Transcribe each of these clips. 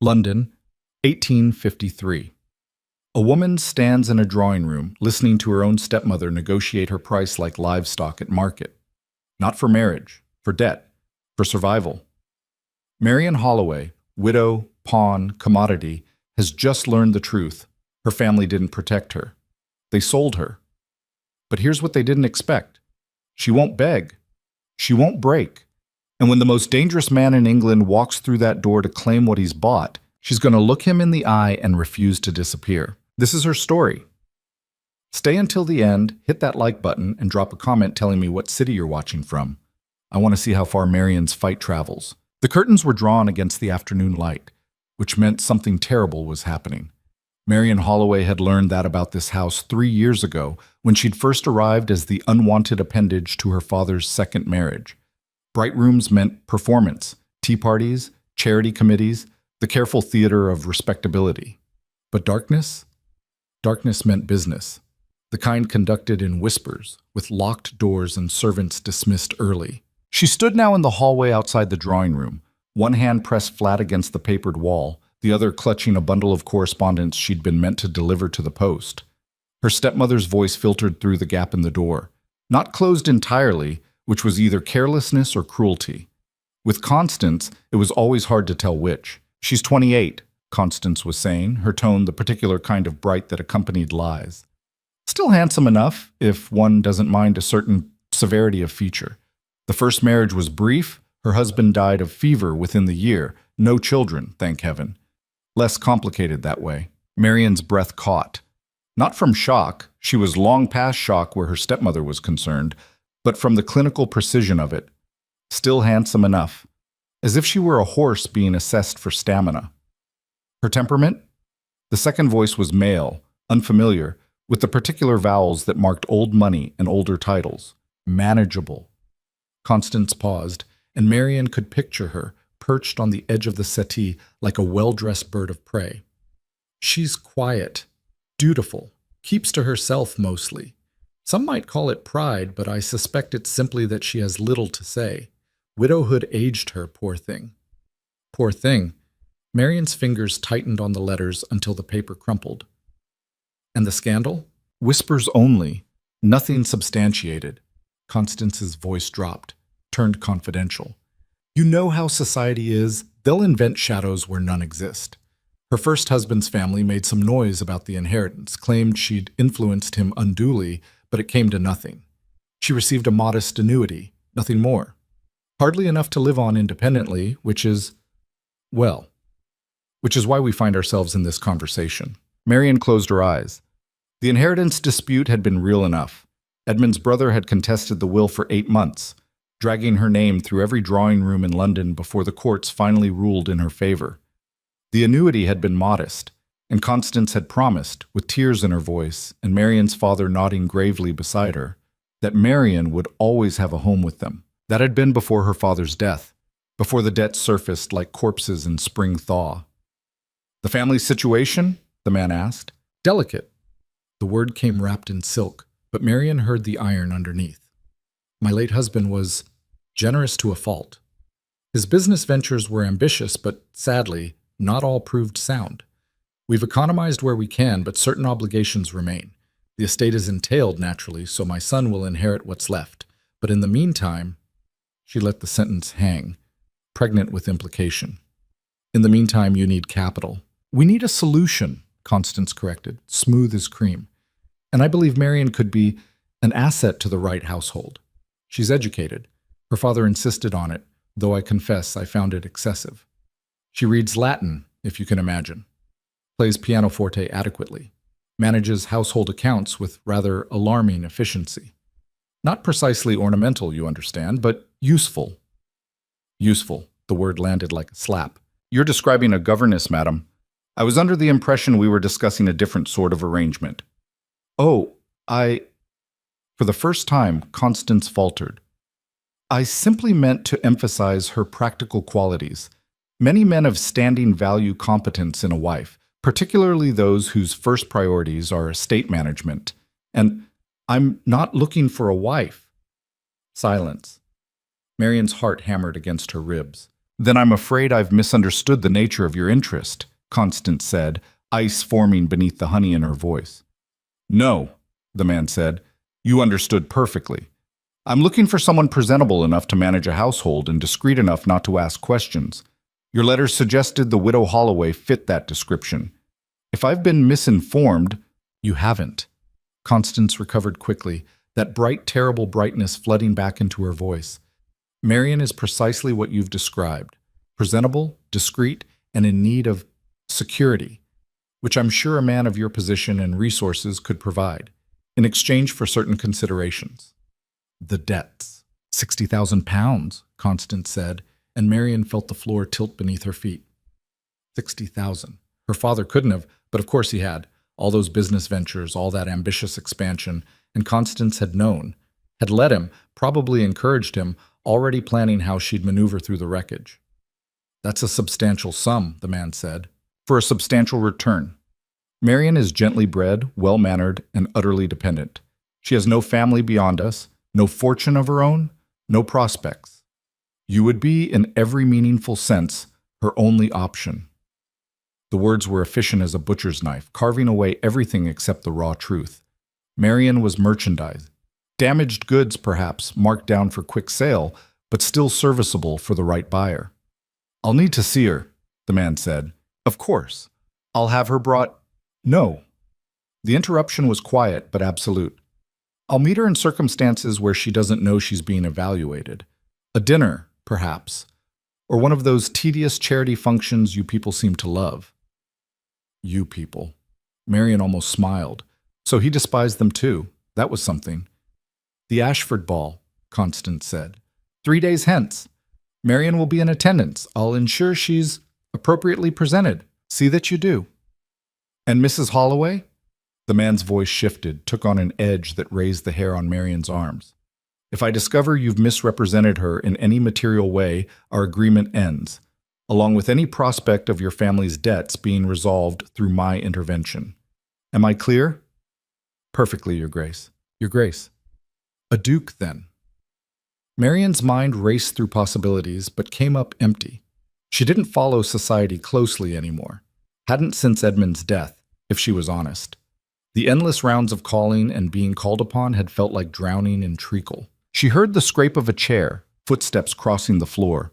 London, 1853. A woman stands in a drawing room, listening to her own stepmother negotiate her price like livestock at market. Not for marriage, for debt, for survival. Marion Holloway, widow, pawn, commodity, has just learned the truth. Her family didn't protect her. They sold her. But here's what they didn't expect. She won't beg. She won't break. And when the most dangerous man in England walks through that door to claim what he's bought, she's going to look him in the eye and refuse to disappear. This is her story. Stay until the end, hit that like button, and drop a comment telling me what city you're watching from. I want to see how far Marion's fight travels. The curtains were drawn against the afternoon light, which meant something terrible was happening. Marion Holloway had learned that about this house 3 years ago when she'd first arrived as the unwanted appendage to her father's second marriage. Bright rooms meant performance, tea parties, charity committees, the careful theater of respectability. But darkness? Darkness meant business. The kind conducted in whispers, with locked doors and servants dismissed early. She stood now in the hallway outside the drawing room, one hand pressed flat against the papered wall, the other clutching a bundle of correspondence she'd been meant to deliver to the post. Her stepmother's voice filtered through the gap in the door, not closed entirely, which was either carelessness or cruelty. With Constance, it was always hard to tell which. "She's 28, Constance was saying, her tone the particular kind of bright that accompanied lies. Still handsome enough, if one doesn't mind a certain severity of feature. The first marriage was brief, her husband died of fever within the year, no children, thank heaven. Less complicated that way. Marion's breath caught. Not from shock, she was long past shock where her stepmother was concerned, but from the clinical precision of it. Still handsome enough, as if she were a horse being assessed for stamina. Her temperament? The second voice was male, unfamiliar, with the particular vowels that marked old money and older titles. Manageable. Constance paused, and Marion could picture her, perched on the edge of the settee like a well-dressed bird of prey. She's quiet, dutiful, keeps to herself mostly. Some might call it pride, but I suspect it's simply that she has little to say. Widowhood aged her, poor thing. Poor thing. Marion's fingers tightened on the letters until the paper crumpled. And the scandal? Whispers only, nothing substantiated. Constance's voice dropped, turned confidential. You know how society is. They'll invent shadows where none exist. Her first husband's family made some noise about the inheritance, claimed she'd influenced him unduly, but it came to nothing. She received a modest annuity, nothing more. Hardly enough to live on independently, which is why we find ourselves in this conversation. Marion closed her eyes. The inheritance dispute had been real enough. Edmund's brother had contested the will for 8 months, dragging her name through every drawing room in London before the courts finally ruled in her favor. The annuity had been modest, and Constance had promised, with tears in her voice and Marion's father nodding gravely beside her, that Marion would always have a home with them. That had been before her father's death, before the debt surfaced like corpses in spring thaw. The family situation? The man asked. Delicate. The word came wrapped in silk, but Marion heard the iron underneath. My late husband was generous to a fault. His business ventures were ambitious, but sadly, not all proved sound. We've economized where we can, but certain obligations remain. The estate is entailed, naturally, so my son will inherit what's left. But in the meantime, she let the sentence hang, pregnant with implication. In the meantime, you need capital. We need a solution, Constance corrected, smooth as cream. And I believe Marion could be an asset to the Wright household. She's educated. Her father insisted on it, though I confess I found it excessive. She reads Latin, if you can imagine. Plays pianoforte adequately. Manages household accounts with rather alarming efficiency. Not precisely ornamental, you understand, but useful. Useful. The word landed like a slap. You're describing a governess, madam. I was under the impression we were discussing a different sort of arrangement. Oh, For the first time, Constance faltered. I simply meant to emphasize her practical qualities. Many men of standing value competence in a wife, particularly those whose first priorities are estate management. And I'm not looking for a wife. Silence. Marion's heart hammered against her ribs. Then I'm afraid I've misunderstood the nature of your interest, Constance said, ice forming beneath the honey in her voice. No, the man said. You understood perfectly. I'm looking for someone presentable enough to manage a household and discreet enough not to ask questions. Your letters suggested the widow Holloway fit that description. If I've been misinformed, you haven't. Constance recovered quickly, that bright, terrible brightness flooding back into her voice. Marion is precisely what you've described. Presentable, discreet, and in need of security, which I'm sure a man of your position and resources could provide, in exchange for certain considerations. The debts. £60,000, Constance said, and Marion felt the floor tilt beneath her feet. 60,000. Her father couldn't have, but of course he had. All those business ventures, all that ambitious expansion, and Constance had known, had led him, probably encouraged him, already planning how she'd maneuver through the wreckage. That's a substantial sum, the man said, for a substantial return. Marion is gently bred, well-mannered, and utterly dependent. She has no family beyond us, no fortune of her own, no prospects. You would be, in every meaningful sense, her only option. The words were efficient as a butcher's knife, carving away everything except the raw truth. Marion was merchandise. Damaged goods, perhaps, marked down for quick sale, but still serviceable for the right buyer. I'll need to see her, the man said. Of course. I'll have her brought. No. The interruption was quiet but absolute. I'll meet her in circumstances where she doesn't know she's being evaluated. A dinner, perhaps, or one of those tedious charity functions you people seem to love. You people. Marion almost smiled. So he despised them too. That was something. The Ashford ball, Constance said. 3 days hence. Marion will be in attendance. I'll ensure she's appropriately presented. See that you do. And Mrs. Holloway? The man's voice shifted, took on an edge that raised the hair on Marion's arms. If I discover you've misrepresented her in any material way, our agreement ends, along with any prospect of your family's debts being resolved through my intervention. Am I clear? Perfectly, Your Grace. Your Grace. A duke, then. Marion's mind raced through possibilities, but came up empty. She didn't follow society closely anymore. Hadn't since Edmund's death, if she was honest. The endless rounds of calling and being called upon had felt like drowning in treacle. She heard the scrape of a chair, footsteps crossing the floor.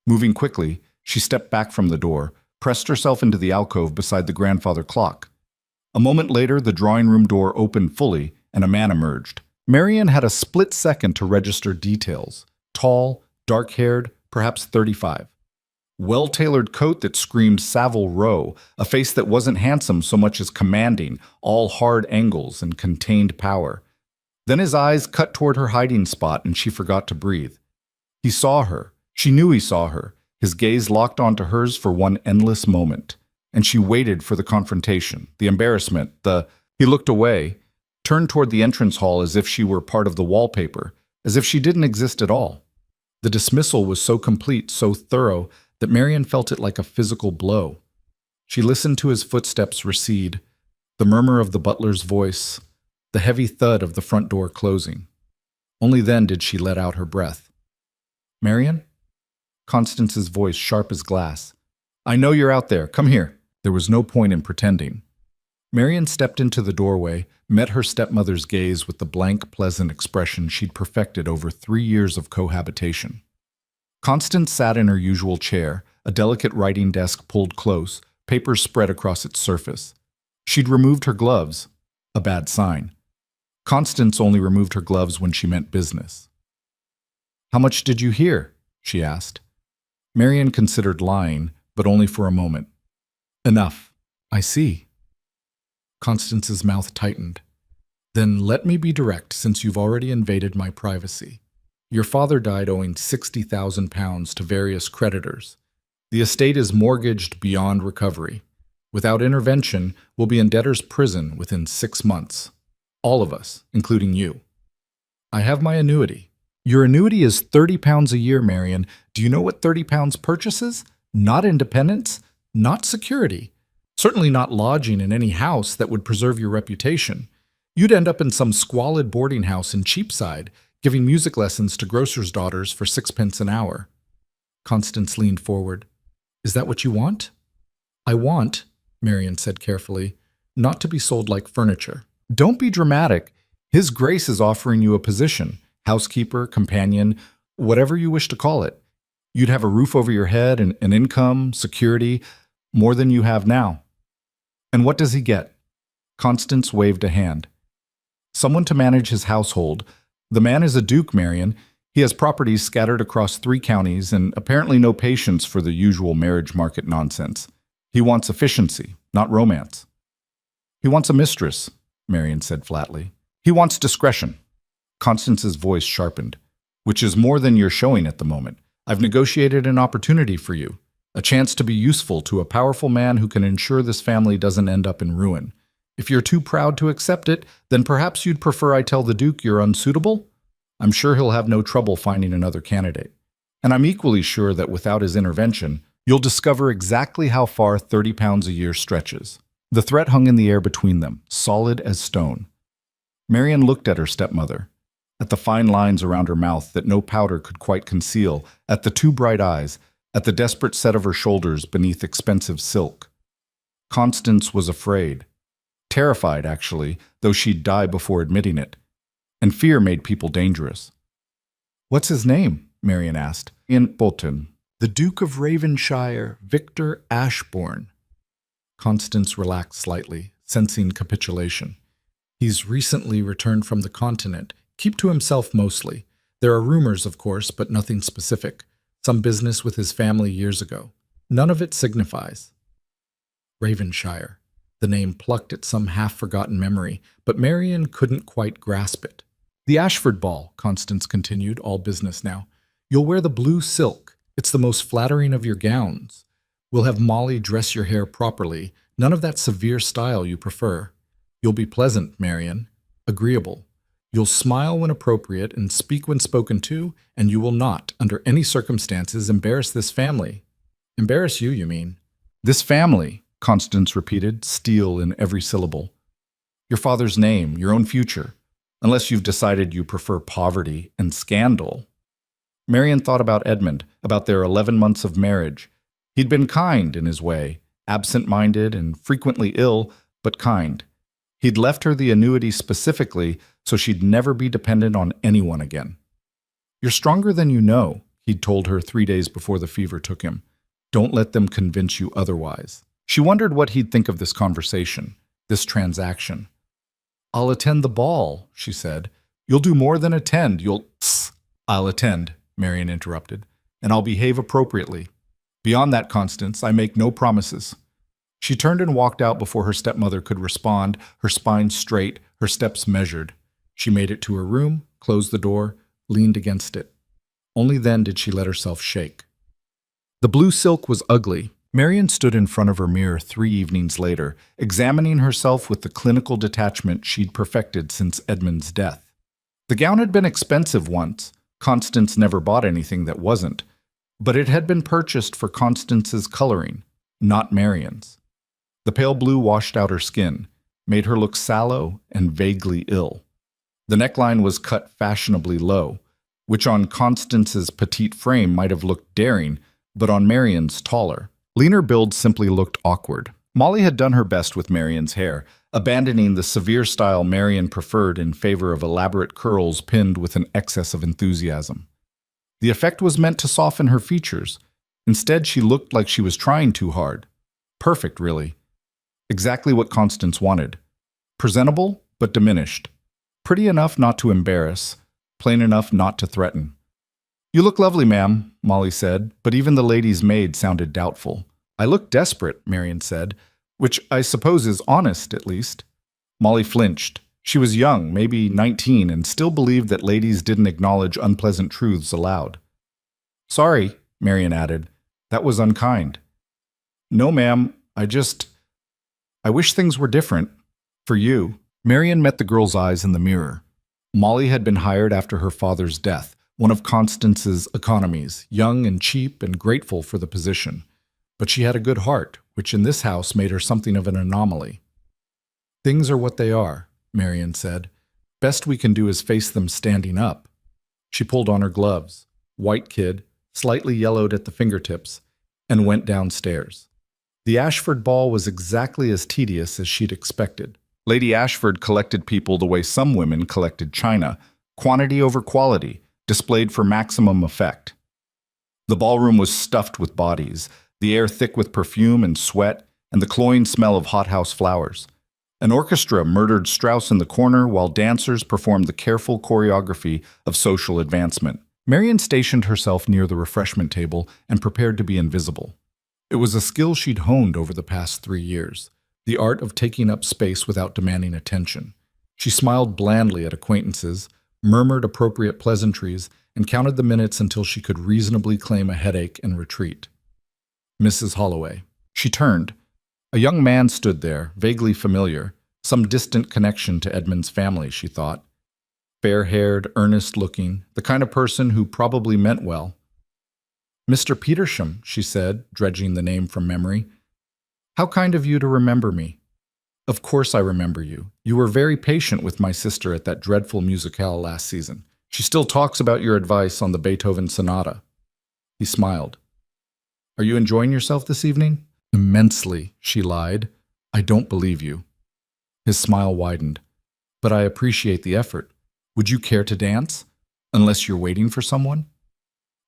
Moving quickly, she stepped back from the door, pressed herself into the alcove beside the grandfather clock. A moment later, the drawing room door opened fully, and a man emerged. Marion had a split second to register details. Tall, dark-haired, perhaps 35. Well-tailored coat that screamed Savile Row, a face that wasn't handsome so much as commanding, all hard angles and contained power. Then his eyes cut toward her hiding spot and she forgot to breathe. He saw her. She knew he saw her. His gaze locked onto hers for one endless moment. And she waited for the confrontation, the embarrassment, He looked away, turned toward the entrance hall as if she were part of the wallpaper, as if she didn't exist at all. The dismissal was so complete, so thorough, that Marion felt it like a physical blow. She listened to his footsteps recede, the murmur of the butler's voice, the heavy thud of the front door closing. Only then did she let out her breath. Marion? Constance's voice sharp as glass. I know you're out there. Come here. There was no point in pretending. Marion stepped into the doorway, met her stepmother's gaze with the blank, pleasant expression she'd perfected over 3 years of cohabitation. Constance sat in her usual chair, a delicate writing desk pulled close, papers spread across its surface. She'd removed her gloves, a bad sign. Constance only removed her gloves when she meant business. How much did you hear? She asked. Marion considered lying, but only for a moment. Enough. I see. Constance's mouth tightened. Then let me be direct, since you've already invaded my privacy. Your father died owing £60,000 to various creditors. The estate is mortgaged beyond recovery. Without intervention, we'll be in debtor's prison within 6 months. All of us, including you. I have my annuity. Your annuity is £30 a year, Marion. Do you know what £30 purchases? Not independence, not security. Certainly not lodging in any house that would preserve your reputation. You'd end up in some squalid boarding house in Cheapside, giving music lessons to grocers' daughters for 6 pence an hour. Constance leaned forward. Is that what you want? I want, Marian said carefully, not to be sold like furniture. Don't be dramatic. His Grace is offering you a position, housekeeper, companion, whatever you wish to call it. You'd have a roof over your head and an income, security, more than you have now. And what does he get? Constance waved a hand. Someone to manage his household. The man is a duke, Marian. He has properties scattered across 3 counties and apparently no patience for the usual marriage market nonsense. He wants efficiency, not romance. He wants a mistress, Marian said flatly. He wants discretion. Constance's voice sharpened. Which is more than you're showing at the moment. I've negotiated an opportunity for you. A chance to be useful to a powerful man who can ensure this family doesn't end up in ruin. If you're too proud to accept it, then perhaps you'd prefer I tell the Duke you're unsuitable? I'm sure he'll have no trouble finding another candidate. And I'm equally sure that without his intervention, you'll discover exactly how far 30 pounds a year stretches. The threat hung in the air between them, solid as stone. Marian looked at her stepmother, at the fine lines around her mouth that no powder could quite conceal, at the 2 bright eyes, at the desperate set of her shoulders beneath expensive silk. Constance was afraid. Terrified, actually, though she'd die before admitting it. And fear made people dangerous. What's his name? Marian asked. Ian Bolton. The Duke of Ravenshire, Victor Ashbourne. Constance relaxed slightly, sensing capitulation. He's recently returned from the continent. Keep to himself mostly. There are rumors, of course, but nothing specific. Some business with his family years ago. None of it signifies. Ravenshire. The name plucked at some half-forgotten memory, but Marian couldn't quite grasp it. The Ashford Ball, Constance continued, all business now. You'll wear the blue silk. It's the most flattering of your gowns. We'll have Molly dress your hair properly, none of that severe style you prefer. You'll be pleasant, Marian, agreeable. You'll smile when appropriate and speak when spoken to, and you will not, under any circumstances, embarrass this family. Embarrass you, you mean? This family, Constance repeated, steel in every syllable. Your father's name, your own future, unless you've decided you prefer poverty and scandal. Marian thought about Edmund, about their 11 months of marriage. He'd been kind in his way, absent-minded and frequently ill, but kind. He'd left her the annuity specifically so she'd never be dependent on anyone again. You're stronger than you know, he'd told her 3 days before the fever took him. Don't let them convince you otherwise. She wondered what he'd think of this conversation, this transaction. I'll attend the ball, she said. You'll do more than attend, you'll— I'll attend, Marian interrupted, and I'll behave appropriately. Beyond that, Constance, I make no promises. She turned and walked out before her stepmother could respond, her spine straight, her steps measured. She made it to her room, closed the door, leaned against it. Only then did she let herself shake. The blue silk was ugly. Marian stood in front of her mirror 3 evenings later, examining herself with the clinical detachment she'd perfected since Edmund's death. The gown had been expensive once. Constance never bought anything that wasn't. But it had been purchased for Constance's coloring, not Marian's. The pale blue washed out her skin, made her look sallow and vaguely ill. The neckline was cut fashionably low, which on Constance's petite frame might have looked daring, but on Marian's taller. Leaner build simply looked awkward. Molly had done her best with Marian's hair, abandoning the severe style Marian preferred in favor of elaborate curls pinned with an excess of enthusiasm. The effect was meant to soften her features. Instead, she looked like she was trying too hard. Perfect, really. Exactly what Constance wanted. Presentable, but diminished. Pretty enough not to embarrass, plain enough not to threaten. You look lovely, ma'am, Molly said, but even the lady's maid sounded doubtful. I look desperate, Marian said, which I suppose is honest, at least. Molly flinched. She was young, maybe 19, and still believed that ladies didn't acknowledge unpleasant truths aloud. Sorry, Marian added. That was unkind. No, ma'am, I wish things were different. For you. Marian met the girl's eyes in the mirror. Molly had been hired after her father's death, one of Constance's economies, young and cheap and grateful for the position. But she had a good heart, which in this house made her something of an anomaly. Things are what they are, Marian said. Best we can do is face them standing up. She pulled on her gloves. White kid, slightly yellowed at the fingertips, and went downstairs. The Ashford ball was exactly as tedious as she'd expected. Lady Ashford collected people the way some women collected china, quantity over quality, displayed for maximum effect. The ballroom was stuffed with bodies, the air thick with perfume and sweat, and the cloying smell of hothouse flowers. An orchestra murdered Strauss in the corner while dancers performed the careful choreography of social advancement. Marian stationed herself near the refreshment table and prepared to be invisible. It was a skill she'd honed over the past 3 years, the art of taking up space without demanding attention. She smiled blandly at acquaintances, murmured appropriate pleasantries, and counted the minutes until she could reasonably claim a headache and retreat. Mrs. Holloway. She turned. A young man stood there, vaguely familiar, some distant connection to Edmund's family, she thought. Fair-haired, earnest-looking, the kind of person who probably meant well. "Mr. Petersham," she said, dredging the name from memory. "How kind of you to remember me." "Of course I remember you. You were very patient with my sister at that dreadful musicale last season. She still talks about your advice on the Beethoven sonata." He smiled. "Are you enjoying yourself this evening?" "Immensely," she lied. "I don't believe you." His smile widened. "But I appreciate the effort. Would you care to dance? Unless you're waiting for someone?"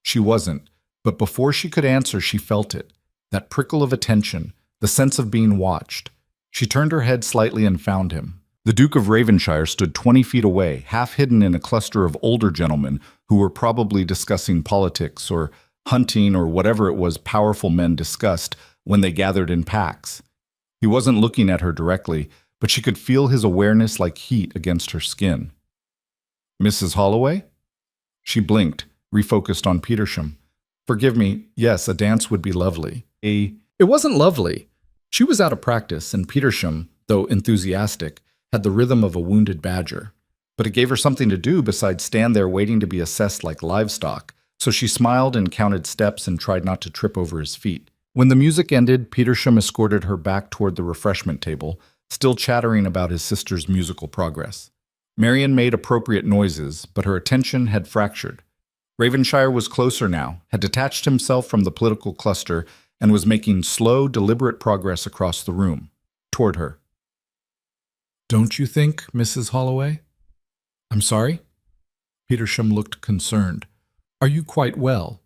She wasn't, but before she could answer, she felt it. That prickle of attention, the sense of being watched. She turned her head slightly and found him. The Duke of Ravenshire stood 20 feet away, half hidden in a cluster of older gentlemen who were probably discussing politics or hunting or whatever it was powerful men discussed when they gathered in packs. He wasn't looking at her directly, but she could feel his awareness like heat against her skin. "Mrs. Holloway?" She blinked, refocused on Petersham. "Forgive me, yes, a dance would be lovely." It wasn't lovely. She was out of practice, and Petersham, though enthusiastic, had the rhythm of a wounded badger. But it gave her something to do besides stand there waiting to be assessed like livestock, so she smiled and counted steps and tried not to trip over his feet. When the music ended, Petersham escorted her back toward the refreshment table, still chattering about his sister's musical progress. Marian made appropriate noises, but her attention had fractured. Ravenshire was closer now, had detached himself from the political cluster, and was making slow, deliberate progress across the room, toward her. "Don't you think, Mrs. Holloway?" "I'm sorry?" Petersham looked concerned. "Are you quite well?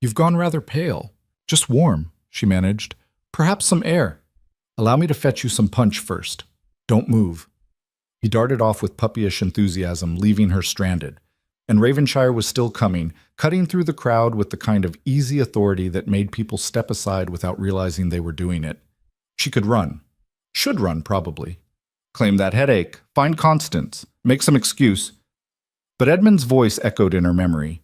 You've gone rather pale. Just warm," she managed. "Perhaps some air. Allow me to fetch you some punch first. Don't move." He darted off with puppyish enthusiasm, leaving her stranded. And Ravenshire was still coming, cutting through the crowd with the kind of easy authority that made people step aside without realizing they were doing it. She could run. Should run, probably. Claim that headache. Find Constance. Make some excuse. But Edmund's voice echoed in her memory.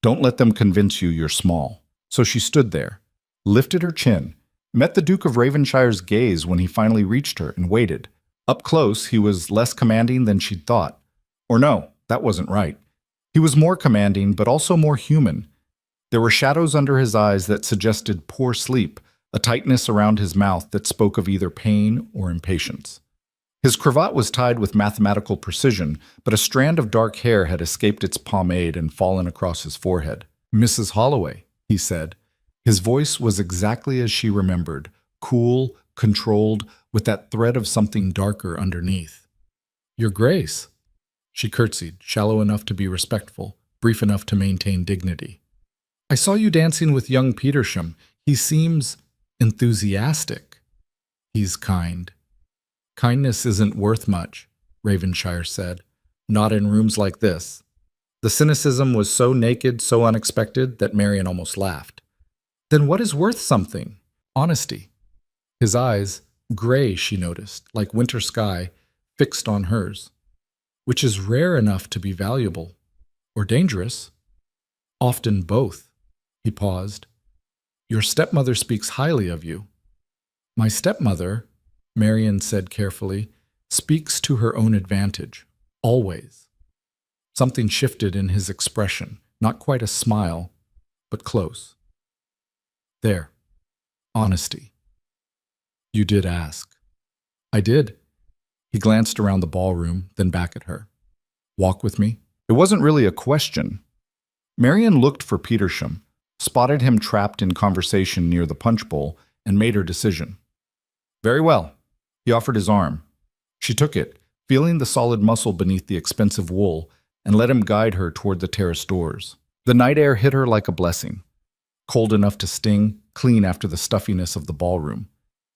"Don't let them convince you you're small." So she stood there, lifted her chin, met the Duke of Ravenshire's gaze when he finally reached her, and waited. Up close, he was less commanding than she'd thought. Or no, that wasn't right. He was more commanding, but also more human. There were shadows under his eyes that suggested poor sleep, a tightness around his mouth that spoke of either pain or impatience. His cravat was tied with mathematical precision, but a strand of dark hair had escaped its pomade and fallen across his forehead. "Mrs. Holloway," he said. His voice was exactly as she remembered, cool, controlled, with that thread of something darker underneath. "Your Grace." She curtsied, shallow enough to be respectful, brief enough to maintain dignity. "I saw you dancing with young Petersham. He seems enthusiastic." "He's kind." "Kindness isn't worth much," Ravenshire said. "Not in rooms like this." The cynicism was so naked, so unexpected, that Marian almost laughed. "Then what is worth something?" "Honesty." His eyes, gray, she noticed, like winter sky, fixed on hers. "Which is rare enough to be valuable. Or dangerous." "Often both." He paused. "Your stepmother speaks highly of you." "My stepmother," Marian said carefully, "speaks to her own advantage. Always." Something shifted in his expression, not quite a smile, but close. "There. Honesty. You did ask." "I did." He glanced around the ballroom, then back at her. "Walk with me?" It wasn't really a question. Marian looked for Petersham, spotted him trapped in conversation near the punch bowl, and made her decision. Very well. He offered his arm. She took it, feeling the solid muscle beneath the expensive wool, and let him guide her toward the terrace doors. The night air hit her like a blessing, cold enough to sting, clean after the stuffiness of the ballroom.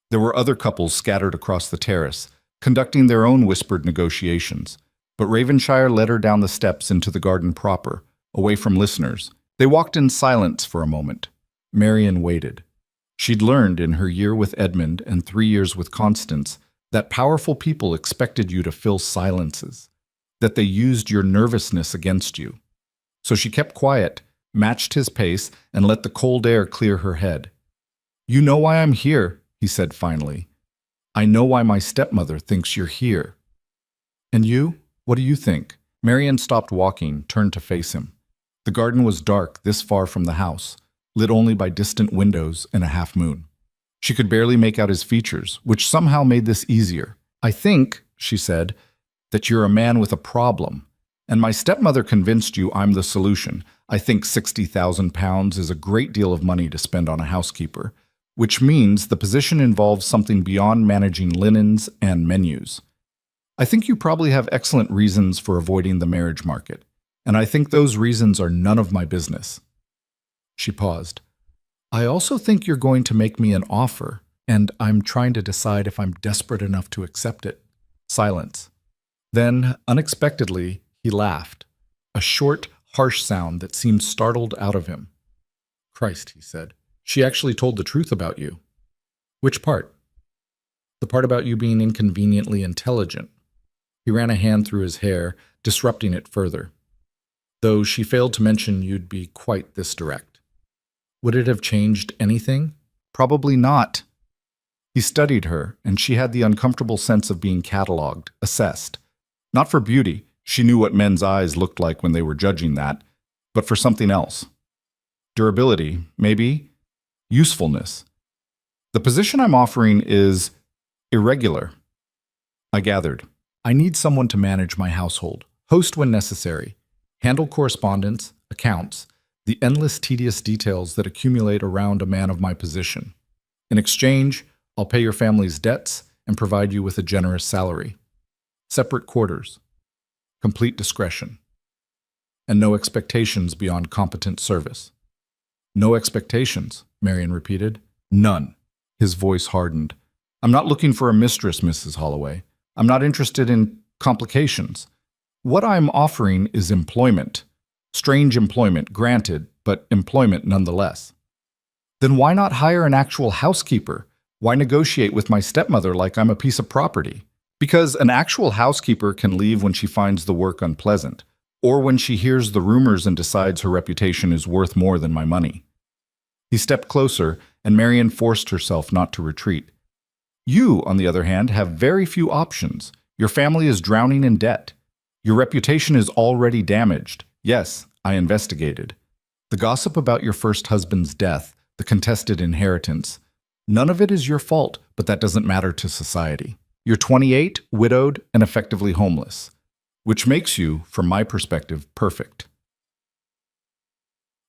There were other couples scattered across the terrace, conducting their own whispered negotiations, but Ravenshire led her down the steps into the garden proper, away from listeners. They walked in silence for a moment. Marian waited. She'd learned in her year with Edmund and 3 years with Constance that powerful people expected you to fill silences, that they used your nervousness against you. So she kept quiet, matched his pace, and let the cold air clear her head. You know why I'm here, he said finally. I know why my stepmother thinks you're here. And you? What do you think? Marian stopped walking, turned to face him. The garden was dark this far from the house, lit only by distant windows and a half moon. She could barely make out his features, which somehow made this easier. I think, she said, that you're a man with a problem, and my stepmother convinced you I'm the solution. I think £60,000 is a great deal of money to spend on a housekeeper, which means the position involves something beyond managing linens and menus. I think you probably have excellent reasons for avoiding the marriage market, and I think those reasons are none of my business. She paused. I also think you're going to make me an offer, and I'm trying to decide if I'm desperate enough to accept it. Silence. Then, unexpectedly, he laughed, a short, harsh sound that seemed startled out of him. Christ, he said, she actually told the truth about you. Which part? The part about you being inconveniently intelligent. He ran a hand through his hair, disrupting it further. Though she failed to mention you'd be quite this direct. Would it have changed anything? Probably not. He studied her, and she had the uncomfortable sense of being catalogued, assessed. Not for beauty, she knew what men's eyes looked like when they were judging that, but for something else. Durability, maybe. Usefulness. The position I'm offering is irregular. I gathered. I need someone to manage my household, host when necessary, handle correspondence, accounts, the endless tedious details that accumulate around a man of my position. In exchange, I'll pay your family's debts and provide you with a generous salary. Separate quarters. Complete discretion. And no expectations beyond competent service. No expectations, Marian repeated. None. His voice hardened. I'm not looking for a mistress, Mrs. Holloway. I'm not interested in complications. What I'm offering is employment. Strange employment, granted, but employment nonetheless. Then why not hire an actual housekeeper? Why negotiate with my stepmother like I'm a piece of property? Because an actual housekeeper can leave when she finds the work unpleasant, or when she hears the rumors and decides her reputation is worth more than my money. He stepped closer, and Marian forced herself not to retreat. You, on the other hand, have very few options. Your family is drowning in debt. Your reputation is already damaged. Yes, I investigated. The gossip about your first husband's death, the contested inheritance, none of it is your fault, but that doesn't matter to society. You're 28, widowed, and effectively homeless, which makes you, from my perspective, perfect.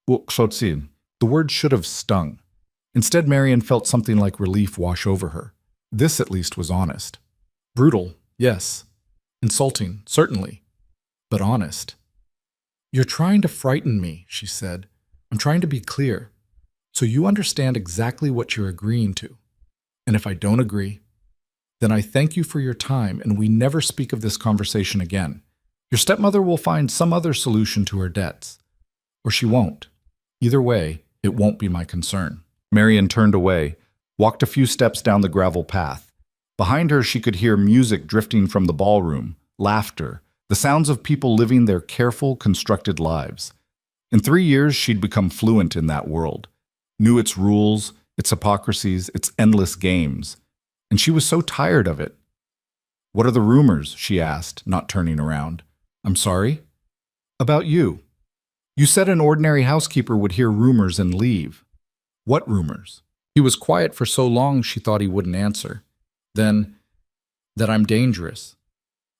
The word should have stung. Instead, Marian felt something like relief wash over her. This, at least, was honest. Brutal, yes. Insulting, certainly. But honest. You're trying to frighten me, she said. I'm trying to be clear, so you understand exactly what you're agreeing to. And if I don't agree, then I thank you for your time and we never speak of this conversation again. Your stepmother will find some other solution to her debts. Or she won't. Either way, it won't be my concern. Marian turned away, walked a few steps down the gravel path. Behind her, she could hear music drifting from the ballroom, laughter, the sounds of people living their careful, constructed lives. In 3 years, she'd become fluent in that world, knew its rules, its hypocrisies, its endless games. And she was so tired of it. What are the rumors? She asked, not turning around. I'm sorry? About you. You said an ordinary housekeeper would hear rumors and leave. What rumors? He was quiet for so long she thought he wouldn't answer. Then, that I'm dangerous.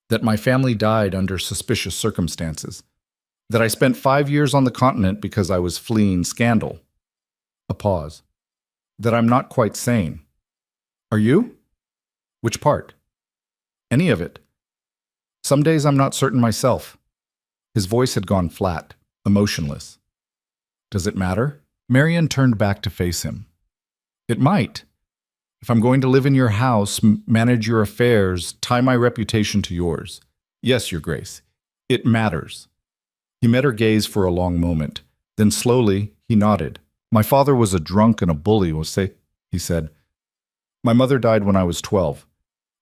That my family died under suspicious circumstances. That I spent 5 years on the continent because I was fleeing scandal. A pause. That I'm not quite sane. Are you? Which part? Any of it. Some days I'm not certain myself. His voice had gone flat, emotionless. Does it matter? Marian turned back to face him. It might. If I'm going to live in your house, manage your affairs, tie my reputation to yours. Yes, Your Grace. It matters. He met her gaze for a long moment. Then slowly, he nodded. My father was a drunk and a bully, he said. My mother died when I was 12.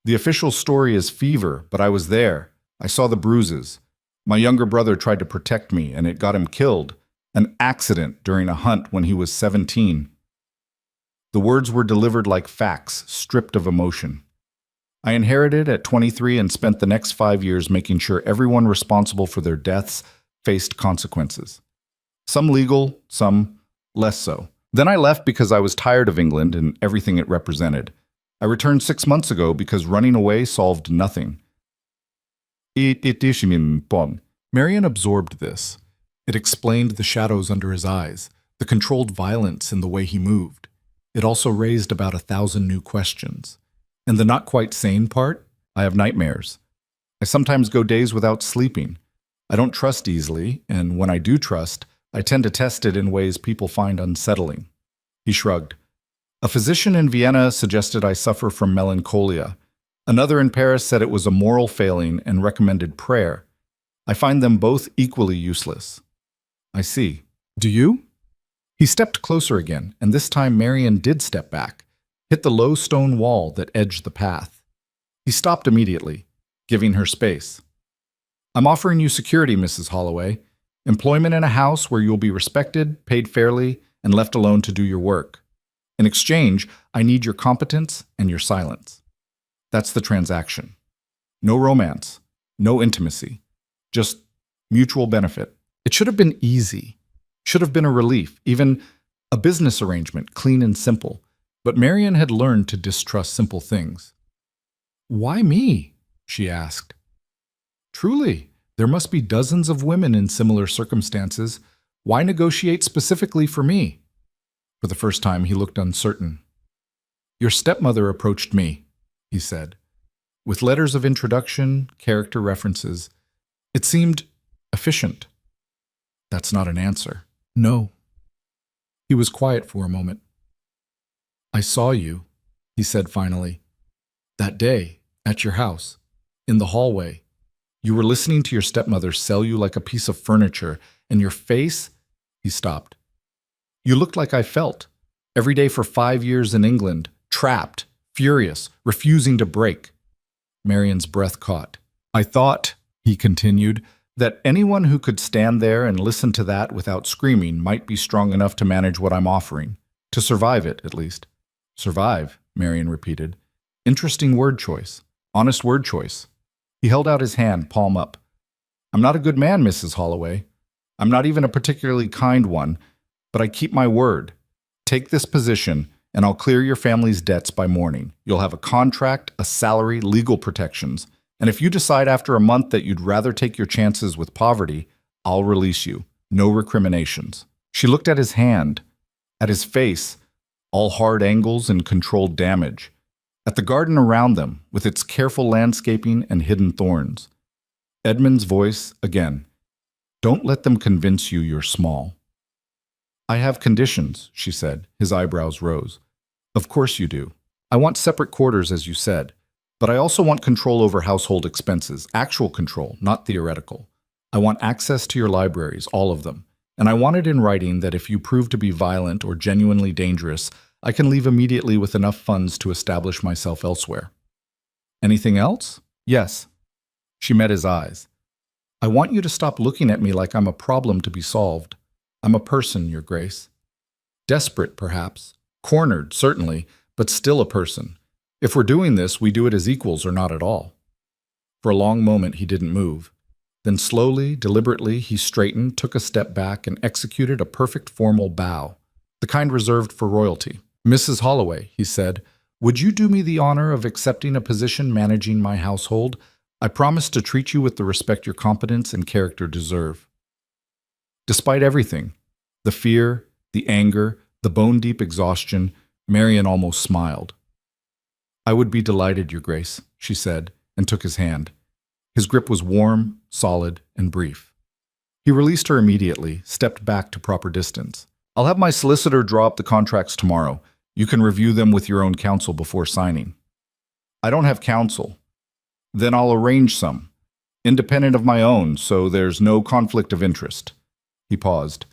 The official story is fever, but I was there. I saw the bruises. My younger brother tried to protect me, and it got him killed. An accident during a hunt when he was 17. The words were delivered like facts, stripped of emotion. I inherited at 23 and spent the next 5 years making sure everyone responsible for their deaths faced consequences. Some legal, some less so. Then I left because I was tired of England and everything it represented. I returned 6 months ago because running away solved nothing. Marian absorbed this. It explained the shadows under his eyes, the controlled violence in the way he moved. It also raised about 1,000 new questions. And the not quite sane part? I have nightmares. I sometimes go days without sleeping. I don't trust easily, and when I do trust, I tend to test it in ways people find unsettling. He shrugged. A physician in Vienna suggested I suffer from melancholia. Another in Paris said it was a moral failing and recommended prayer. I find them both equally useless. I see. Do you? He stepped closer again, and this time Marian did step back, hit the low stone wall that edged the path. He stopped immediately, giving her space. I'm offering you security, Mrs. Holloway. Employment in a house where you'll be respected, paid fairly, and left alone to do your work. In exchange, I need your competence and your silence. That's the transaction. No romance, no intimacy, just mutual benefit. It should have been easy. Should have been a relief, even a business arrangement, clean and simple. But Marian had learned to distrust simple things. Why me? She asked. Truly, there must be dozens of women in similar circumstances. Why negotiate specifically for me? For the first time, he looked uncertain. Your stepmother approached me, he said, with letters of introduction, character references. It seemed efficient. That's not an answer. No. He was quiet for a moment. I saw you, he said finally. That day, at your house, in the hallway. You were listening to your stepmother sell you like a piece of furniture, and your face, he stopped. You looked like I felt. Every day for 5 years in England, trapped, furious, refusing to break. Marian's breath caught. I thought, he continued, that anyone who could stand there and listen to that without screaming might be strong enough to manage what I'm offering. To survive it, at least. Survive, Marian repeated. Interesting word choice. Honest word choice. He held out his hand, palm up. I'm not a good man, Mrs. Holloway. I'm not even a particularly kind one, but I keep my word. Take this position, and I'll clear your family's debts by morning. You'll have a contract, a salary, legal protections. And if you decide after a month that you'd rather take your chances with poverty, I'll release you. No recriminations. She looked at his hand, at his face, all hard angles and controlled damage, at the garden around them with its careful landscaping and hidden thorns. Edmund's voice again. Don't let them convince you you're small. I have conditions, she said. His eyebrows rose. Of course you do. I want separate quarters, as you said. But I also want control over household expenses, actual control, not theoretical. I want access to your libraries, all of them. And I want it in writing that if you prove to be violent or genuinely dangerous, I can leave immediately with enough funds to establish myself elsewhere. Anything else? Yes. She met his eyes. I want you to stop looking at me like I'm a problem to be solved. I'm a person, Your Grace. Desperate, perhaps. Cornered, certainly, but still a person. If we're doing this, we do it as equals or not at all. For a long moment, he didn't move. Then slowly, deliberately, he straightened, took a step back, and executed a perfect formal bow, the kind reserved for royalty. Mrs. Holloway, he said, would you do me the honor of accepting a position managing my household? I promise to treat you with the respect your competence and character deserve. Despite everything, the fear, the anger, The bone-deep exhaustion, Marian almost smiled. "I would be delighted, Your Grace," she said, and took his hand. His grip was warm, solid, and brief. He released her immediately, stepped back to proper distance. "I'll have my solicitor draw up the contracts tomorrow. You can review them with your own counsel before signing." "I don't have counsel." "Then I'll arrange some. Independent of my own, so there's no conflict of interest." He paused.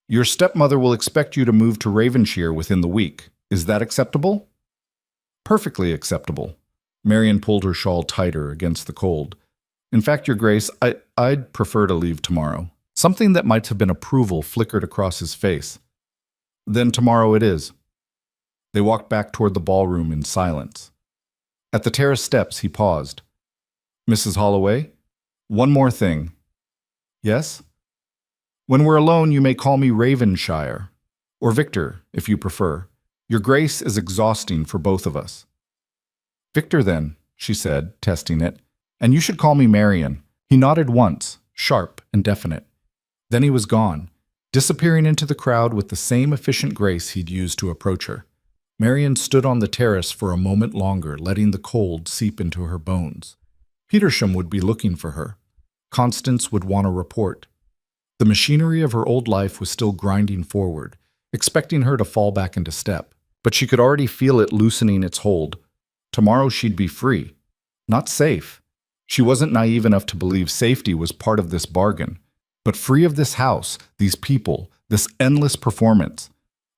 "Your stepmother will expect you to move to Ravenshire within the week. Is that acceptable?" "Perfectly acceptable." Marian pulled her shawl tighter against the cold. "In fact, Your Grace, I'd prefer to leave tomorrow." Something that might have been approval flickered across his face. "Then tomorrow it is." They walked back toward the ballroom in silence. At the terrace steps, he paused. "Mrs. Holloway, one more thing." "Yes?" "When we're alone, you may call me Ravenshire, or Victor, if you prefer. Your Grace is exhausting for both of us." "Victor, then," she said, testing it. "And you should call me Marian." He nodded once, sharp and definite. Then he was gone, disappearing into the crowd with the same efficient grace he'd used to approach her. Marian stood on the terrace for a moment longer, letting the cold seep into her bones. Petersham would be looking for her. Constance would want a report. The machinery of her old life was still grinding forward, expecting her to fall back into step. But she could already feel it loosening its hold. Tomorrow she'd be free. Not safe. She wasn't naive enough to believe safety was part of this bargain. But free of this house, these people, this endless performance.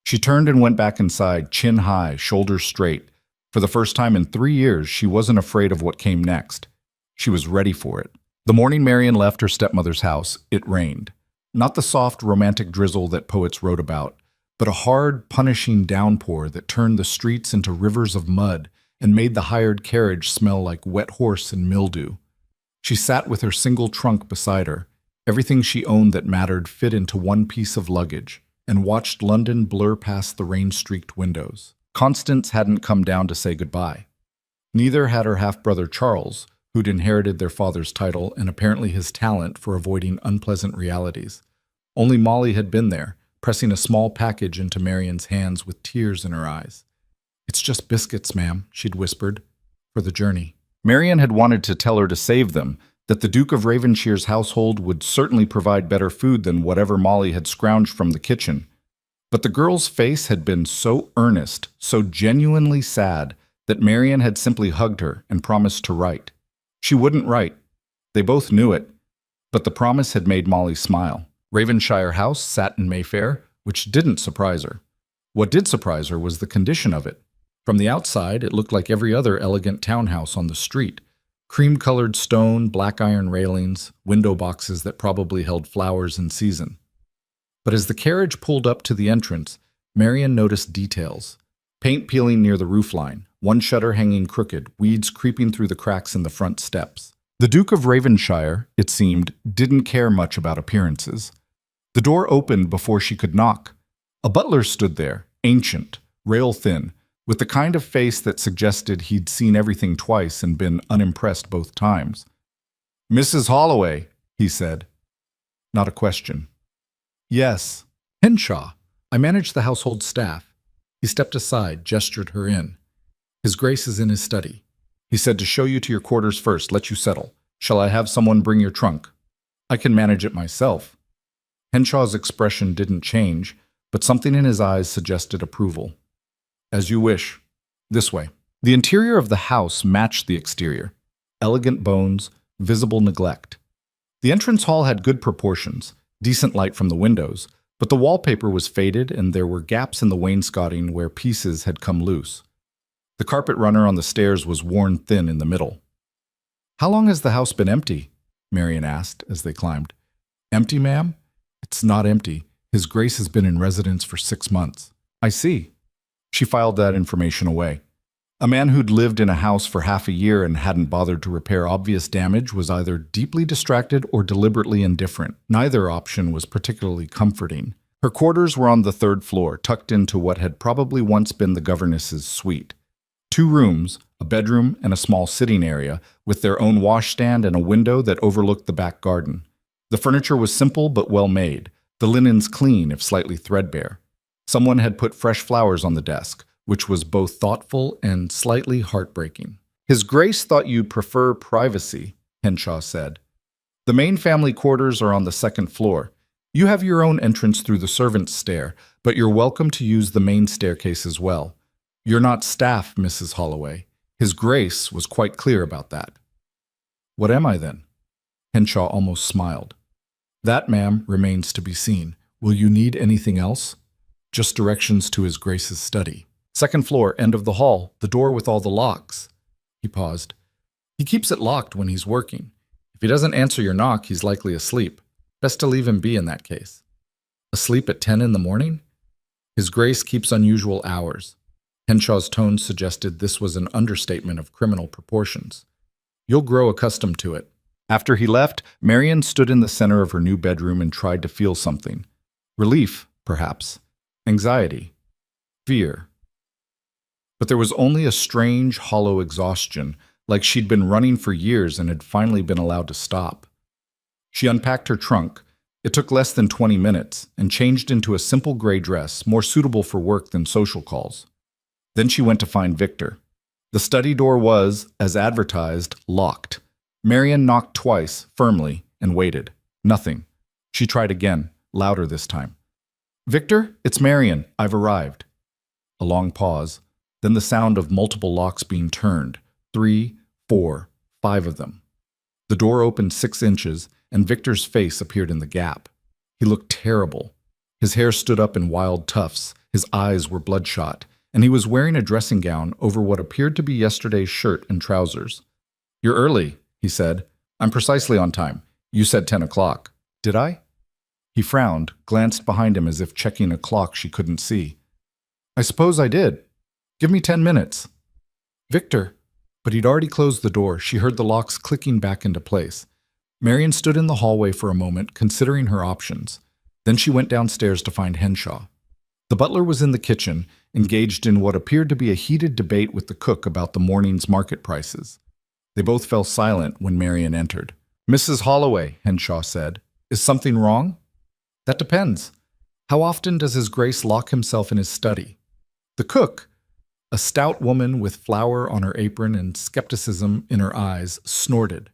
She turned and went back inside, chin high, shoulders straight. For the first time in 3 years, she wasn't afraid of what came next. She was ready for it. The morning Marian left her stepmother's house, it rained. Not the soft, romantic drizzle that poets wrote about, but a hard, punishing downpour that turned the streets into rivers of mud and made the hired carriage smell like wet horse and mildew. She sat with her single trunk beside her. Everything she owned that mattered fit into one piece of luggage, and watched London blur past the rain-streaked windows. Constance hadn't come down to say goodbye. Neither had her half-brother Charles, who'd inherited their father's title and apparently his talent for avoiding unpleasant realities. Only Molly had been there, pressing a small package into Marian's hands with tears in her eyes. "It's just biscuits, ma'am," she'd whispered, "for the journey." Marian had wanted to tell her to save them, that the Duke of Ravenshire's household would certainly provide better food than whatever Molly had scrounged from the kitchen. But the girl's face had been so earnest, so genuinely sad, that Marian had simply hugged her and promised to write. She wouldn't write. They both knew it, but the promise had made Molly smile. Ravenshire House sat in Mayfair, which didn't surprise her. What did surprise her was the condition of it. From the outside, it looked like every other elegant townhouse on the street. Cream-colored stone, black iron railings, window boxes that probably held flowers in season. But as the carriage pulled up to the entrance, Marian noticed details. Paint peeling near the roofline, one shutter hanging crooked, weeds creeping through the cracks in the front steps. The Duke of Ravenshire, it seemed, didn't care much about appearances. The door opened before she could knock. A butler stood there, ancient, rail-thin, with the kind of face that suggested he'd seen everything twice and been unimpressed both times. "Mrs. Holloway," he said. Not a question. "Yes." "Henshaw. I manage the household staff." He stepped aside, gestured her in. "His Grace is in his study. He said to show you to your quarters first, let you settle. Shall I have someone bring your trunk?" "I can manage it myself." Henshaw's expression didn't change, but something in his eyes suggested approval. "As you wish. This way." The interior of the house matched the exterior. Elegant bones, visible neglect. The entrance hall had good proportions, decent light from the windows, but the wallpaper was faded and there were gaps in the wainscoting where pieces had come loose. The carpet runner on the stairs was worn thin in the middle. "How long has the house been empty?" Marian asked as they climbed. "Empty, ma'am? It's not empty. His Grace has been in residence for 6 months." "I see." She filed that information away. A man who'd lived in a house for half a year and hadn't bothered to repair obvious damage was either deeply distracted or deliberately indifferent. Neither option was particularly comforting. Her quarters were on the 3rd floor, tucked into what had probably once been the governess's suite. 2 rooms, a bedroom and a small sitting area, with their own washstand and a window that overlooked the back garden. The furniture was simple but well made, the linens clean if slightly threadbare. Someone had put fresh flowers on the desk, which was both thoughtful and slightly heartbreaking. His Grace thought you'd prefer privacy, Henshaw said. The main family quarters are on the second floor. You have your own entrance through the servants' stair, but you're welcome to use the main staircase as well. You're not staff, Mrs. Holloway. His Grace was quite clear about that. What am I then? Henshaw almost smiled. That, ma'am, remains to be seen. Will you need anything else? Just directions to His Grace's study. Second floor, end of the hall, the door with all the locks. He paused. He keeps it locked when he's working. If he doesn't answer your knock, he's likely asleep. Best to leave him be in that case. Asleep at 10 in the morning? His Grace keeps unusual hours. Henshaw's tone suggested this was an understatement of criminal proportions. You'll grow accustomed to it. After he left, Marian stood in the center of her new bedroom and tried to feel something. Relief, perhaps. Anxiety. Fear. But there was only a strange, hollow exhaustion, like she'd been running for years and had finally been allowed to stop. She unpacked her trunk. It took less than 20 minutes, and changed into a simple gray dress, more suitable for work than social calls. Then she went to find Victor. The study door was, as advertised, locked. Marian knocked twice, firmly, and waited. Nothing. She tried again, louder this time. Victor, it's Marian. I've arrived. A long pause, then the sound of multiple locks being turned. 3, 4, 5 of them. The door opened 6 inches, and Victor's face appeared in the gap. He looked terrible. His hair stood up in wild tufts, his eyes were bloodshot, and he was wearing a dressing gown over what appeared to be yesterday's shirt and trousers. You're early, he said. I'm precisely on time. You said 10 o'clock. Did I? He frowned, glanced behind him as if checking a clock she couldn't see. I suppose I did. Give me 10 minutes. Victor. But he'd already closed the door. She heard the locks clicking back into place. Marian stood in the hallway for a moment, considering her options. Then she went downstairs to find Henshaw. The butler was in the kitchen, engaged in what appeared to be a heated debate with the cook about the morning's market prices. They both fell silent when Marian entered. Mrs. Holloway, Henshaw said, is something wrong? That depends. How often does His Grace lock himself in his study? The cook, a stout woman with flour on her apron and skepticism in her eyes, snorted.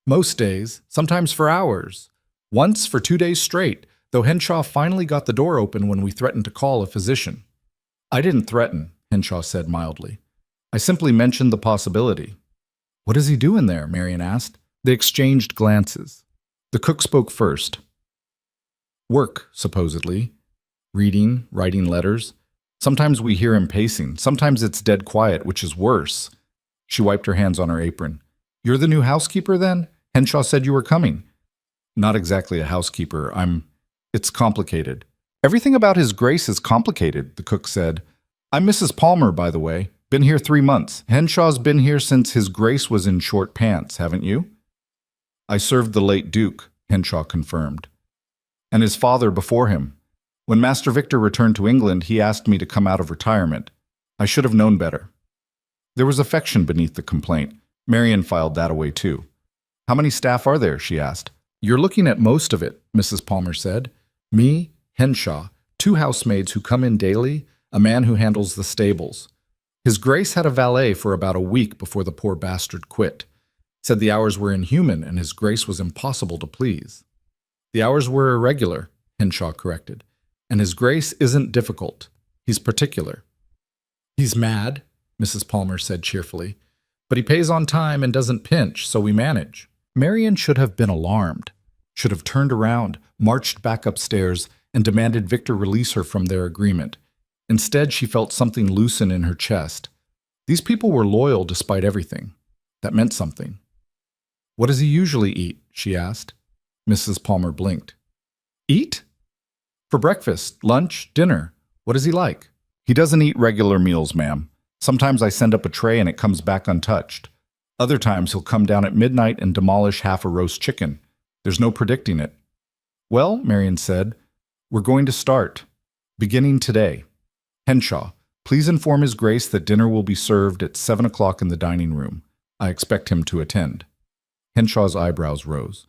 Most days, sometimes for hours. Once for 2 days straight, though Henshaw finally got the door open when we threatened to call a physician. I didn't threaten, Henshaw said mildly. I simply mentioned the possibility. What is he doing there? Marian asked. They exchanged glances. The cook spoke first. Work, supposedly. Reading, writing letters. Sometimes we hear him pacing. Sometimes it's dead quiet, which is worse. She wiped her hands on her apron. You're the new housekeeper, then? Henshaw said you were coming. Not exactly a housekeeper. It's complicated. Everything about His Grace is complicated, the cook said. I'm Mrs. Palmer, by the way. Been here 3 months. Henshaw's been here since His Grace was in short pants, haven't you? I served the late Duke, Henshaw confirmed. And his father before him. When Master Victor returned to England, he asked me to come out of retirement. I should have known better. There was affection beneath the complaint. Marian filed that away too. How many staff are there? She asked. You're looking at most of it, Mrs. Palmer said. Me, Henshaw, 2 housemaids who come in daily, a man who handles the stables. His Grace had a valet for about a week before the poor bastard quit. Said the hours were inhuman and His Grace was impossible to please. The hours were irregular, Henshaw corrected. And His Grace isn't difficult. He's particular. He's mad, Mrs. Palmer said cheerfully. But he pays on time and doesn't pinch, so we manage. Marian should have been alarmed, should have turned around, marched back upstairs, and demanded Victor release her from their agreement. Instead, she felt something loosen in her chest. These people were loyal despite everything. That meant something. What does he usually eat? She asked. Mrs. Palmer blinked. Eat? For breakfast, lunch, dinner. What is he like? He doesn't eat regular meals, ma'am. Sometimes I send up a tray and it comes back untouched. Other times he'll come down at midnight and demolish half a roast chicken. There's no predicting it. Well, Marian said, we're going to start. Beginning today. Henshaw, please inform His Grace that dinner will be served at 7 o'clock in the dining room. I expect him to attend. Henshaw's eyebrows rose.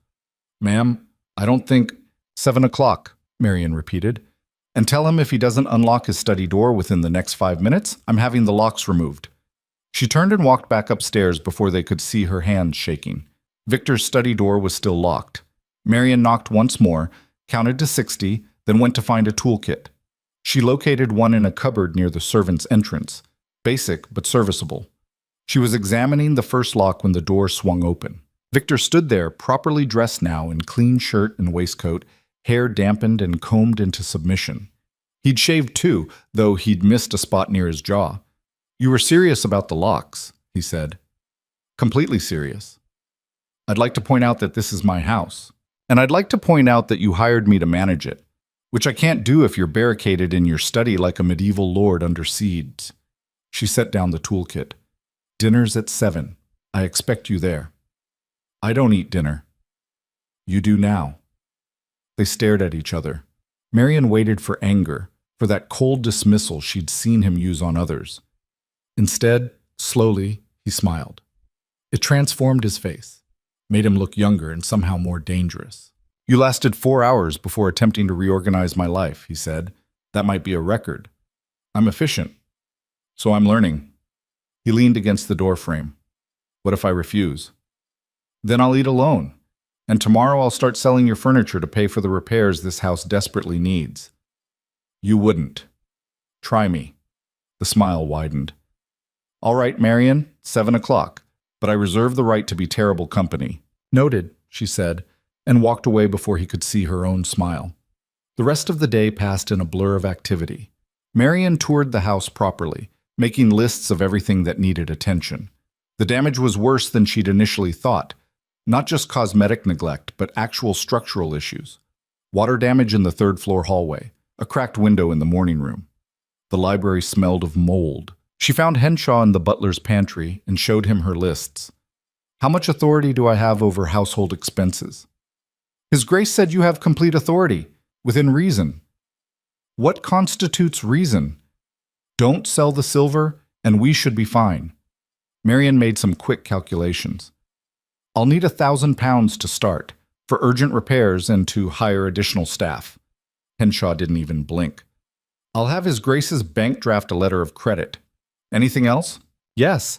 Ma'am, I don't think... 7 o'clock, Marian repeated. And tell him if he doesn't unlock his study door within the next 5 minutes, I'm having the locks removed." She turned and walked back upstairs before they could see her hands shaking. Victor's study door was still locked. Marian knocked once more, counted to 60, then went to find a toolkit. She located one in a cupboard near the servants' entrance. Basic, but serviceable. She was examining the first lock when the door swung open. Victor stood there, properly dressed now in clean shirt and waistcoat, hair dampened and combed into submission. He'd shaved too, though he'd missed a spot near his jaw. "You were serious about the locks," he said. "Completely serious. I'd like to point out that this is my house. And I'd like to point out that you hired me to manage it, which I can't do if you're barricaded in your study like a medieval lord under siege." She set down the toolkit. "Dinner's at 7. I expect you there." "I don't eat dinner." "You do now." They stared at each other. Marian waited for anger, for that cold dismissal she'd seen him use on others. Instead, slowly, he smiled. It transformed his face, made him look younger and somehow more dangerous. "You lasted 4 hours before attempting to reorganize my life," he said. "That might be a record. I'm efficient, so I'm learning." He leaned against the doorframe. "What if I refuse?" "Then I'll eat alone. And tomorrow I'll start selling your furniture to pay for the repairs this house desperately needs." "You wouldn't. Try me." The smile widened. "All right, Marian, 7 o'clock, but I reserve the right to be terrible company." "Noted," she said, and walked away before he could see her own smile. The rest of the day passed in a blur of activity. Marian toured the house properly, making lists of everything that needed attention. The damage was worse than she'd initially thought. Not just cosmetic neglect, but actual structural issues. Water damage in the third-floor hallway, a cracked window in the morning room. The library smelled of mold. She found Henshaw in the butler's pantry and showed him her lists. "How much authority do I have over household expenses?" "His Grace said you have complete authority, within reason." "What constitutes reason?" "Don't sell the silver, and we should be fine." Marian made some quick calculations. "I'll need £1,000 to start, for urgent repairs and to hire additional staff." Henshaw didn't even blink. "I'll have His Grace's bank draft a letter of credit. Anything else?" "Yes.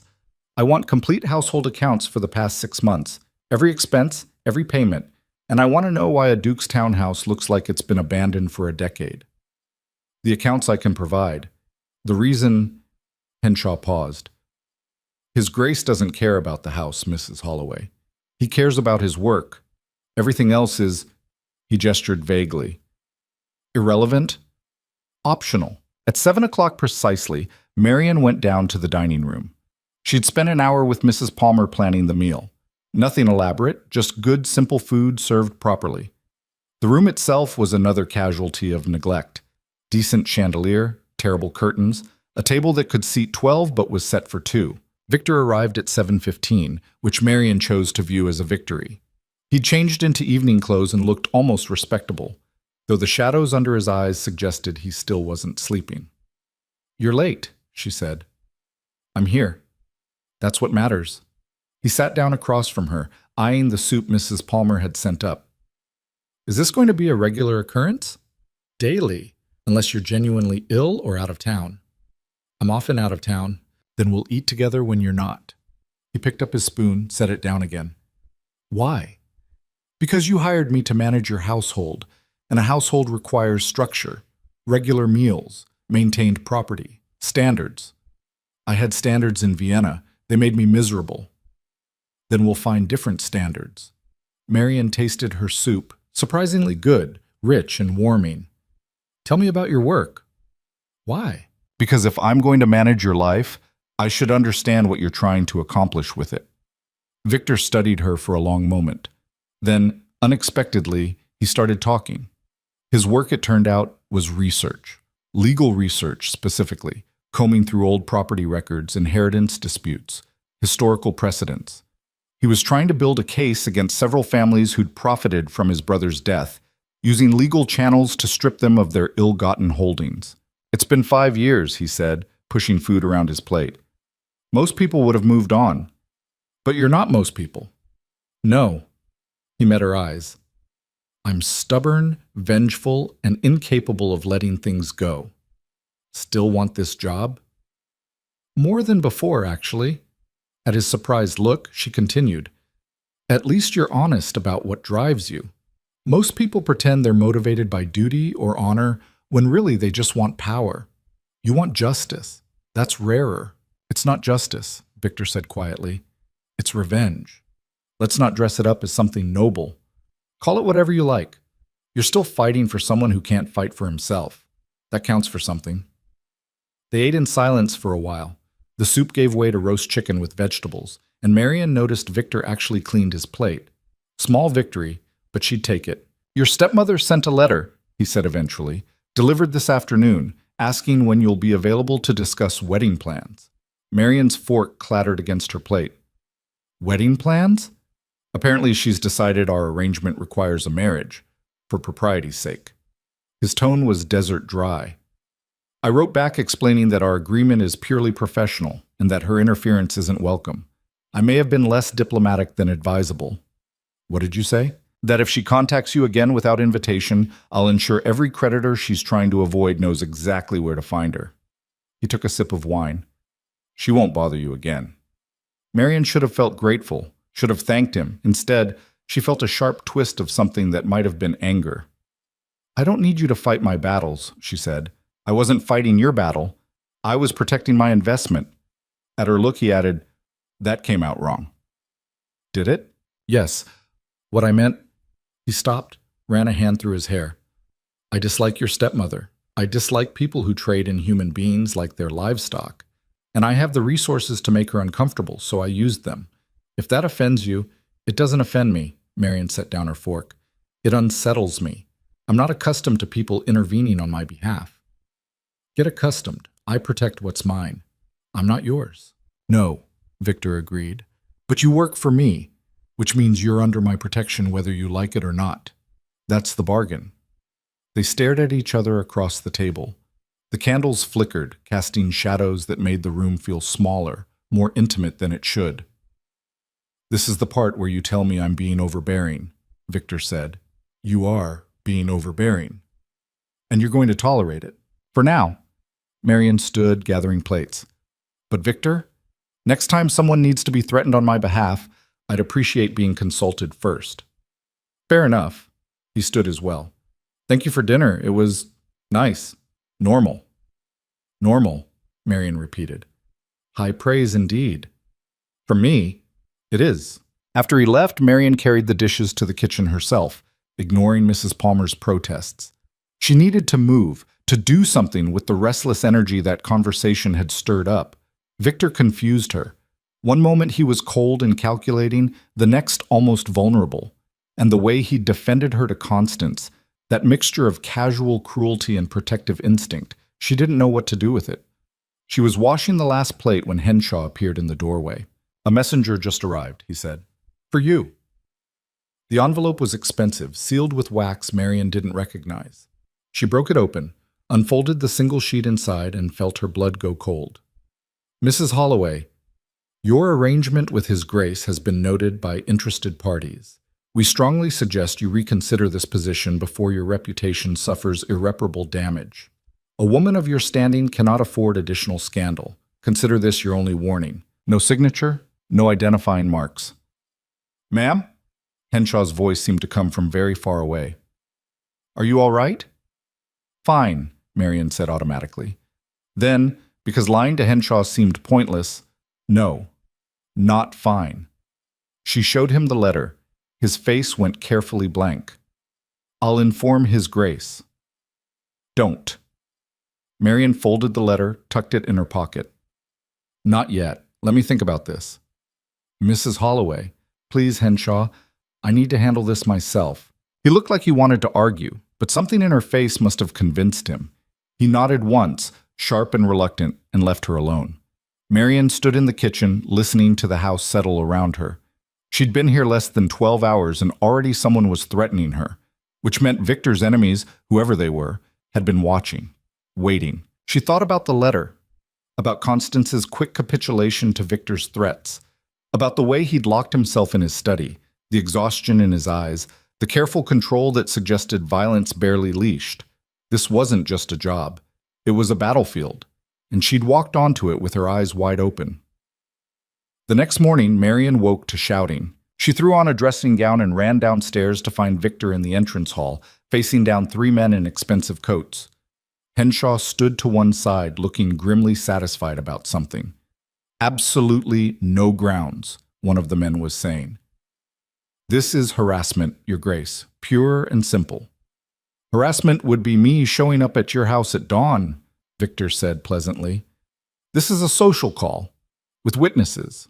I want complete household accounts for the past 6 months, every expense, every payment, and I want to know why a Duke's townhouse looks like it's been abandoned for a decade." "The accounts I can provide. The reason—" Henshaw paused. "His Grace doesn't care about the house, Mrs. Holloway. He cares about his work. Everything else is—" He gestured vaguely. "Irrelevant? Optional." At 7 o'clock precisely, Marian went down to the dining room. She'd spent an hour with Mrs. Palmer planning the meal. Nothing elaborate, just good, simple food served properly. The room itself was another casualty of neglect. Decent chandelier, terrible curtains, a table that could seat 12 but was set for 2. Victor arrived at 7:15, which Marian chose to view as a victory. He'd changed into evening clothes and looked almost respectable, though the shadows under his eyes suggested he still wasn't sleeping. "You're late," she said. "I'm here. That's what matters." He sat down across from her, eyeing the soup Mrs. Palmer had sent up. "Is this going to be a regular occurrence?" "Daily, unless you're genuinely ill or out of town." "I'm often out of town." "Then we'll eat together when you're not." He picked up his spoon, set it down again. "Why?" "Because you hired me to manage your household, and a household requires structure, regular meals, maintained property, standards. I had standards in Vienna. They made me miserable." "Then we'll find different standards." Marian tasted her soup, surprisingly good, rich and warming. "Tell me about your work." "Why?" "Because if I'm going to manage your life, I should understand what you're trying to accomplish with it." Victor studied her for a long moment. Then, unexpectedly, he started talking. His work, it turned out, was research. Legal research, specifically, combing through old property records, inheritance disputes, historical precedents. He was trying to build a case against several families who'd profited from his brother's death, using legal channels to strip them of their ill-gotten holdings. "It's been 5 years," he said, pushing food around his plate. "Most people would have moved on. But you're not most people." "No." He met her eyes. I'm stubborn, vengeful, and incapable of letting things go. Still want this job? More than before, actually. At his surprised look, she continued, At least you're honest about what drives you. Most people pretend they're motivated by duty or honor when really they just want power. You want justice. That's rarer. It's not justice, Victor said quietly. It's revenge. Let's not dress it up as something noble. Call it whatever you like. You're still fighting for someone who can't fight for himself. That counts for something. They ate in silence for a while. The soup gave way to roast chicken with vegetables, and Marian noticed Victor actually cleaned his plate. Small victory, but she'd take it. Your stepmother sent a letter, he said eventually, delivered this afternoon, asking when you'll be available to discuss wedding plans. Marian's fork clattered against her plate. Wedding plans? Apparently she's decided our arrangement requires a marriage, for propriety's sake. His tone was desert dry. I wrote back explaining that our agreement is purely professional and that her interference isn't welcome. I may have been less diplomatic than advisable. What did you say? That if she contacts you again without invitation, I'll ensure every creditor she's trying to avoid knows exactly where to find her. He took a sip of wine. She won't bother you again. Marian should have felt grateful, should have thanked him. Instead, she felt a sharp twist of something that might have been anger. I don't need you to fight my battles, she said. I wasn't fighting your battle. I was protecting my investment. At her look, he added, That came out wrong. Did it? Yes. What I meant... He stopped, ran a hand through his hair. I dislike your stepmother. I dislike people who trade in human beings like they're livestock. And I have the resources to make her uncomfortable, so I used them. If that offends you, it doesn't offend me, Marian set down her fork. It unsettles me. I'm not accustomed to people intervening on my behalf. Get accustomed. I protect what's mine. I'm not yours. No, Victor agreed. But you work for me, which means you're under my protection whether you like it or not. That's the bargain. They stared at each other across the table. The candles flickered, casting shadows that made the room feel smaller, more intimate than it should. This is the part where you tell me I'm being overbearing, Victor said. You are being overbearing. And you're going to tolerate it. For now. Marian stood, gathering plates. But Victor, next time someone needs to be threatened on my behalf, I'd appreciate being consulted first. Fair enough. He stood as well. Thank you for dinner. It was nice. Normal. Normal, Marian repeated. High praise indeed. For me, it is. After he left, Marian carried the dishes to the kitchen herself, ignoring Mrs. Palmer's protests. She needed to move, to do something with the restless energy that conversation had stirred up. Victor confused her. One moment he was cold and calculating, the next almost vulnerable. And the way he defended her to Constance, that mixture of casual cruelty and protective instinct, she didn't know what to do with it. She was washing the last plate when Henshaw appeared in the doorway. A messenger just arrived, he said. For you. The envelope was expensive, sealed with wax Marian didn't recognize. She broke it open, unfolded the single sheet inside, and felt her blood go cold. Mrs. Holloway, your arrangement with His Grace has been noted by interested parties. We strongly suggest you reconsider this position before your reputation suffers irreparable damage. A woman of your standing cannot afford additional scandal. Consider this your only warning. No signature, no identifying marks. Ma'am? Henshaw's voice seemed to come from very far away. Are you all right? Fine, Marian said automatically. Then, because lying to Henshaw seemed pointless, no, not fine. She showed him the letter. His face went carefully blank. I'll inform His Grace. Don't. Marian folded the letter, tucked it in her pocket. Not yet. Let me think about this. Mrs. Holloway, please, Henshaw, I need to handle this myself. He looked like he wanted to argue, but something in her face must have convinced him. He nodded once, sharp and reluctant, and left her alone. Marian stood in the kitchen, listening to the house settle around her. She'd been here less than 12 hours and already someone was threatening her, which meant Victor's enemies, whoever they were, had been watching, waiting. She thought about the letter, about Constance's quick capitulation to Victor's threats, about the way he'd locked himself in his study, the exhaustion in his eyes, The careful control that suggested violence barely leashed. This wasn't just a job. It was a battlefield, and she'd walked onto it with her eyes wide open. The next morning, Marion woke to shouting. She threw on a dressing gown and ran downstairs to find Victor in the entrance hall, facing down 3 men in expensive coats. Henshaw stood to one side, looking grimly satisfied about something. "Absolutely no grounds," one of the men was saying. "This is harassment, Your Grace, pure and simple." "Harassment would be me showing up at your house at dawn," Victor said pleasantly. "This is a social call, with witnesses.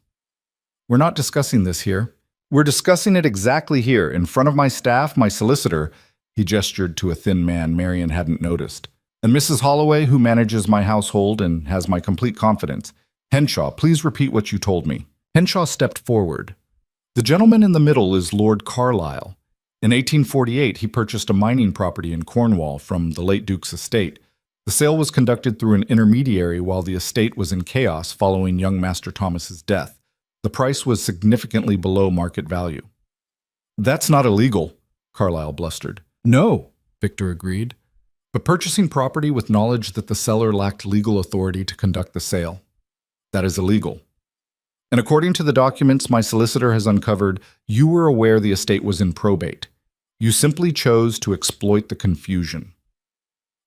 We're not discussing this here. We're discussing it exactly here, in front of my staff, my solicitor," he gestured to a thin man Marion hadn't noticed, "and Mrs. Holloway, who manages my household and has my complete confidence. Henshaw, please repeat what you told me." Henshaw stepped forward. "The gentleman in the middle is Lord Carlisle. In 1848, he purchased a mining property in Cornwall from the late Duke's estate. The sale was conducted through an intermediary while the estate was in chaos following young Master Thomas's death. The price was significantly below market value." "That's not illegal," Carlisle blustered. "No," Victor agreed, "but purchasing property with knowledge that the seller lacked legal authority to conduct the sale, that is illegal. And according to the documents my solicitor has uncovered, you were aware the estate was in probate. You simply chose to exploit the confusion."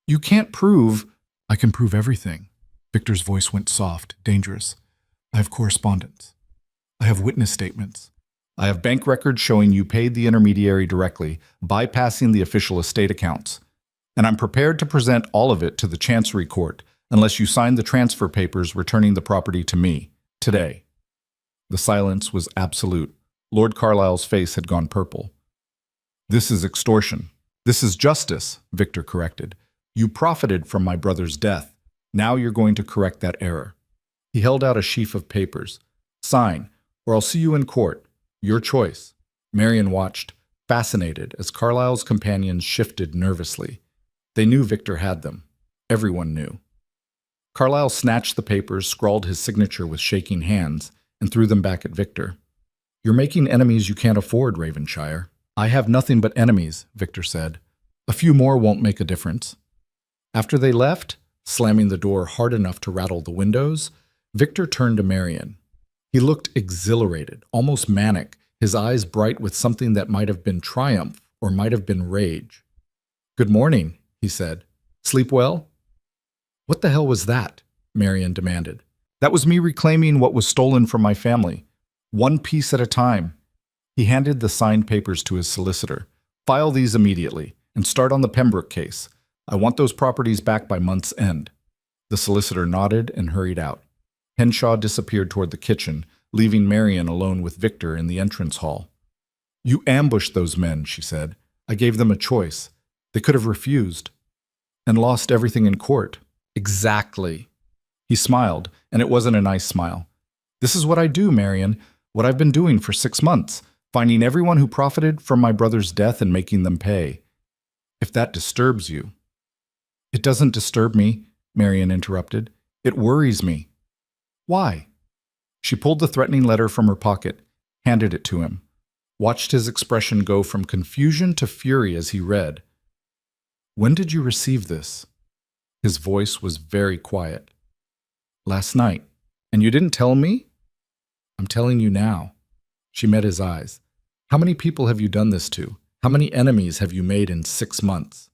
"You can't prove—" "I can prove everything." Victor's voice went soft, dangerous. "I have correspondence. I have witness statements. I have bank records showing you paid the intermediary directly, bypassing the official estate accounts. And I'm prepared to present all of it to the Chancery Court, unless you sign the transfer papers returning the property to me, today." The silence was absolute. Lord Carlisle's face had gone purple. "This is extortion. This is justice," Victor corrected. "You profited from my brother's death. Now you're going to correct that error." He held out a sheaf of papers. "Sign, or I'll see you in court. Your choice." Marion watched, fascinated, as Carlisle's companions shifted nervously. They knew Victor had them. Everyone knew. Carlisle snatched the papers, scrawled his signature with shaking hands, and threw them back at Victor. "You're making enemies you can't afford, Ravenshire." "I have nothing but enemies," Victor said. "A few more won't make a difference." After they left, slamming the door hard enough to rattle the windows, Victor turned to Marion. He looked exhilarated, almost manic, his eyes bright with something that might have been triumph or might have been rage. "Good morning," he said. "Sleep well?" "What the hell was that?" Marion demanded. "That was me reclaiming what was stolen from my family. One piece at a time." He handed the signed papers to his solicitor. "File these immediately, and start on the Pembroke case. I want those properties back by month's end." The solicitor nodded and hurried out. Henshaw disappeared toward the kitchen, leaving Marion alone with Victor in the entrance hall. "You ambushed those men," she said. "I gave them a choice. They could have refused. And lost everything in court." "Exactly." He smiled, and it wasn't a nice smile. "This is what I do, Marion, what I've been doing for 6 months, finding everyone who profited from my brother's death and making them pay. If that disturbs you—" "It doesn't disturb me," Marion interrupted. "It worries me." "Why?" She pulled the threatening letter from her pocket, handed it to him, watched his expression go from confusion to fury as he read. "When did you receive this?" His voice was very quiet. "Last night. And you didn't tell me?" "I'm telling you now." She met his eyes. "How many people have you done this to? How many enemies have you made in 6 months?"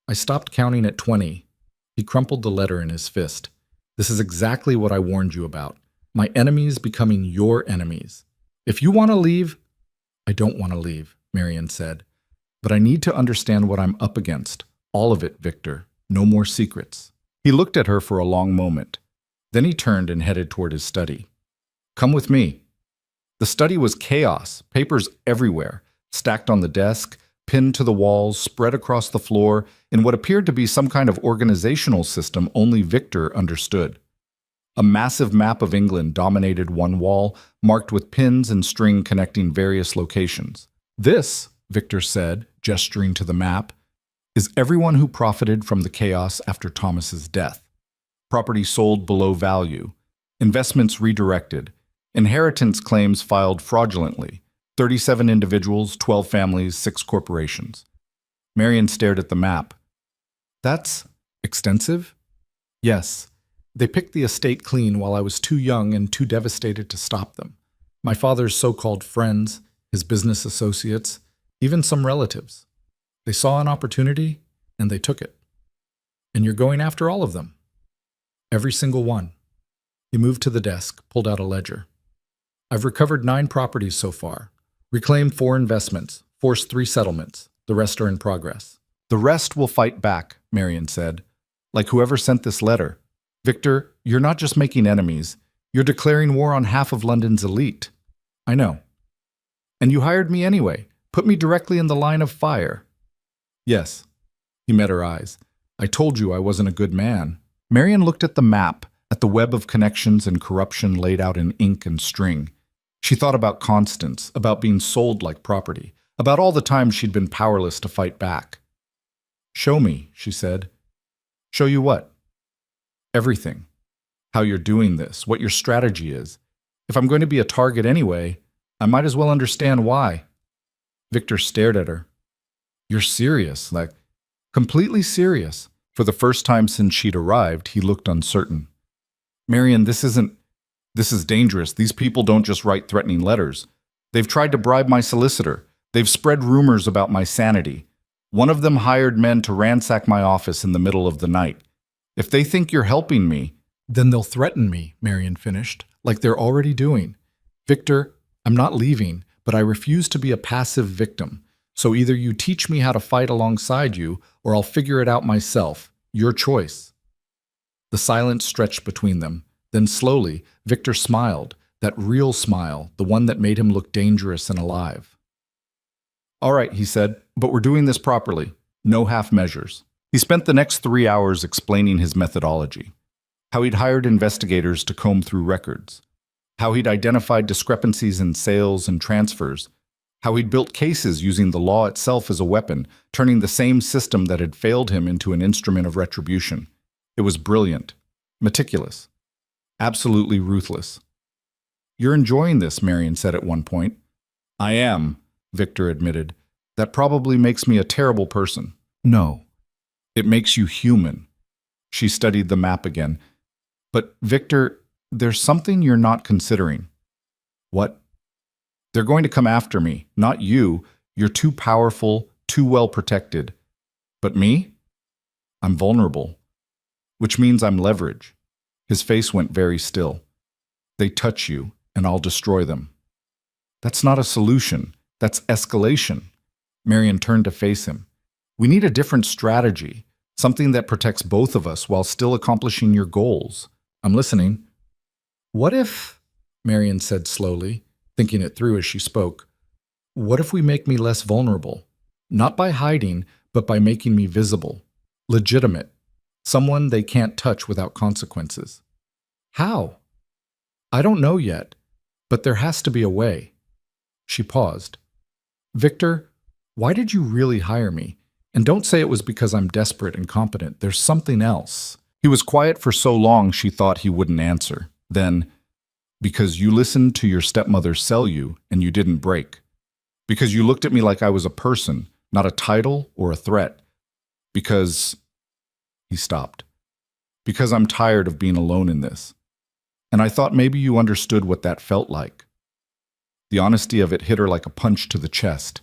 "I stopped counting at 20. He crumpled the letter in his fist. "This is exactly what I warned you about. My enemies becoming your enemies. If you want to leave—" "I don't want to leave," Marion said. "But I need to understand what I'm up against. All of it, Victor. No more secrets." He looked at her for a long moment. Then he turned and headed toward his study. "Come with me." The study was chaos, papers everywhere, stacked on the desk, pinned to the walls, spread across the floor, in what appeared to be some kind of organizational system only Victor understood. A massive map of England dominated one wall, marked with pins and string connecting various locations. "This," Victor said, gesturing to the map, "is everyone who profited from the chaos after Thomas's death. Property sold below value, investments redirected, inheritance claims filed fraudulently, 37 individuals, 12 families, 6 corporations. Marion stared at the map. That's extensive? Yes. They picked the estate clean while I was too young and too devastated to stop them. My father's so-called friends, his business associates, even some relatives. They saw an opportunity and they took it. And you're going after all of them. Every single one. He moved to the desk, pulled out a ledger. I've recovered 9 properties so far, reclaimed 4 investments, forced 3 settlements. The rest are in progress. The rest will fight back, Marion said. Like whoever sent this letter. Victor, you're not just making enemies. You're declaring war on half of London's elite. I know. And you hired me anyway. Put me directly in the line of fire. Yes. He met her eyes. I told you I wasn't a good man. Marion looked at the map, at the web of connections and corruption laid out in ink and string. She thought about Constance, about being sold like property, about all the times she'd been powerless to fight back. Show me, she said. Show you what? Everything. How you're doing this, what your strategy is. If I'm going to be a target anyway, I might as well understand why. Victor stared at her. You're serious, like, completely serious. For the first time since she'd arrived, he looked uncertain. Marion, this is dangerous. These people don't just write threatening letters. They've tried to bribe my solicitor. They've spread rumors about my sanity. One of them hired men to ransack my office in the middle of the night. If they think you're helping me, then they'll threaten me, Marion finished, like they're already doing. Victor, I'm not leaving, but I refuse to be a passive victim. So either you teach me how to fight alongside you, or I'll figure it out myself. Your choice. The silence stretched between them. Then slowly, Victor smiled, that real smile, the one that made him look dangerous and alive. All right, he said, but we're doing this properly. No half measures. He spent the next 3 hours explaining his methodology. How he'd hired investigators to comb through records. How he'd identified discrepancies in sales and transfers. How he'd built cases using the law itself as a weapon, turning the same system that had failed him into an instrument of retribution. It was brilliant, meticulous, absolutely ruthless. You're enjoying this, Marion said at one point. I am, Victor admitted. That probably makes me a terrible person. No, it makes you human. She studied the map again. But, Victor, there's something you're not considering. What? They're going to come after me, not you. You're too powerful, too well protected. But me? I'm vulnerable. Which means I'm leverage. His face went very still. They touch you, and I'll destroy them. That's not a solution. That's escalation. Marion turned to face him. We need a different strategy, something that protects both of us while still accomplishing your goals. I'm listening. What if, Marion said slowly, thinking it through as she spoke, what if we make me less vulnerable? Not by hiding, but by making me visible, legitimate, someone they can't touch without consequences. How? I don't know yet, but there has to be a way. She paused. Victor, why did you really hire me? And don't say it was because I'm desperate and competent. There's something else. He was quiet for so long she thought he wouldn't answer. Then, because you listened to your stepmother sell you and you didn't break. Because you looked at me like I was a person, not a title or a threat. Because... He stopped. Because I'm tired of being alone in this. And I thought maybe you understood what that felt like. The honesty of it hit her like a punch to the chest.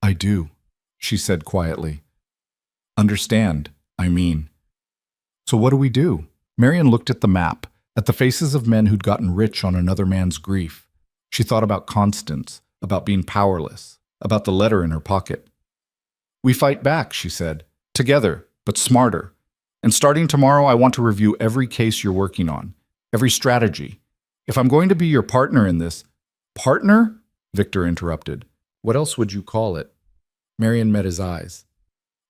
I do, she said quietly. Understand, I mean. So what do we do? Marion looked at the map, at the faces of men who'd gotten rich on another man's grief. She thought about Constance, about being powerless, about the letter in her pocket. We fight back, she said, together, but smarter. And starting tomorrow, I want to review every case you're working on, every strategy. If I'm going to be your partner in this... Partner? Victor interrupted. What else would you call it? Marion met his eyes.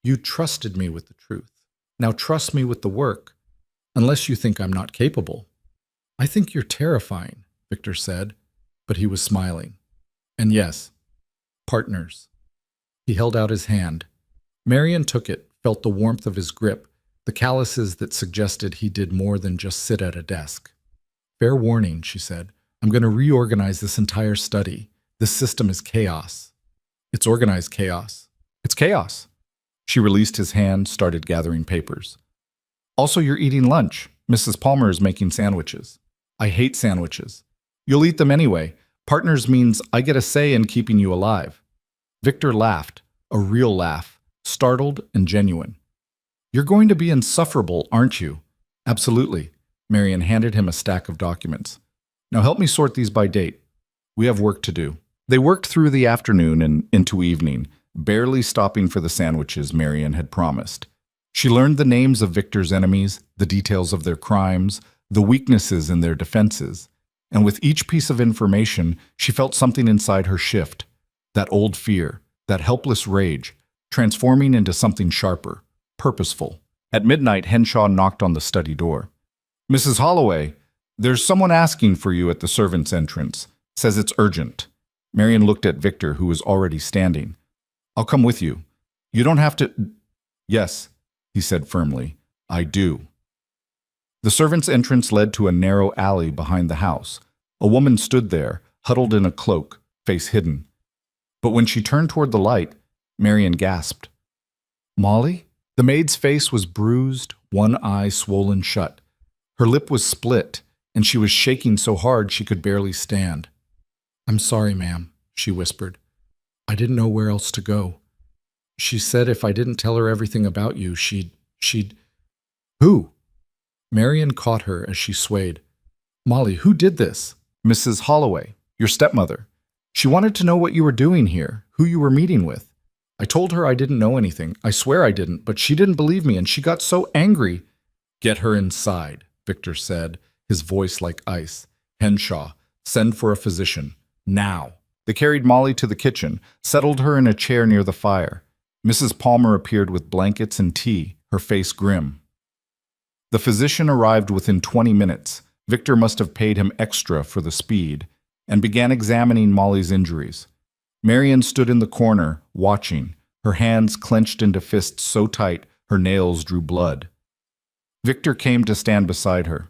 You trusted me with the truth. Now trust me with the work, unless you think I'm not capable. I think you're terrifying, Victor said, but he was smiling. And yes, partners. He held out his hand. Marion took it, felt the warmth of his grip, the calluses that suggested he did more than just sit at a desk. Fair warning, she said. I'm going to reorganize this entire study, This system is chaos. It's organized chaos. It's chaos. She released his hand, started gathering papers. Also, you're eating lunch. Mrs. Palmer is making sandwiches. I hate sandwiches. You'll eat them anyway. Partners means I get a say in keeping you alive. Victor laughed, a real laugh, startled and genuine. You're going to be insufferable, aren't you? Absolutely. Marion handed him a stack of documents. Now help me sort these by date. We have work to do. They worked through the afternoon and into evening, barely stopping for the sandwiches Marion had promised. She learned the names of Victor's enemies, the details of their crimes, the weaknesses in their defenses. And with each piece of information, she felt something inside her shift. That old fear, that helpless rage, transforming into something sharper, purposeful. At midnight, Henshaw knocked on the study door. Mrs. Holloway, there's someone asking for you at the servants' entrance. Says it's urgent. Marion looked at Victor, who was already standing. I'll come with you. You don't have to... Yes, he said firmly. I do. The servants' entrance led to a narrow alley behind the house. A woman stood there, huddled in a cloak, face hidden. But when she turned toward the light, Marion gasped. Molly? The maid's face was bruised, one eye swollen shut. Her lip was split, and she was shaking so hard she could barely stand. I'm sorry, ma'am, she whispered. I didn't know where else to go. She said if I didn't tell her everything about you, she'd... Who? Marion caught her as she swayed. Molly, who did this? Mrs. Holloway, your stepmother. She wanted to know what you were doing here, who you were meeting with. I told her I didn't know anything. I swear I didn't, but she didn't believe me, and she got so angry. Get her inside, Victor said, his voice like ice. Henshaw, send for a physician. Now. They carried Molly to the kitchen, settled her in a chair near the fire. Mrs. Palmer appeared with blankets and tea, her face grim. The physician arrived within 20 minutes. Victor must have paid him extra for the speed, and began examining Molly's injuries. Marion stood in the corner, watching, her hands clenched into fists so tight her nails drew blood. Victor came to stand beside her.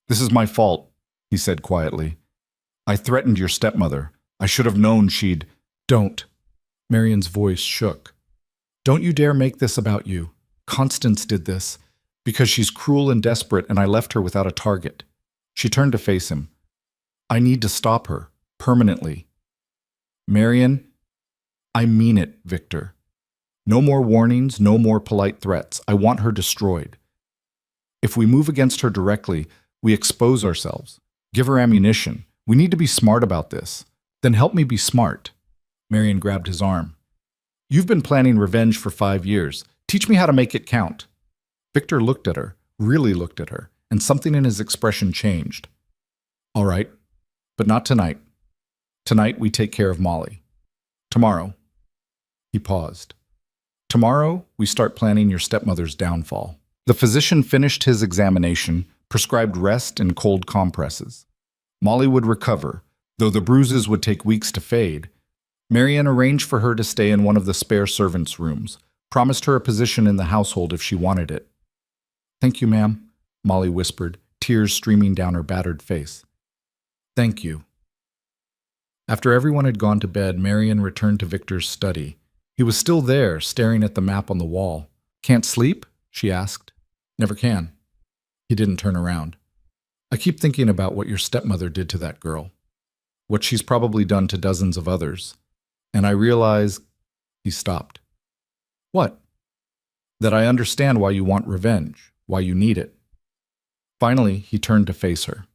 This is my fault, he said quietly. I threatened your stepmother. I should have known she'd... Don't. Marion's voice shook. Don't you dare make this about you. Constance did this, because she's cruel and desperate, and I left her without a target. She turned to face him. I need to stop her, permanently. Marion, I mean it, Victor. No more warnings, no more polite threats. I want her destroyed. If we move against her directly, we expose ourselves. Give her ammunition. We need to be smart about this. Then help me be smart. Marion grabbed his arm. You've been planning revenge for 5 years. Teach me how to make it count. Victor looked at her, really looked at her, and something in his expression changed. All right, but not tonight. Tonight we take care of Molly. Tomorrow. He paused. Tomorrow we start planning your stepmother's downfall. The physician finished his examination, prescribed rest and cold compresses. Molly would recover, though the bruises would take weeks to fade. Marion arranged for her to stay in one of the spare servants' rooms, promised her a position in the household if she wanted it. Thank you, ma'am, Molly whispered, tears streaming down her battered face. Thank you. After everyone had gone to bed, Marion returned to Victor's study. He was still there, staring at the map on the wall. Can't sleep? She asked. Never can. He didn't turn around. I keep thinking about what your stepmother did to that girl. What she's probably done to dozens of others. And I realize... He stopped. What? That I understand why you want revenge, why you need it. Finally, he turned to face her.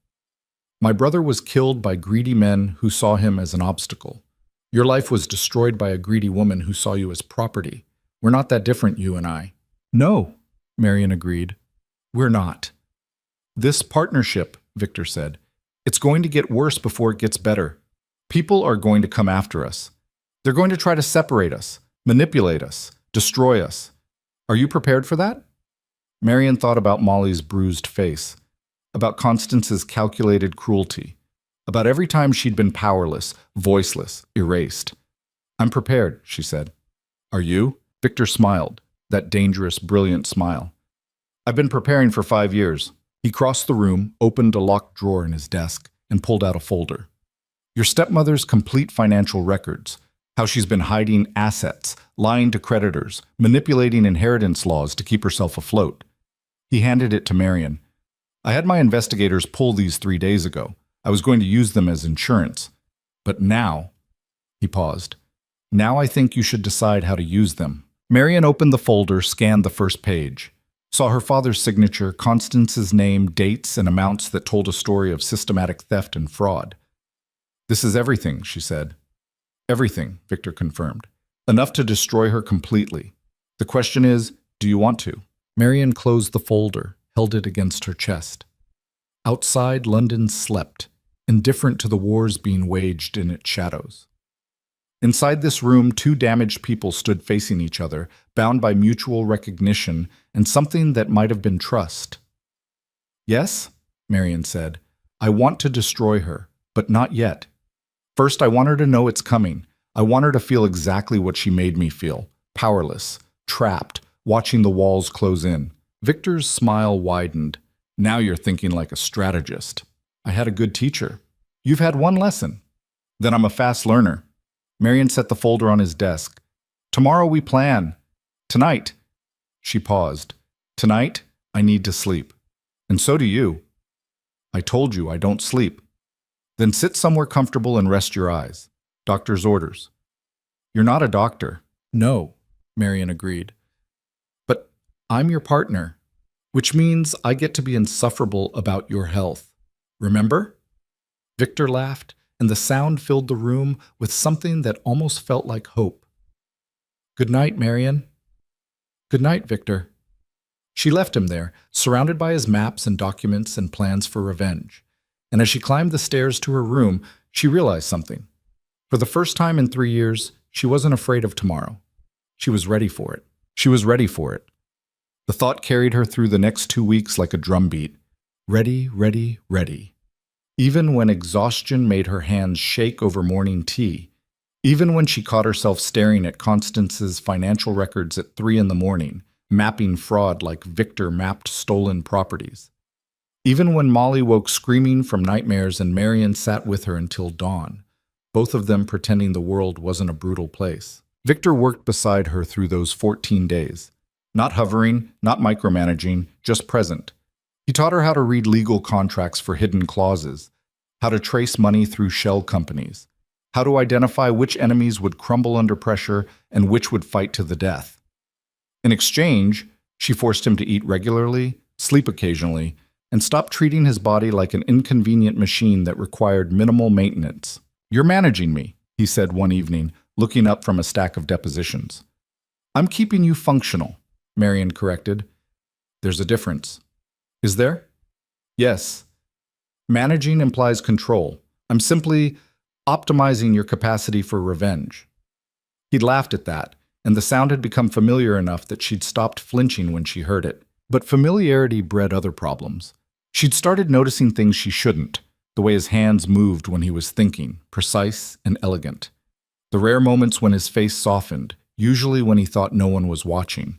My brother was killed by greedy men who saw him as an obstacle. Your life was destroyed by a greedy woman who saw you as property. We're not that different, you and I. No, Marion agreed. We're not. This partnership, Victor said, it's going to get worse before it gets better. People are going to come after us. They're going to try to separate us, manipulate us, destroy us. Are you prepared for that? Marion thought about Molly's bruised face, about Constance's calculated cruelty, about every time she'd been powerless, voiceless, erased. I'm prepared, she said. Are you? Victor smiled, that dangerous, brilliant smile. I've been preparing for 5 years. He crossed the room, opened a locked drawer in his desk, and pulled out a folder. Your stepmother's complete financial records, how she's been hiding assets, lying to creditors, manipulating inheritance laws to keep herself afloat. He handed it to Marion. I had my investigators pull these 3 days ago. I was going to use them as insurance. But now, he paused, now I think you should decide how to use them. Marion opened the folder, scanned the first page, saw her father's signature, Constance's name, dates, and amounts that told a story of systematic theft and fraud. This is everything, she said. Everything, Victor confirmed. Enough to destroy her completely. The question is, do you want to? Marion closed the folder, held it against her chest. Outside, London slept, indifferent to the wars being waged in its shadows. Inside this room, two damaged people stood facing each other, bound by mutual recognition and something that might have been trust. Yes, Marion said, I want to destroy her, but not yet. First, I want her to know it's coming. I want her to feel exactly what she made me feel, powerless, trapped, watching the walls close in. Victor's smile widened. Now you're thinking like a strategist. I had a good teacher. You've had one lesson. Then I'm a fast learner. Marion set the folder on his desk. Tomorrow we plan. Tonight. She paused. Tonight, I need to sleep. And so do you. I told you I don't sleep. Then sit somewhere comfortable and rest your eyes. Doctor's orders. You're not a doctor. No, Marion agreed. But I'm your partner, which means I get to be insufferable about your health. Remember? Victor laughed, and the sound filled the room with something that almost felt like hope. Good night, Marion. Good night, Victor. She left him there, surrounded by his maps and documents and plans for revenge. And as she climbed the stairs to her room, she realized something. For the first time in 3 years, she wasn't afraid of tomorrow. She was ready for it. She was ready for it. The thought carried her through the next 2 weeks like a drumbeat. Ready, ready, ready. Even when exhaustion made her hands shake over morning tea, even when she caught herself staring at Constance's financial records at 3 a.m, mapping fraud like Victor mapped stolen properties. Even when Molly woke screaming from nightmares and Marion sat with her until dawn, both of them pretending the world wasn't a brutal place. Victor worked beside her through those 14 days. Not hovering, not micromanaging, just present. He taught her how to read legal contracts for hidden clauses, how to trace money through shell companies, how to identify which enemies would crumble under pressure and which would fight to the death. In exchange, she forced him to eat regularly, sleep occasionally, and stop treating his body like an inconvenient machine that required minimal maintenance. You're managing me, he said one evening, looking up from a stack of depositions. I'm keeping you functional, Marion corrected. There's a difference. Is there? Yes. Managing implies control. I'm simply optimizing your capacity for revenge. He'd laughed at that, and the sound had become familiar enough that she'd stopped flinching when she heard it. But familiarity bred other problems. She'd started noticing things she shouldn't, the way his hands moved when he was thinking, precise and elegant. The rare moments when his face softened, usually when he thought no one was watching.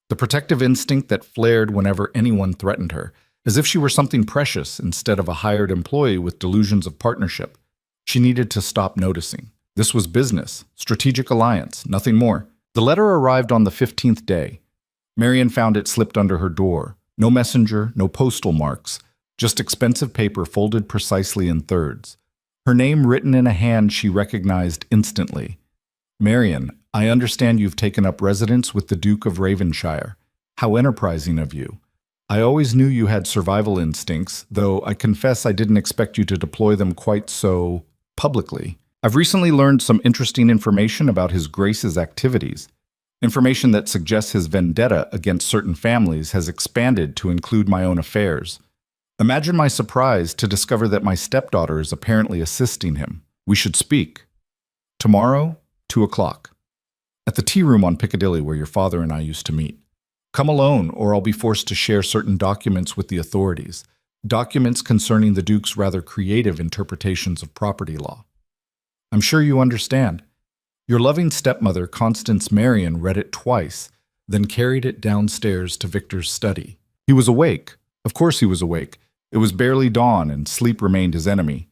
The protective instinct that flared whenever anyone threatened her, as if she were something precious instead of a hired employee with delusions of partnership. She needed to stop noticing. This was business, strategic alliance, nothing more. The letter arrived on the 15th day. Marion found it slipped under her door. No messenger, no postal marks, just expensive paper folded precisely in thirds. Her name written in a hand she recognized instantly. Marion, I understand you've taken up residence with the Duke of Ravenshire. How enterprising of you. I always knew you had survival instincts, though I confess I didn't expect you to deploy them quite so publicly. I've recently learned some interesting information about His Grace's activities. Information that suggests his vendetta against certain families has expanded to include my own affairs. Imagine my surprise to discover that my stepdaughter is apparently assisting him. We should speak. Tomorrow, 2 o'clock. At the tea room on Piccadilly where your father and I used to meet. Come alone, or I'll be forced to share certain documents with the authorities. Documents concerning the Duke's rather creative interpretations of property law. I'm sure you understand. Your loving stepmother, Constance Marion, read it twice, then carried it downstairs to Victor's study. He was awake. Of course he was awake. It was barely dawn, and sleep remained his enemy.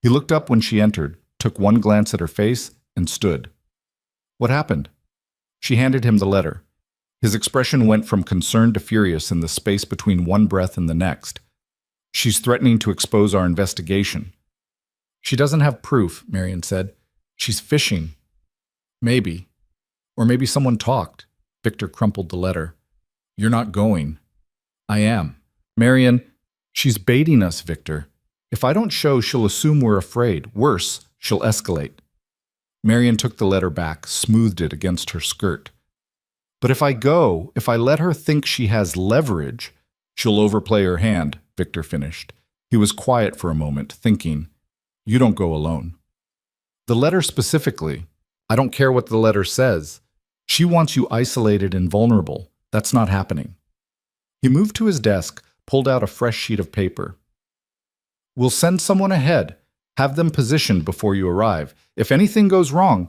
He looked up when she entered, took one glance at her face, and stood. What happened? She handed him the letter. His expression went from concerned to furious in the space between one breath and the next. She's threatening to expose our investigation. She doesn't have proof, Marion said. She's fishing. Maybe. Or maybe someone talked. Victor crumpled the letter. You're not going. I am. Marion, she's baiting us, Victor. If I don't show, she'll assume we're afraid. Worse, she'll escalate. Marion took the letter back, smoothed it against her skirt. But if I go, if I let her think she has leverage, she'll overplay her hand, Victor finished. He was quiet for a moment, thinking, you don't go alone. The letter specifically, I don't care what the letter says. She wants you isolated and vulnerable. That's not happening. He moved to his desk, pulled out a fresh sheet of paper. We'll send someone ahead. Have them positioned before you arrive. If anything goes wrong,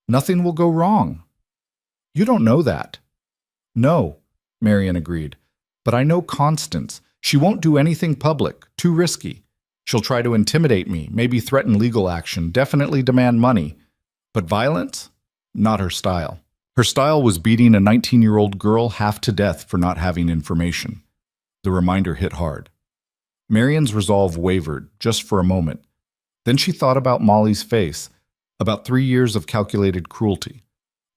nothing will go wrong. You don't know that. No, Marion agreed. But I know Constance. She won't do anything public. Too risky. She'll try to intimidate me, maybe threaten legal action, definitely demand money. But violence? Not her style. Her style was beating a 19-year-old girl half to death for not having information. The reminder hit hard. Marion's resolve wavered, just for a moment. Then she thought about Molly's face, about 3 years of calculated cruelty,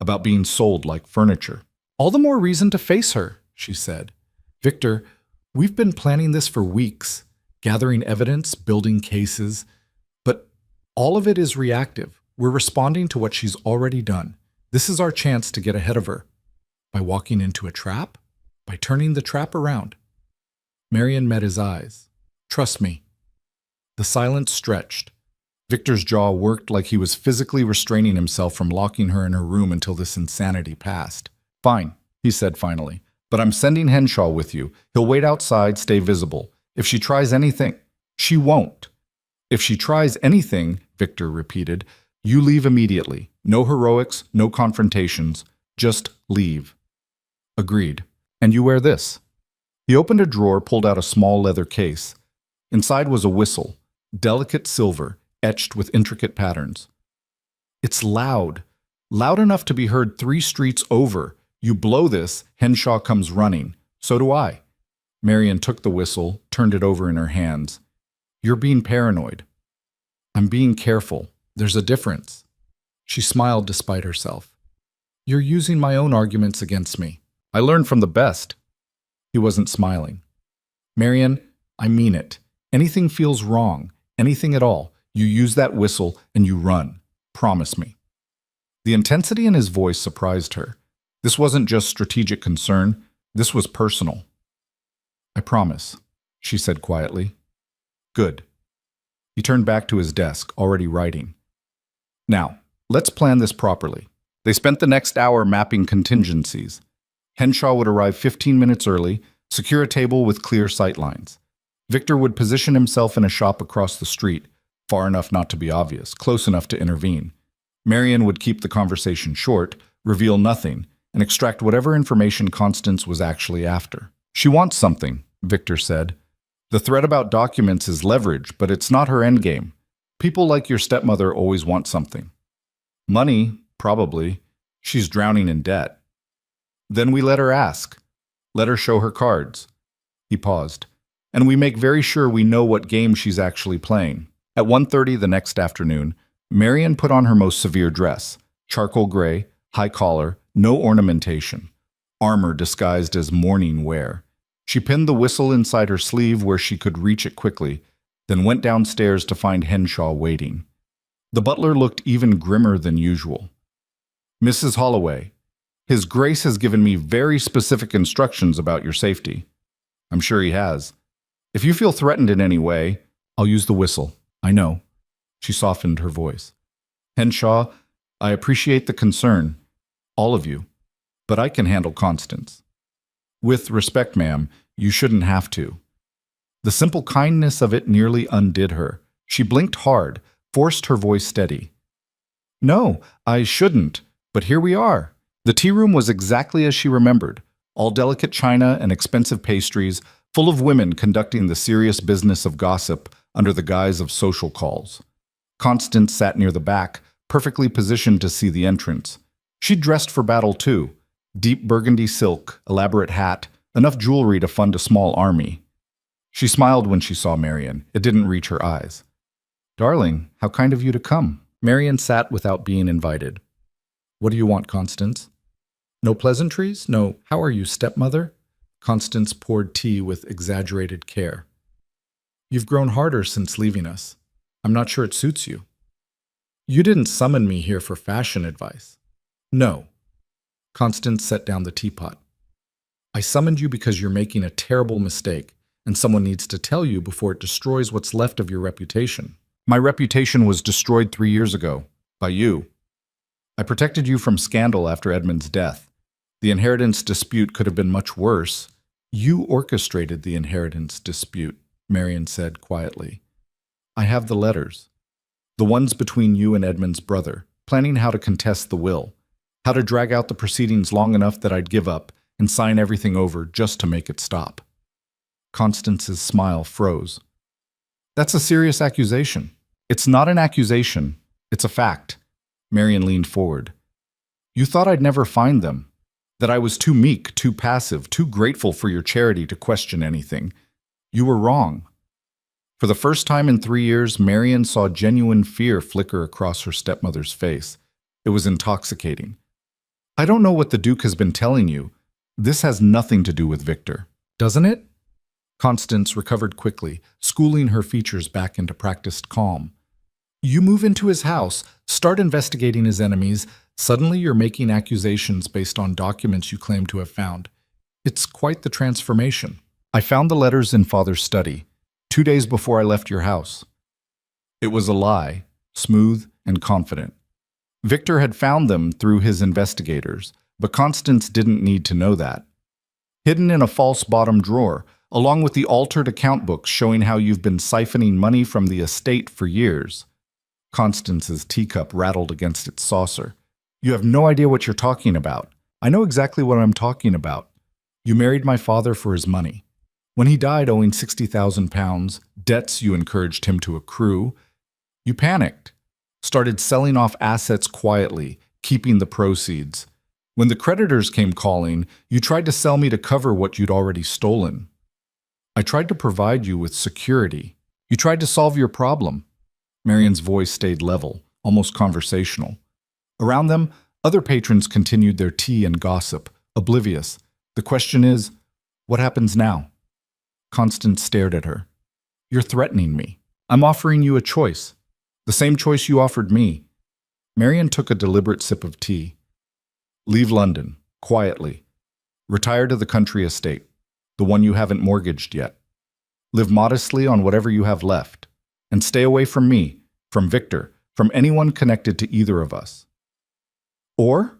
about being sold like furniture. All the more reason to face her, she said. Victor, we've been planning this for weeks, gathering evidence, building cases, but all of it is reactive. We're responding to what she's already done. This is our chance to get ahead of her. By walking into a trap? By turning the trap around. Marion met his eyes. Trust me. The silence stretched. Victor's jaw worked like he was physically restraining himself from locking her in her room until this insanity passed. Fine, he said finally, but I'm sending Henshaw with you. He'll wait outside, stay visible. If she tries anything, she won't. If she tries anything, Victor repeated, you leave immediately. No heroics, no confrontations. Just leave. Agreed. And you wear this. He opened a drawer, pulled out a small leather case. Inside was a whistle, delicate silver, etched with intricate patterns. It's loud. Loud enough to be heard 3 streets over. You blow this, Henshaw comes running. So do I. Marion took the whistle, turned it over in her hands. You're being paranoid. I'm being careful. There's a difference. She smiled despite herself. You're using my own arguments against me. I learned from the best. He wasn't smiling. Marion, I mean it. Anything feels wrong, anything at all, you use that whistle and you run. Promise me. The intensity in his voice surprised her. This wasn't just strategic concern. This was personal. I promise, she said quietly. Good. He turned back to his desk, already writing. Now, let's plan this properly. They spent the next hour mapping contingencies. Henshaw would arrive 15 minutes early, secure a table with clear sight lines. Victor would position himself in a shop across the street, far enough not to be obvious, close enough to intervene. Marion would keep the conversation short, reveal nothing, and extract whatever information Constance was actually after. She wants something, Victor said. The threat about documents is leverage, but it's not her endgame. People like your stepmother always want something. Money, probably. She's drowning in debt. Then we let her ask. Let her show her cards. He paused. And we make very sure we know what game she's actually playing. At 1:30 the next afternoon, Marion put on her most severe dress, charcoal gray, high collar, no ornamentation, armor disguised as morning wear. She pinned the whistle inside her sleeve where she could reach it quickly, then went downstairs to find Henshaw waiting. The butler looked even grimmer than usual. Mrs. Holloway, His Grace has given me very specific instructions about your safety. I'm sure he has. If you feel threatened in any way, I'll use the whistle. I know. She softened her voice. Henshaw, I appreciate the concern, all of you, but I can handle Constance. With respect, ma'am, you shouldn't have to. The simple kindness of it nearly undid her. She blinked hard, forced her voice steady. No, I shouldn't, but here we are. The tea room was exactly as she remembered, all delicate china and expensive pastries, full of women conducting the serious business of gossip, under the guise of social calls. Constance sat near the back, perfectly positioned to see the entrance. She'd dressed for battle too. Deep burgundy silk, elaborate hat, enough jewelry to fund a small army. She smiled when she saw Marian. It didn't reach her eyes. "Darling, how kind of you to come." Marian sat without being invited. "What do you want, Constance?" "No pleasantries? No, how are you, stepmother?" Constance poured tea with exaggerated care. "You've grown harder since leaving us. I'm not sure it suits you." "You didn't summon me here for fashion advice." "No." Constance set down the teapot. "I summoned you because you're making a terrible mistake, and someone needs to tell you before it destroys what's left of your reputation." "My reputation was destroyed 3 years ago. By you. I protected you from scandal after Edmund's death. The inheritance dispute could have been much worse." "You orchestrated the inheritance dispute," Marian said quietly. "I have the letters. The ones between you and Edmund's brother, planning how to contest the will, how to drag out the proceedings long enough that I'd give up and sign everything over just to make it stop." Constance's smile froze. "That's a serious accusation." "It's not an accusation. It's a fact." Marian leaned forward. "You thought I'd never find them, that I was too meek, too passive, too grateful for your charity to question anything. You were wrong." For the first time in 3 years, Marian saw genuine fear flicker across her stepmother's face. It was intoxicating. "I don't know what the Duke has been telling you. This has nothing to do with Victor." "Doesn't it?" Constance recovered quickly, schooling her features back into practiced calm. "You move into his house, start investigating his enemies, suddenly you're making accusations based on documents you claim to have found. It's quite the transformation." "I found the letters in Father's study, 2 days before I left your house." It was a lie, smooth and confident. Victor had found them through his investigators, but Constance didn't need to know that. Hidden in a false bottom drawer, along with the altered account books showing how you've been siphoning money from the estate for years. Constance's teacup rattled against its saucer. "You have no idea what you're talking about." "I know exactly what I'm talking about. You married my father for his money. When he died owing £60,000, debts you encouraged him to accrue, you panicked, started selling off assets quietly, keeping the proceeds. When the creditors came calling, you tried to sell me to cover what you'd already stolen. I tried to provide you with security. You tried to solve your problem." Marian's voice stayed level, almost conversational. Around them, other patrons continued their tea and gossip, oblivious. "The question is, what happens now?" Constance stared at her. "You're threatening me. I'm offering you a choice. The same choice you offered me." Marian took a deliberate sip of tea. "Leave London, quietly. Retire to the country estate, the one you haven't mortgaged yet. Live modestly on whatever you have left. And stay away from me, from Victor, from anyone connected to either of us. Or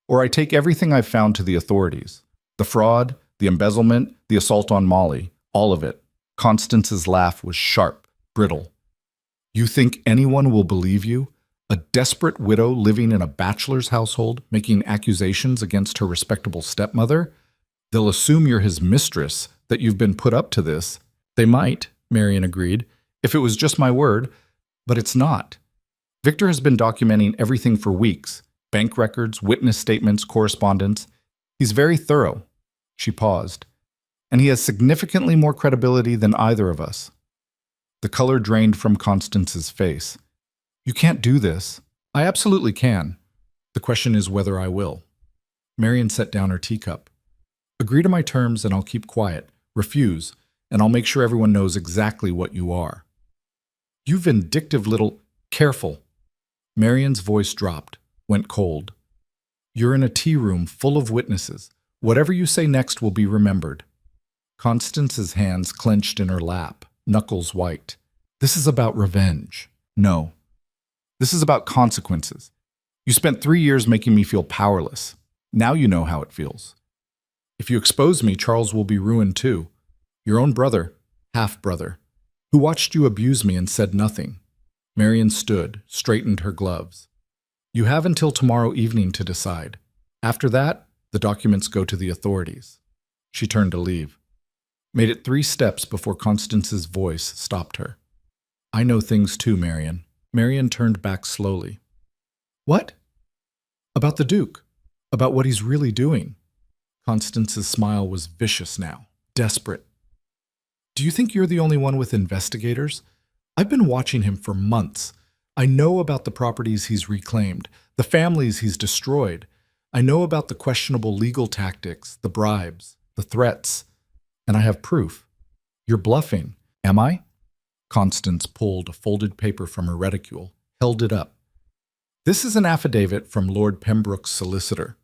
I take everything I've found to the authorities. The fraud, the embezzlement, the assault on Molly, all of it." Constance's laugh was sharp, brittle. "You think anyone will believe you? A desperate widow living in a bachelor's household, making accusations against her respectable stepmother? They'll assume you're his mistress, that you've been put up to this." "They might," Marian agreed, "if it was just my word, but it's not. Victor has been documenting everything for weeks. Bank records, witness statements, correspondence. He's very thorough." She paused. "And he has significantly more credibility than either of us." The color drained from Constance's face. "You can't do this." "I absolutely can. The question is whether I will." Marian set down her teacup. "Agree to my terms and I'll keep quiet. Refuse, and I'll make sure everyone knows exactly what you are." "You vindictive little—" "Careful." Marian's voice dropped, went cold. "You're in a tea room full of witnesses. Whatever you say next will be remembered." Constance's hands clenched in her lap, knuckles white. "This is about revenge." "No. This is about consequences. You spent 3 years making me feel powerless. Now you know how it feels. If you expose me, Charles will be ruined too. Your own brother, half-brother, who watched you abuse me and said nothing." Marian stood, straightened her gloves. "You have until tomorrow evening to decide. After that, the documents go to the authorities." She turned to leave. Made it 3 steps before Constance's voice stopped her. I know things too, Marion. Marion turned back slowly. What? About the Duke. About what he's really doing. Constance's smile was vicious now, desperate. Do you think you're the only one with investigators? I've been watching him for months. I know about the properties he's reclaimed, the families he's destroyed. I know about the questionable legal tactics, the bribes, the threats. And I have proof. You're bluffing, am I? Constance pulled a folded paper from her reticule, held it up. This is an affidavit from Lord Pembroke's solicitor,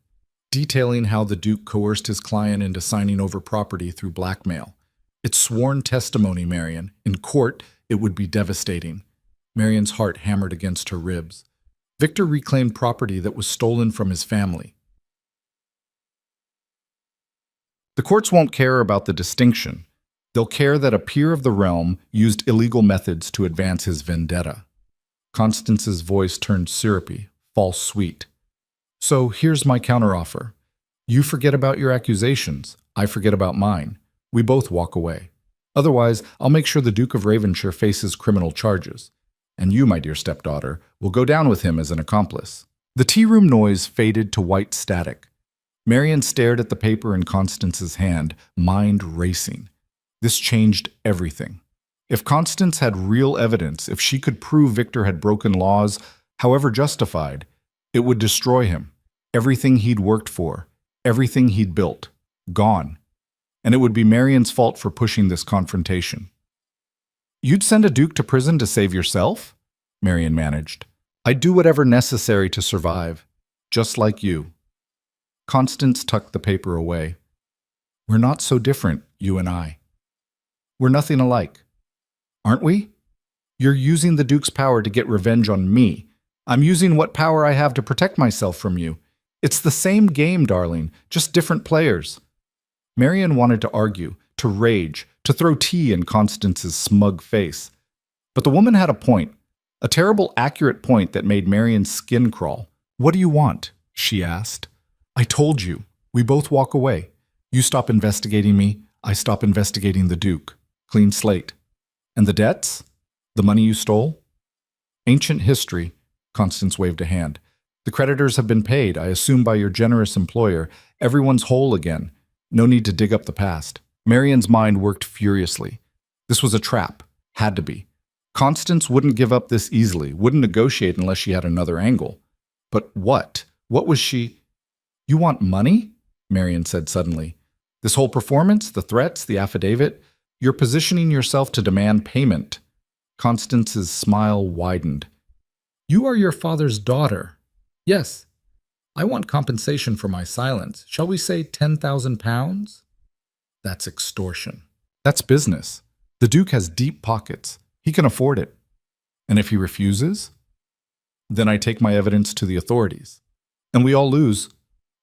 detailing how the Duke coerced his client into signing over property through blackmail. It's sworn testimony, Marion. In court, it would be devastating. Marion's heart hammered against her ribs. Victor reclaimed property that was stolen from his family. The courts won't care about the distinction. They'll care that a peer of the realm used illegal methods to advance his vendetta. Constance's voice turned syrupy, false sweet. So here's my counteroffer. You forget about your accusations. I forget about mine. We both walk away. Otherwise, I'll make sure the Duke of Ravenshire faces criminal charges. And you, my dear stepdaughter, will go down with him as an accomplice. The tea room noise faded to white static. Marion stared at the paper in Constance's hand, mind racing. This changed everything. If Constance had real evidence, if she could prove Victor had broken laws, however justified, it would destroy him. Everything he'd worked for, everything he'd built, gone. And it would be Marion's fault for pushing this confrontation. You'd send a duke to prison to save yourself? Marion managed. I'd do whatever necessary to survive, just like you. Constance tucked the paper away. We're not so different, you and I. We're nothing alike. Aren't we? You're using the Duke's power to get revenge on me. I'm using what power I have to protect myself from you. It's the same game, darling, just different players. Marion wanted to argue, to rage, to throw tea in Constance's smug face. But the woman had a point, a terrible, accurate point that made Marion's skin crawl. What do you want? She asked. I told you. We both walk away. You stop investigating me, I stop investigating the Duke. Clean slate. And the debts? The money you stole? Ancient history. Constance waved a hand. The creditors have been paid, I assume by your generous employer. Everyone's whole again. No need to dig up the past. Marion's mind worked furiously. This was a trap. Had to be. Constance wouldn't give up this easily, wouldn't negotiate unless she had another angle. But what? What was she? You want money? Marion said suddenly. This whole performance, the threats, the affidavit, you're positioning yourself to demand payment. Constance's smile widened. You are your father's daughter. Yes. I want compensation for my silence. Shall we say £10,000? That's extortion. That's business. The Duke has deep pockets. He can afford it. And if he refuses? Then I take my evidence to the authorities. And we all lose.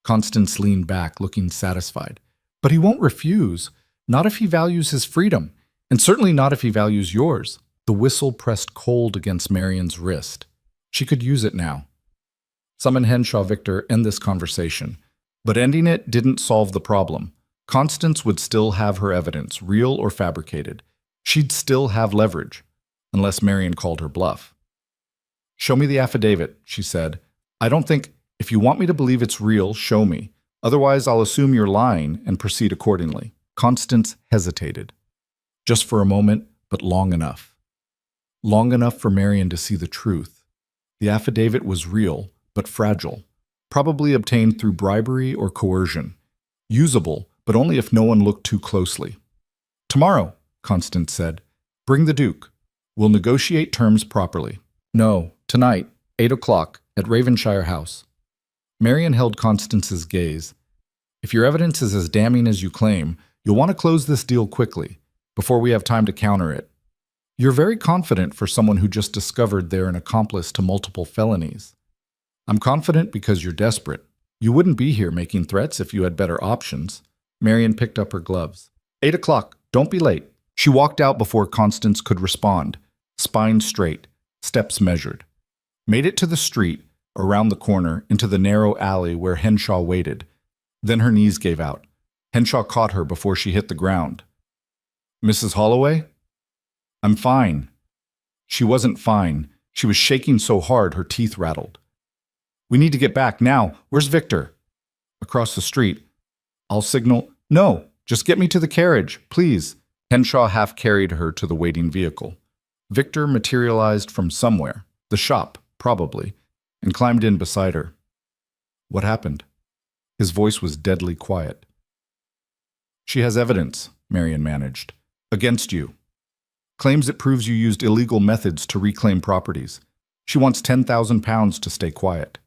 Constance leaned back, looking satisfied. But he won't refuse. Not if he values his freedom. And certainly not if he values yours. The whistle pressed cold against Marion's wrist. She could use it now. Summon Henshaw, Victor, end this conversation. But ending it didn't solve the problem. Constance would still have her evidence, real or fabricated. She'd still have leverage, unless Marion called her bluff. Show me the affidavit, she said. I don't think, if you want me to believe it's real, show me. Otherwise, I'll assume you're lying and proceed accordingly. Constance hesitated. Just for a moment, but long enough. Long enough for Marion to see the truth. The affidavit was real, but fragile, probably obtained through bribery or coercion. Usable, but only if no one looked too closely. Tomorrow, Constance said. Bring the Duke. We'll negotiate terms properly. No, tonight, 8 o'clock, at Ravenshire House. Marion held Constance's gaze. If your evidence is as damning as you claim, you'll want to close this deal quickly, before we have time to counter it. You're very confident for someone who just discovered they're an accomplice to multiple felonies. I'm confident because you're desperate. You wouldn't be here making threats if you had better options. Marion picked up her gloves. 8 o'clock. Don't be late. She walked out before Constance could respond. Spine straight, steps measured. Made it to the street, around the corner, into the narrow alley where Henshaw waited. Then her knees gave out. Henshaw caught her before she hit the ground. Mrs. Holloway? I'm fine. She wasn't fine. She was shaking so hard her teeth rattled. We need to get back now. Where's Victor? Across the street. I'll signal. No, just get me to the carriage, please. Henshaw half carried her to the waiting vehicle. Victor materialized from somewhere, the shop, probably, and climbed in beside her. What happened? His voice was deadly quiet. She has evidence, Marion managed, against you. Claims it proves you used illegal methods to reclaim properties. She wants £10,000 to stay quiet.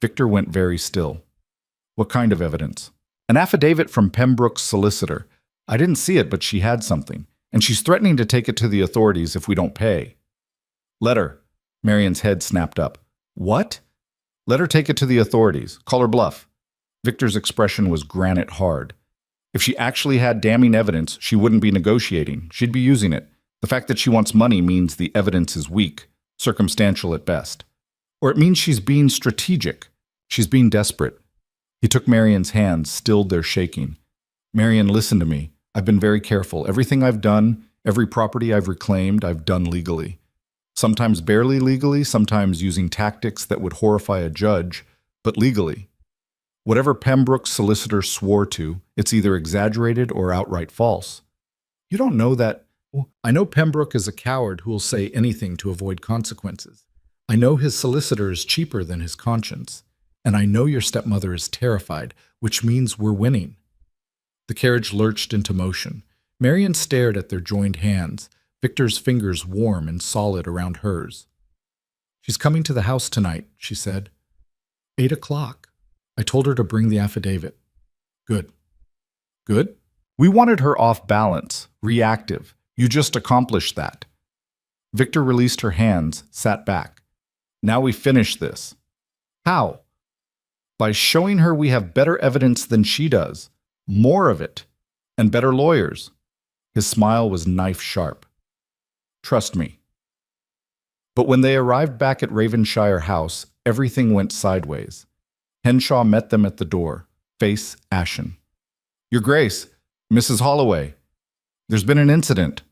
Victor went very still. What kind of evidence? An affidavit from Pembroke's solicitor. I didn't see it, but she had something, and she's threatening to take it to the authorities if we don't pay. Let her. Marion's head snapped up. What? Let her take it to the authorities. Call her bluff. Victor's expression was granite hard. If she actually had damning evidence, she wouldn't be negotiating. She'd be using it. The fact that she wants money means the evidence is weak, circumstantial at best. Or it means she's being strategic. She's being desperate. He took Marion's hands, stilled their shaking. Marion, listen to me. I've been very careful. Everything I've done, every property I've reclaimed, I've done legally. Sometimes barely legally, sometimes using tactics that would horrify a judge, but legally. Whatever Pembroke's solicitor swore to, it's either exaggerated or outright false. You don't know that. I know Pembroke is a coward who will say anything to avoid consequences. I know his solicitor is cheaper than his conscience. And I know your stepmother is terrified, which means we're winning. The carriage lurched into motion. Marion stared at their joined hands, Victor's fingers warm and solid around hers. She's coming to the house tonight, she said. 8 o'clock. I told her to bring the affidavit. Good. Good? We wanted her off balance, reactive. You just accomplished that. Victor released her hands, sat back. Now we finish this. How? By showing her we have better evidence than she does, more of it, and better lawyers. His smile was knife-sharp. Trust me. But when they arrived back at Ravenshire House, everything went sideways. Henshaw met them at the door, face ashen. Your Grace, Mrs. Holloway, there's been an incident.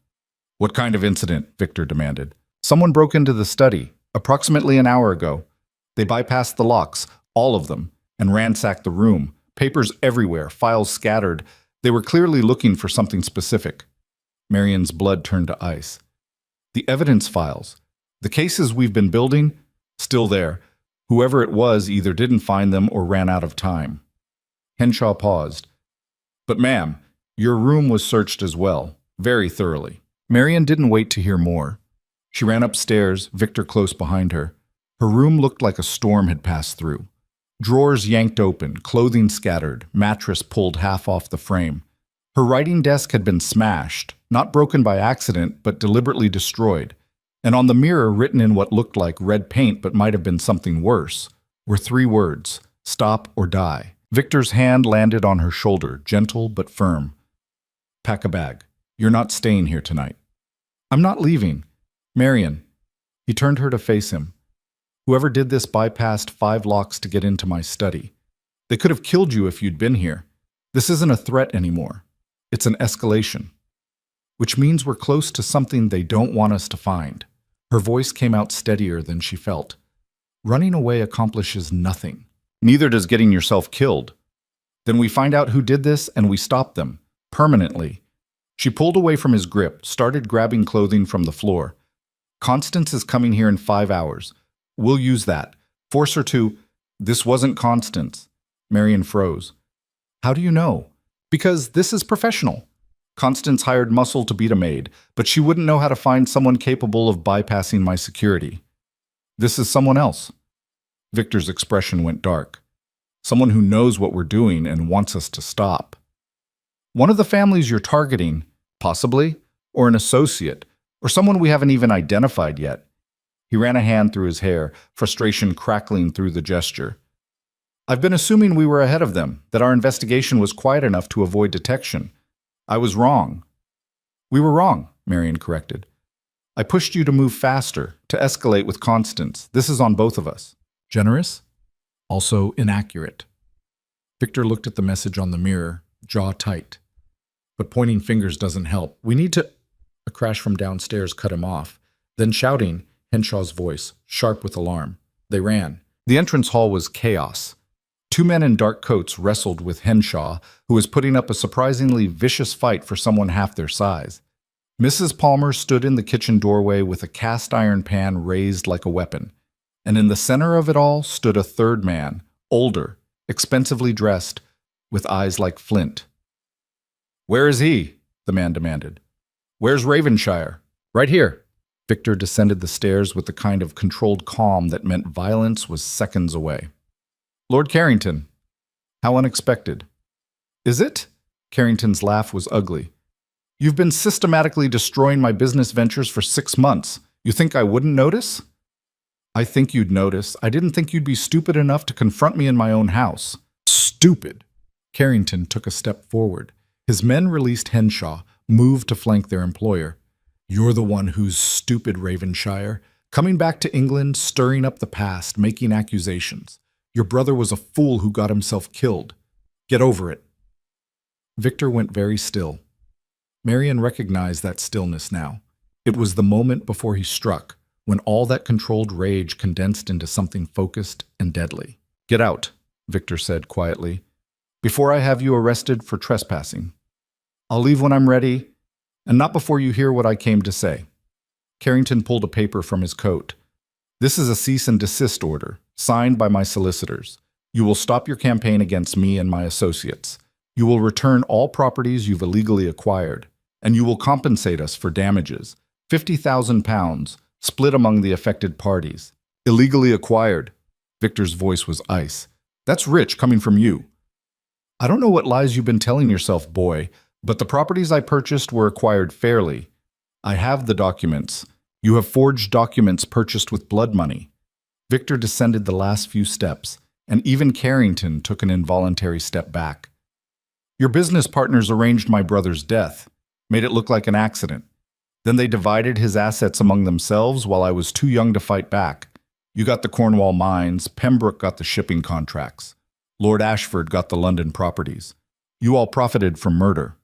What kind of incident? Victor demanded. Someone broke into the study, approximately an hour ago. They bypassed the locks, all of them, and ransacked the room. Papers everywhere, files scattered. They were clearly looking for something specific. Marion's blood turned to ice. The evidence files, the cases we've been building, still there. Whoever it was either didn't find them or ran out of time. Henshaw paused. But ma'am, your room was searched as well, very thoroughly. Marion didn't wait to hear more. She ran upstairs, Victor close behind her. Her room looked like a storm had passed through. Drawers yanked open, clothing scattered, mattress pulled half off the frame. Her writing desk had been smashed, not broken by accident, but deliberately destroyed. And on the mirror, written in what looked like red paint but might have been something worse, were 3 words, stop or die. Victor's hand landed on her shoulder, gentle but firm. Pack a bag. You're not staying here tonight. I'm not leaving. Marion. He turned her to face him. Whoever did this bypassed 5 locks to get into my study. They could have killed you if you'd been here. This isn't a threat anymore. It's an escalation. Which means we're close to something they don't want us to find. Her voice came out steadier than she felt. Running away accomplishes nothing. Neither does getting yourself killed. Then we find out who did this and we stop them. Permanently. She pulled away from his grip, started grabbing clothing from the floor. Constance is coming here in 5 hours. We'll use that. Force her to... This wasn't Constance. Marion froze. How do you know? Because this is professional. Constance hired muscle to beat a maid, but she wouldn't know how to find someone capable of bypassing my security. This is someone else. Victor's expression went dark. Someone who knows what we're doing and wants us to stop. One of the families you're targeting, possibly, or an associate, or someone we haven't even identified yet. He ran a hand through his hair, frustration crackling through the gesture. I've been assuming we were ahead of them, that our investigation was quiet enough to avoid detection. I was wrong. We were wrong, Marion corrected. I pushed you to move faster, to escalate with Constance. This is on both of us. Generous? Also inaccurate. Victor looked at the message on the mirror, jaw tight. But pointing fingers doesn't help. We need to... A crash from downstairs cut him off. Then shouting, Henshaw's voice, sharp with alarm. They ran. The entrance hall was chaos. Two men in dark coats wrestled with Henshaw, who was putting up a surprisingly vicious fight for someone half their size. Mrs. Palmer stood in the kitchen doorway with a cast iron pan raised like a weapon. And in the center of it all stood a third man, older, expensively dressed, with eyes like flint. "Where is he?" the man demanded. "Where's Ravenshire?" "Right here." Victor descended the stairs with the kind of controlled calm that meant violence was seconds away. "Lord Carrington." How unexpected. "Is it?" Carrington's laugh was ugly. "You've been systematically destroying my business ventures for 6 months. You think I wouldn't notice?" "I think you'd notice. I didn't think you'd be stupid enough to confront me in my own house." "Stupid!" Carrington took a step forward. His men released Henshaw, moved to flank their employer. "You're the one who's stupid, Ravenshire. Coming back to England, stirring up the past, making accusations. Your brother was a fool who got himself killed. Get over it." Victor went very still. Marion recognized that stillness now. It was the moment before he struck, when all that controlled rage condensed into something focused and deadly. "Get out," Victor said quietly, "before I have you arrested for trespassing. I'll leave when I'm ready, and not before you hear what I came to say." Carrington pulled a paper from his coat. "This is a cease and desist order, signed by my solicitors. You will stop your campaign against me and my associates. You will return all properties you've illegally acquired, and you will compensate us for damages, £50,000, split among the affected parties. Illegally acquired." Victor's voice was ice. "That's rich coming from you." "I don't know what lies you've been telling yourself, boy, but the properties I purchased were acquired fairly. I have the documents. You have forged documents purchased with blood money." Victor descended the last few steps, and even Carrington took an involuntary step back. "Your business partners arranged my brother's death, made it look like an accident. Then they divided his assets among themselves while I was too young to fight back. You got the Cornwall mines, Pembroke got the shipping contracts. Lord Ashford got the London properties. You all profited from murder."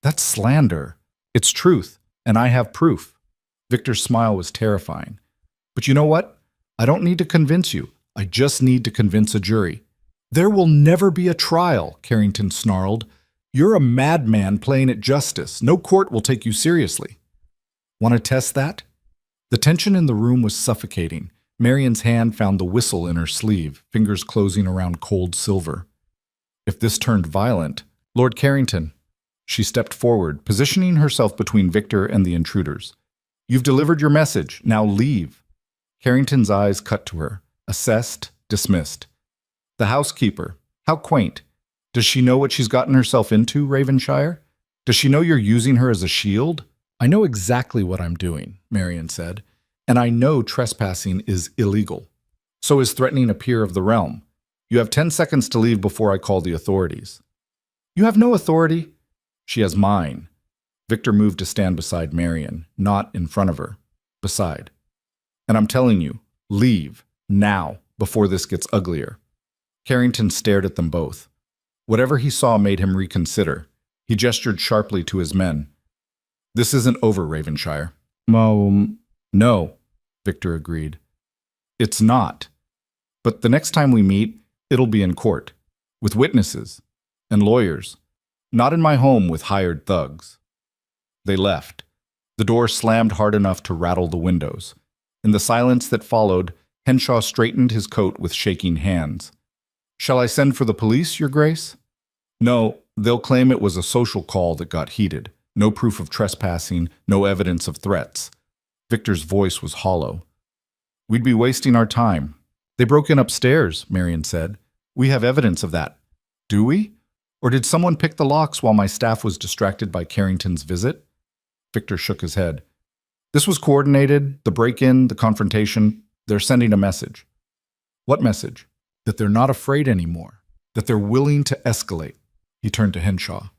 "That's slander." "It's truth, and I have proof." Victor's smile was terrifying. "But you know what? I don't need to convince you. I just need to convince a jury." "There will never be a trial," Carrington snarled. "You're a madman playing at justice. No court will take you seriously." "Want to test that?" The tension in the room was suffocating. Marion's hand found the whistle in her sleeve, fingers closing around cold silver. If this turned violent, "Lord Carrington." She stepped forward, positioning herself between Victor and the intruders. "You've delivered your message. Now leave." Carrington's eyes cut to her, assessed, dismissed. "The housekeeper. How quaint. Does she know what she's gotten herself into, Ravenshire? Does she know you're using her as a shield?" "I know exactly what I'm doing," Marion said, "and I know trespassing is illegal. So is threatening a peer of the realm. You have 10 seconds to leave before I call the authorities." "You have no authority." "She has mine." Victor moved to stand beside Marion, not in front of her, beside. "And I'm telling you, leave, now, before this gets uglier." Carrington stared at them both. Whatever he saw made him reconsider. He gestured sharply to his men. "This isn't over, Ravenshire." "No," Victor agreed. "It's not. But the next time we meet, it'll be in court, with witnesses and lawyers, not in my home with hired thugs." They left. The door slammed hard enough to rattle the windows. In the silence that followed, Henshaw straightened his coat with shaking hands. "Shall I send for the police, Your Grace?" "No, they'll claim it was a social call that got heated. No proof of trespassing, no evidence of threats." Victor's voice was hollow. "We'd be wasting our time." "They broke in upstairs," Marion said. "We have evidence of that." "Do we? Or did someone pick the locks while my staff was distracted by Carrington's visit?" Victor shook his head. "This was coordinated, the break-in, the confrontation. They're sending a message." "What message?" "That they're not afraid anymore. That they're willing to escalate." He turned to Henshaw.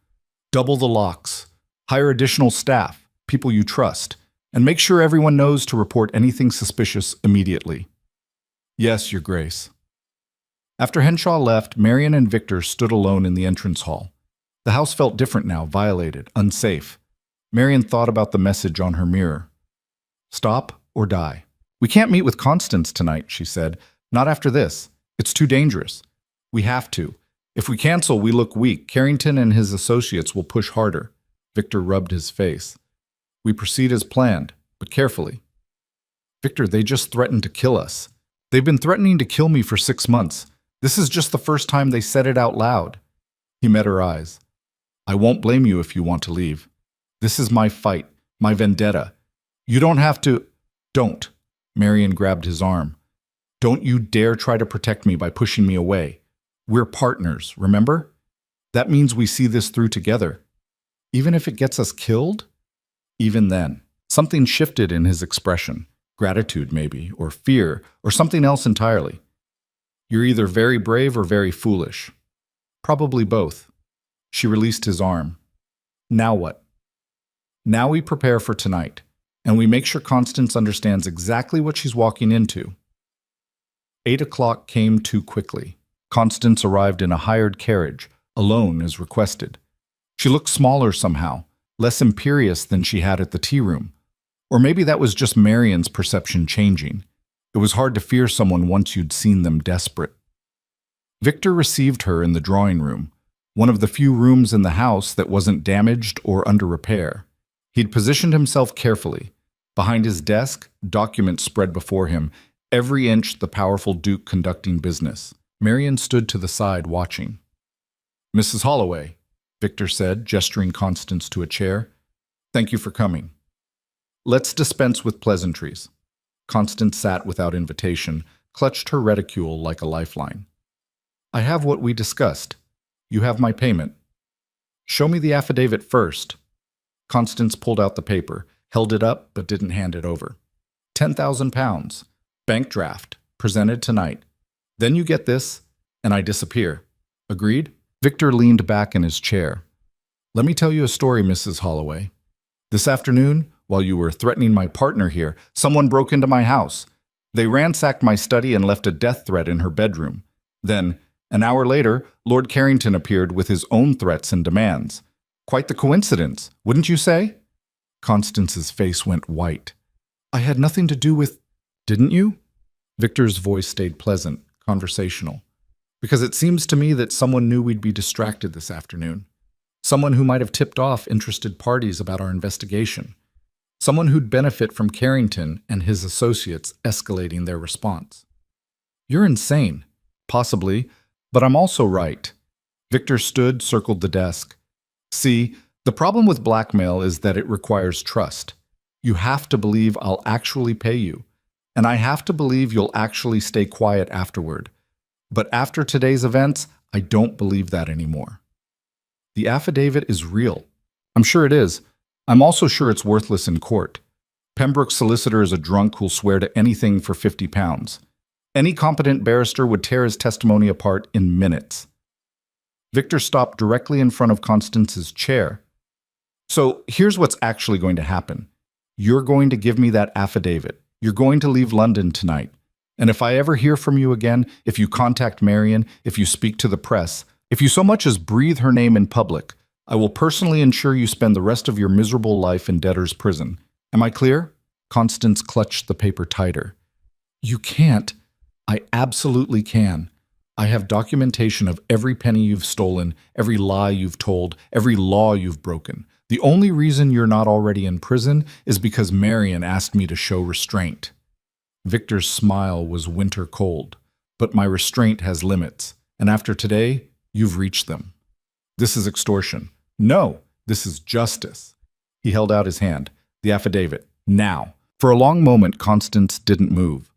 "Double the locks. Hire additional staff, people you trust, and make sure everyone knows to report anything suspicious immediately." "Yes, Your Grace." After Henshaw left, Marion and Victor stood alone in the entrance hall. The house felt different now, violated, unsafe. Marion thought about the message on her mirror. "Stop or die. We can't meet with Constance tonight, she said. Not after this. It's too dangerous. We have to. If we cancel, we look weak. Carrington and his associates will push harder. Victor rubbed his face. We proceed as planned, but carefully. Victor, they just threatened to kill us. They've been threatening to kill me for 6 months. This is just the first time they said it out loud. He met her eyes. I won't blame you if you want to leave. This is my fight, my vendetta. You don't have to— Don't. Marion grabbed his arm. Don't you dare try to protect me by pushing me away. We're partners, remember? That means we see this through together. Even if it gets us killed? Even then. Something shifted in his expression. Gratitude, maybe, or fear, or something else entirely. You're either very brave or very foolish. Probably both. She released his arm. Now what? Now we prepare for tonight, and we make sure Constance understands exactly what she's walking into. 8 o'clock came too quickly. Constance arrived in a hired carriage, alone as requested. She looked smaller somehow, less imperious than she had at the tea room. Or maybe that was just Marion's perception changing. It was hard to fear someone once you'd seen them desperate. Victor received her in the drawing room, one of the few rooms in the house that wasn't damaged or under repair. He'd positioned himself carefully. Behind his desk, documents spread before him, every inch the powerful Duke conducting business. Marion stood to the side watching. Mrs. Holloway, Victor said, gesturing Constance to a chair. Thank you for coming. Let's dispense with pleasantries. Constance sat without invitation, clutched her reticule like a lifeline. I have what we discussed. You have my payment. Show me the affidavit first. Constance pulled out the paper, held it up, but didn't hand it over. 10,000 pounds. Bank draft. Presented tonight. Then you get this, and I disappear. Agreed? Victor leaned back in his chair. Let me tell you a story, Mrs. Holloway. This afternoon, while you were threatening my partner here, someone broke into my house. They ransacked my study and left a death threat in her bedroom. Then, an hour later, Lord Carrington appeared with his own threats and demands. Quite the coincidence, wouldn't you say? Constance's face went white. I had nothing to do with— Didn't you? Victor's voice stayed pleasant, conversational. Because it seems to me that someone knew we'd be distracted this afternoon. Someone who might have tipped off interested parties about our investigation. Someone who'd benefit from Carrington and his associates escalating their response. You're insane. Possibly, but I'm also right. Victor stood, circled the desk. See, the problem with blackmail is that it requires trust. You have to believe I'll actually pay you, and I have to believe you'll actually stay quiet afterward. But after today's events, I don't believe that anymore. The affidavit is real. I'm sure it is. I'm also sure it's worthless in court. Pembroke's solicitor is a drunk who'll swear to anything for 50 pounds. Any competent barrister would tear his testimony apart in minutes. Victor stopped directly in front of Constance's chair. So here's what's actually going to happen. You're going to give me that affidavit. You're going to leave London tonight. And if I ever hear from you again, if you contact Marion, if you speak to the press, if you so much as breathe her name in public, I will personally ensure you spend the rest of your miserable life in debtor's prison. Am I clear? Constance clutched the paper tighter. You can't. I absolutely can. I have documentation of every penny you've stolen, every lie you've told, every law you've broken. The only reason you're not already in prison is because Marion asked me to show restraint. Victor's smile was winter cold, but my restraint has limits, and after today, you've reached them. This is extortion. No, this is justice. He held out his hand. The affidavit. Now. For a long moment, Constance didn't move.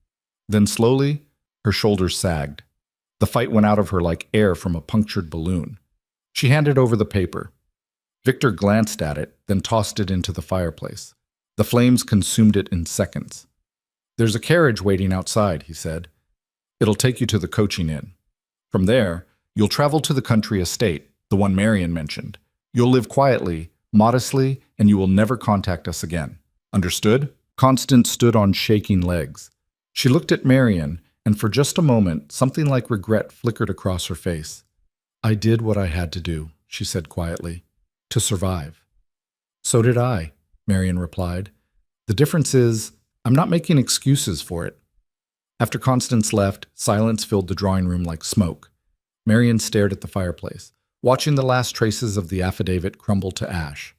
Then slowly, her shoulders sagged. The fight went out of her like air from a punctured balloon. She handed over the paper. Victor glanced at it, then tossed it into the fireplace. The flames consumed it in seconds. There's a carriage waiting outside, he said. It'll take you to the coaching inn. From there, you'll travel to the country estate, the one Marion mentioned. You'll live quietly, modestly, and you will never contact us again. Understood? Constance stood on shaking legs. She looked at Marion, and for just a moment, something like regret flickered across her face. I did what I had to do, she said quietly, to survive. So did I, Marion replied. The difference is, I'm not making excuses for it. After Constance left, silence filled the drawing room like smoke. Marian stared at the fireplace, watching the last traces of the affidavit crumble to ash.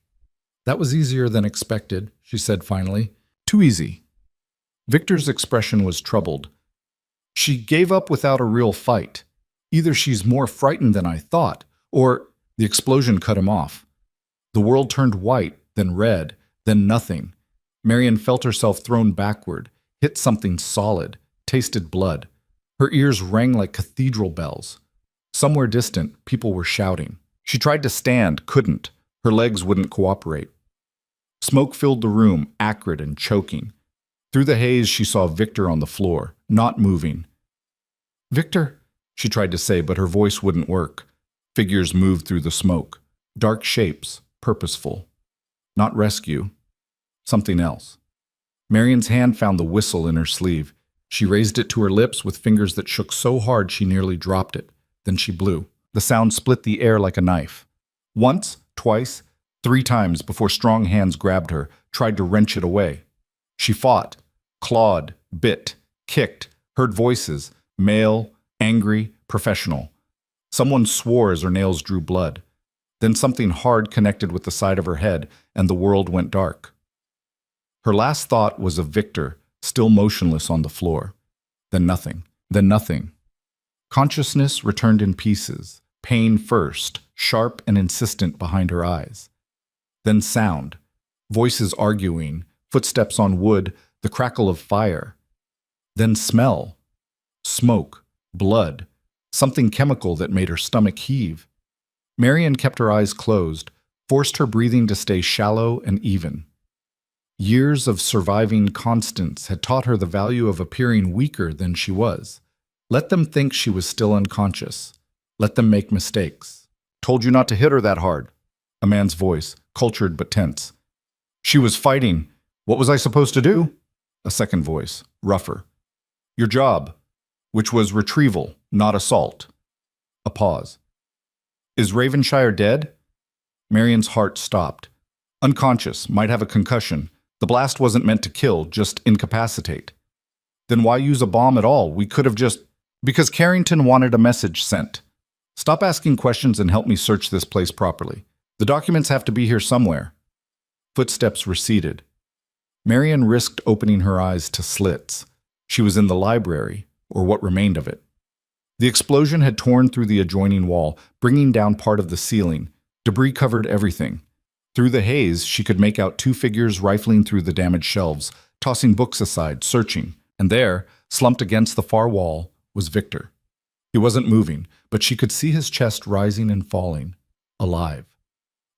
That was easier than expected, she said finally. Too easy. Victor's expression was troubled. She gave up without a real fight. Either she's more frightened than I thought, or the explosion cut him off. The world turned white, then red, then nothing. Marian felt herself thrown backward, hit something solid, tasted blood. Her ears rang like cathedral bells. Somewhere distant, people were shouting. She tried to stand, couldn't. Her legs wouldn't cooperate. Smoke filled the room, acrid and choking. Through the haze, she saw Victor on the floor, not moving. "Victor," she tried to say, but her voice wouldn't work. Figures moved through the smoke. Dark shapes, purposeful. Not rescue. Something else. Marian's hand found the whistle in her sleeve. She raised it to her lips with fingers that shook so hard she nearly dropped it. Then she blew. The sound split the air like a knife. Once, twice, 3 times before strong hands grabbed her, tried to wrench it away. She fought, clawed, bit, kicked, heard voices, male, angry, professional. Someone swore as her nails drew blood. Then something hard connected with the side of her head, and the world went dark. Her last thought was of Victor, still motionless on the floor. Then nothing. Then nothing. Consciousness returned in pieces, pain first, sharp and insistent behind her eyes. Then sound, voices arguing, footsteps on wood, the crackle of fire. Then smell, smoke, blood, something chemical that made her stomach heave. Marian kept her eyes closed, forced her breathing to stay shallow and even. Years of surviving Constance had taught her the value of appearing weaker than she was. Let them think she was still unconscious. Let them make mistakes. "Told you not to hit her that hard," a man's voice, cultured but tense. "She was fighting. What was I supposed to do?" A second voice, rougher. "Your job," which was retrieval, not assault. A pause. "Is Ravenshire dead?" Marian's heart stopped. "Unconscious, might have a concussion. The blast wasn't meant to kill, just incapacitate." "Then why use a bomb at all? We could have just—" "Because Carrington wanted a message sent. Stop asking questions and help me search this place properly. The documents have to be here somewhere." Footsteps receded. Marian risked opening her eyes to slits. She was in the library, or what remained of it. The explosion had torn through the adjoining wall, bringing down part of the ceiling. Debris covered everything. Through the haze, she could make out 2 figures rifling through the damaged shelves, tossing books aside, searching. And there, slumped against the far wall, was Victor. He wasn't moving, but she could see his chest rising and falling, alive.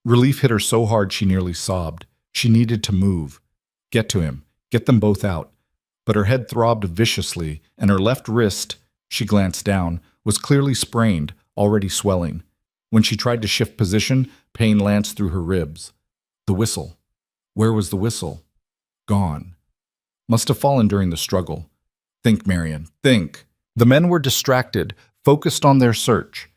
Relief hit her so hard she nearly sobbed. She needed to move. Get to him. Get them both out. But her head throbbed viciously, and her left wrist, she glanced down, was clearly sprained, already swelling. When she tried to shift position, pain lanced through her ribs. The whistle. Where was the whistle? Gone. Must have fallen during the struggle. Think, Marian, think. The men were distracted, focused on their search.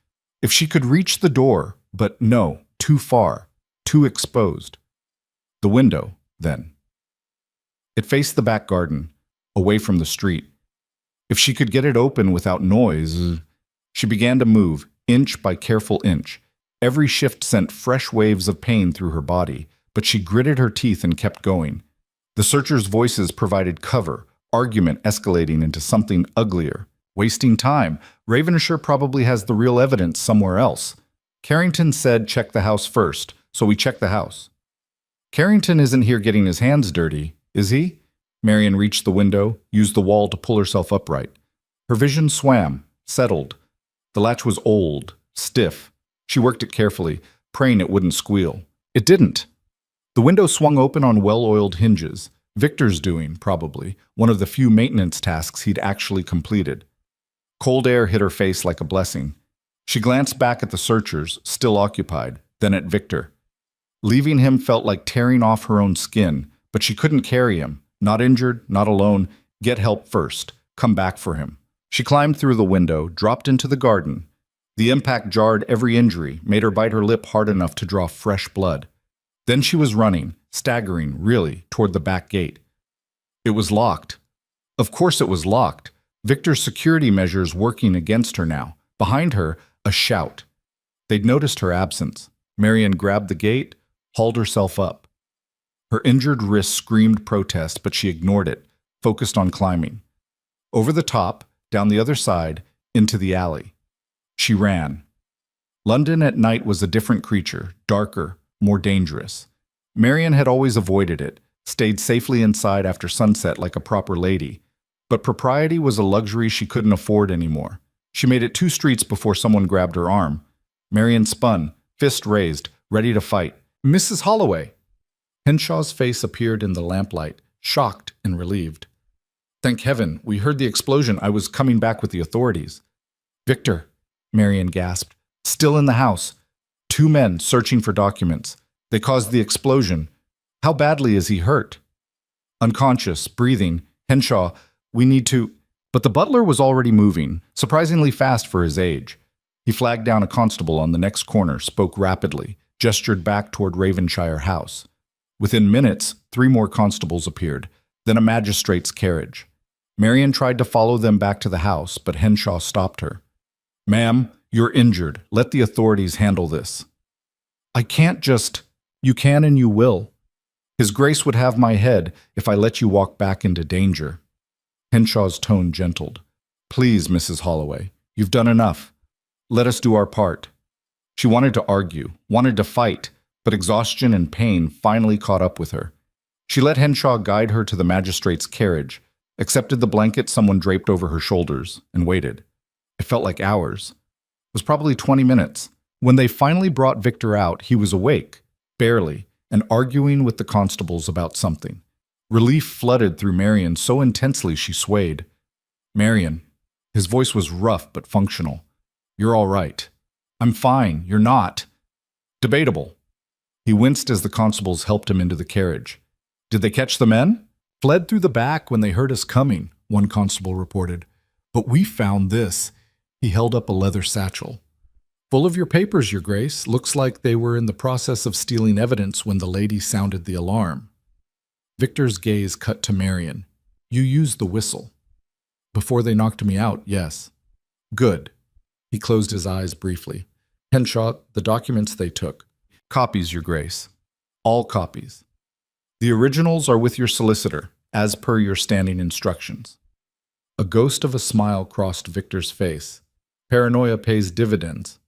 If she could reach the door, but no, too far, too exposed. The window, then. It faced the back garden, away from the street. If she could get it open without noise. She began to move, inch by careful inch. Every shift sent fresh waves of pain through her body, but she gritted her teeth and kept going. The searchers' voices provided cover, argument escalating into something uglier. Wasting time. Ravenshire probably has the real evidence somewhere else. Carrington said check the house first, so we checked the house. Carrington isn't here getting his hands dirty, is he? Marian reached the window, used the wall to pull herself upright. Her vision swam, settled. The latch was old, stiff. She worked it carefully, praying it wouldn't squeal. It didn't. The window swung open on well-oiled hinges. Victor's doing, probably, one of the few maintenance tasks he'd actually completed. Cold air hit her face like a blessing. She glanced back at the searchers, still occupied, then at Victor. Leaving him felt like tearing off her own skin, but she couldn't carry him. Not injured, not alone. Get help first. Come back for him. She climbed through the window, dropped into the garden. The impact jarred every injury, made her bite her lip hard enough to draw fresh blood. Then she was running, staggering, really, toward the back gate. It was locked. Of course it was locked. Victor's security measures working against her now. Behind her, a shout. They'd noticed her absence. Marian grabbed the gate, hauled herself up. Her injured wrist screamed protest, but she ignored it, focused on climbing. Over the top, down the other side, into the alley. She ran. London at night was a different creature, darker, more dangerous. Marian had always avoided it, stayed safely inside after sunset like a proper lady. But propriety was a luxury she couldn't afford anymore. She made it 2 streets before someone grabbed her arm. Marian spun, fist raised, ready to fight. "Mrs. Holloway!" Henshaw's face appeared in the lamplight, shocked and relieved. "Thank heaven, we heard the explosion. I was coming back with the authorities." "Victor," Marian gasped, "still in the house. 2 men searching for documents. They caused the explosion. How badly is he hurt?" "Unconscious, breathing. Henshaw, we need to—" But the butler was already moving, surprisingly fast for his age. He flagged down a constable on the next corner, spoke rapidly, gestured back toward Ravenshire House. Within minutes, 3 more constables appeared, then a magistrate's carriage. Marian tried to follow them back to the house, but Henshaw stopped her. "Ma'am, you're injured. Let the authorities handle this." "I can't just—" "You can and you will. His Grace would have my head if I let you walk back into danger." Henshaw's tone gentled. "Please, Mrs. Holloway, you've done enough. Let us do our part." She wanted to argue, wanted to fight, but exhaustion and pain finally caught up with her. She let Henshaw guide her to the magistrate's carriage, accepted the blanket someone draped over her shoulders, and waited. It felt like hours. It was probably 20 minutes. When they finally brought Victor out, he was awake, barely, and arguing with the constables about something. Relief flooded through Marian so intensely she swayed. "Marian," his voice was rough but functional. "You're all right." "I'm fine. You're not." "Debatable." He winced as the constables helped him into the carriage. "Did they catch the men?" "Fled through the back when they heard us coming," one constable reported. "But we found this." He held up a leather satchel. "Full of your papers, Your Grace. Looks like they were in the process of stealing evidence when the lady sounded the alarm." Victor's gaze cut to Marian. "You used the whistle." "Before they knocked me out, yes." "Good." He closed his eyes briefly. "Henshaw, the documents they took." "Copies, Your Grace. All copies. The originals are with your solicitor, as per your standing instructions." A ghost of a smile crossed Victor's face. Paranoia pays dividends.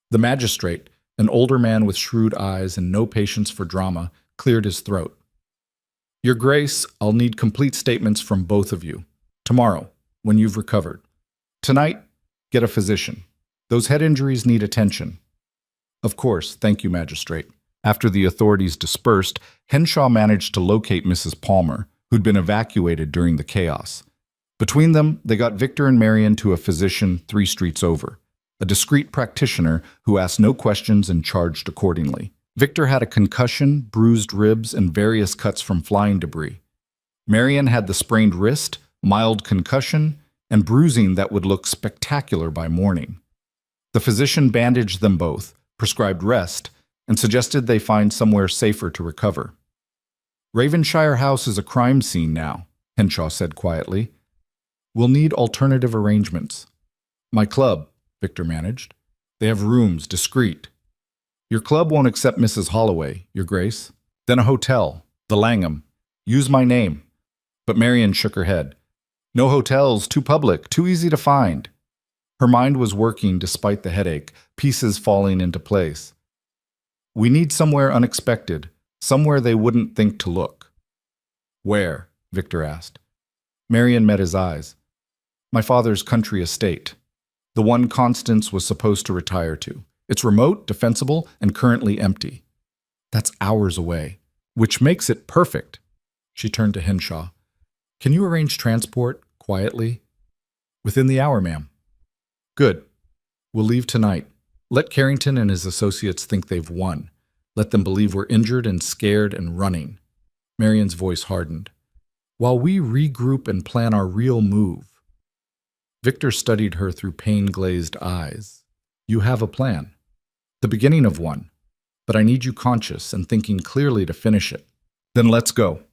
The magistrate, an older man with shrewd eyes and no patience for drama, cleared his throat. "Your Grace, I'll need complete statements from both of you. Tomorrow, when you've recovered. Tonight, get a physician. Those head injuries need attention." "Of course, thank you, Magistrate." After the authorities dispersed, Henshaw managed to locate Mrs. Palmer, who'd been evacuated during the chaos. Between them, they got Victor and Marian to a physician 3 streets over, a discreet practitioner who asked no questions and charged accordingly. Victor had a concussion, bruised ribs, and various cuts from flying debris. Marian had the sprained wrist, mild concussion, and bruising that would look spectacular by morning. The physician bandaged them both, prescribed rest, and suggested they find somewhere safer to recover. "Ravenshire House is a crime scene now," Henshaw said quietly. "We'll need alternative arrangements." "My club," Victor managed. "They have rooms, discreet." "Your club won't accept Mrs. Holloway, Your Grace." "Then a hotel, the Langham. Use my name." But Marian shook her head. "No hotels, too public, too easy to find." Her mind was working despite the headache, pieces falling into place. "We need somewhere unexpected, somewhere they wouldn't think to look." "Where?" Victor asked. Marian met his eyes. "My father's country estate. The one Constance was supposed to retire to. It's remote, defensible, and currently empty." "That's hours away, which makes it perfect." She turned to Henshaw. "Can you arrange transport, quietly?" "Within the hour, ma'am." "Good. We'll leave tonight. Let Carrington and his associates think they've won. Let them believe we're injured and scared and running." Marian's voice hardened. "While we regroup and plan our real move." Victor studied her through pain-glazed eyes. "You have a plan. The beginning of one. But I need you conscious and thinking clearly to finish it. Then let's go."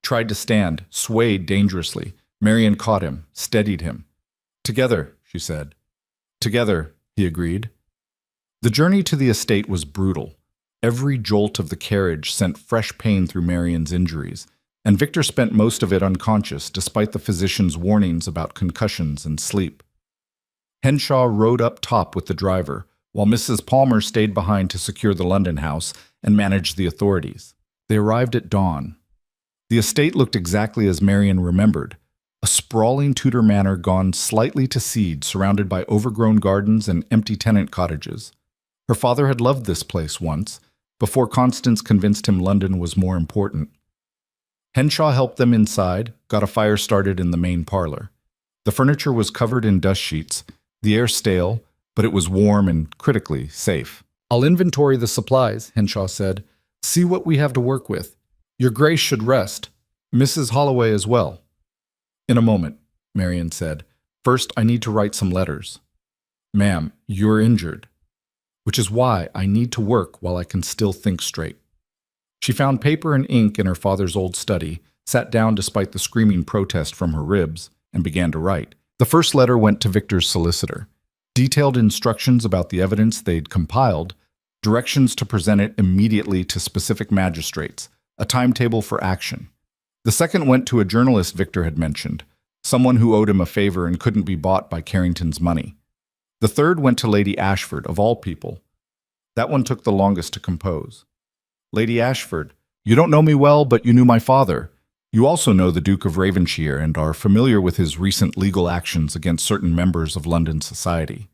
Tried to stand, swayed dangerously. Marian caught him, steadied him. "Together," she said. "Together," he agreed. The journey to the estate was brutal. Every jolt of the carriage sent fresh pain through Marian's injuries, and Victor spent most of it unconscious despite the physician's warnings about concussions and sleep. Henshaw rode up top with the driver, while Mrs. Palmer stayed behind to secure the London house and manage the authorities. They arrived at dawn. The estate looked exactly as Marian remembered, a sprawling Tudor manor gone slightly to seed, surrounded by overgrown gardens and empty tenant cottages. Her father had loved this place once, before Constance convinced him London was more important. Henshaw helped them inside, got a fire started in the main parlor. The furniture was covered in dust sheets, the air stale, but it was warm and, critically, safe. "I'll inventory the supplies," Henshaw said. "See what we have to work with. Your Grace should rest. Mrs. Holloway as well." "In a moment," Marian said. "First, I need to write some letters." "Ma'am, you're injured." "Which is why I need to work while I can still think straight." She found paper and ink in her father's old study, sat down despite the screaming protest from her ribs, and began to write. The first letter went to Victor's solicitor. Detailed instructions about the evidence they'd compiled, directions to present it immediately to specific magistrates, a timetable for action. The second went to a journalist Victor had mentioned, someone who owed him a favor and couldn't be bought by Carrington's money. The third went to Lady Ashford, of all people. That one took the longest to compose. "Lady Ashford, you don't know me well, but you knew my father. You also know the Duke of Ravenshire and are familiar with his recent legal actions against certain members of London society.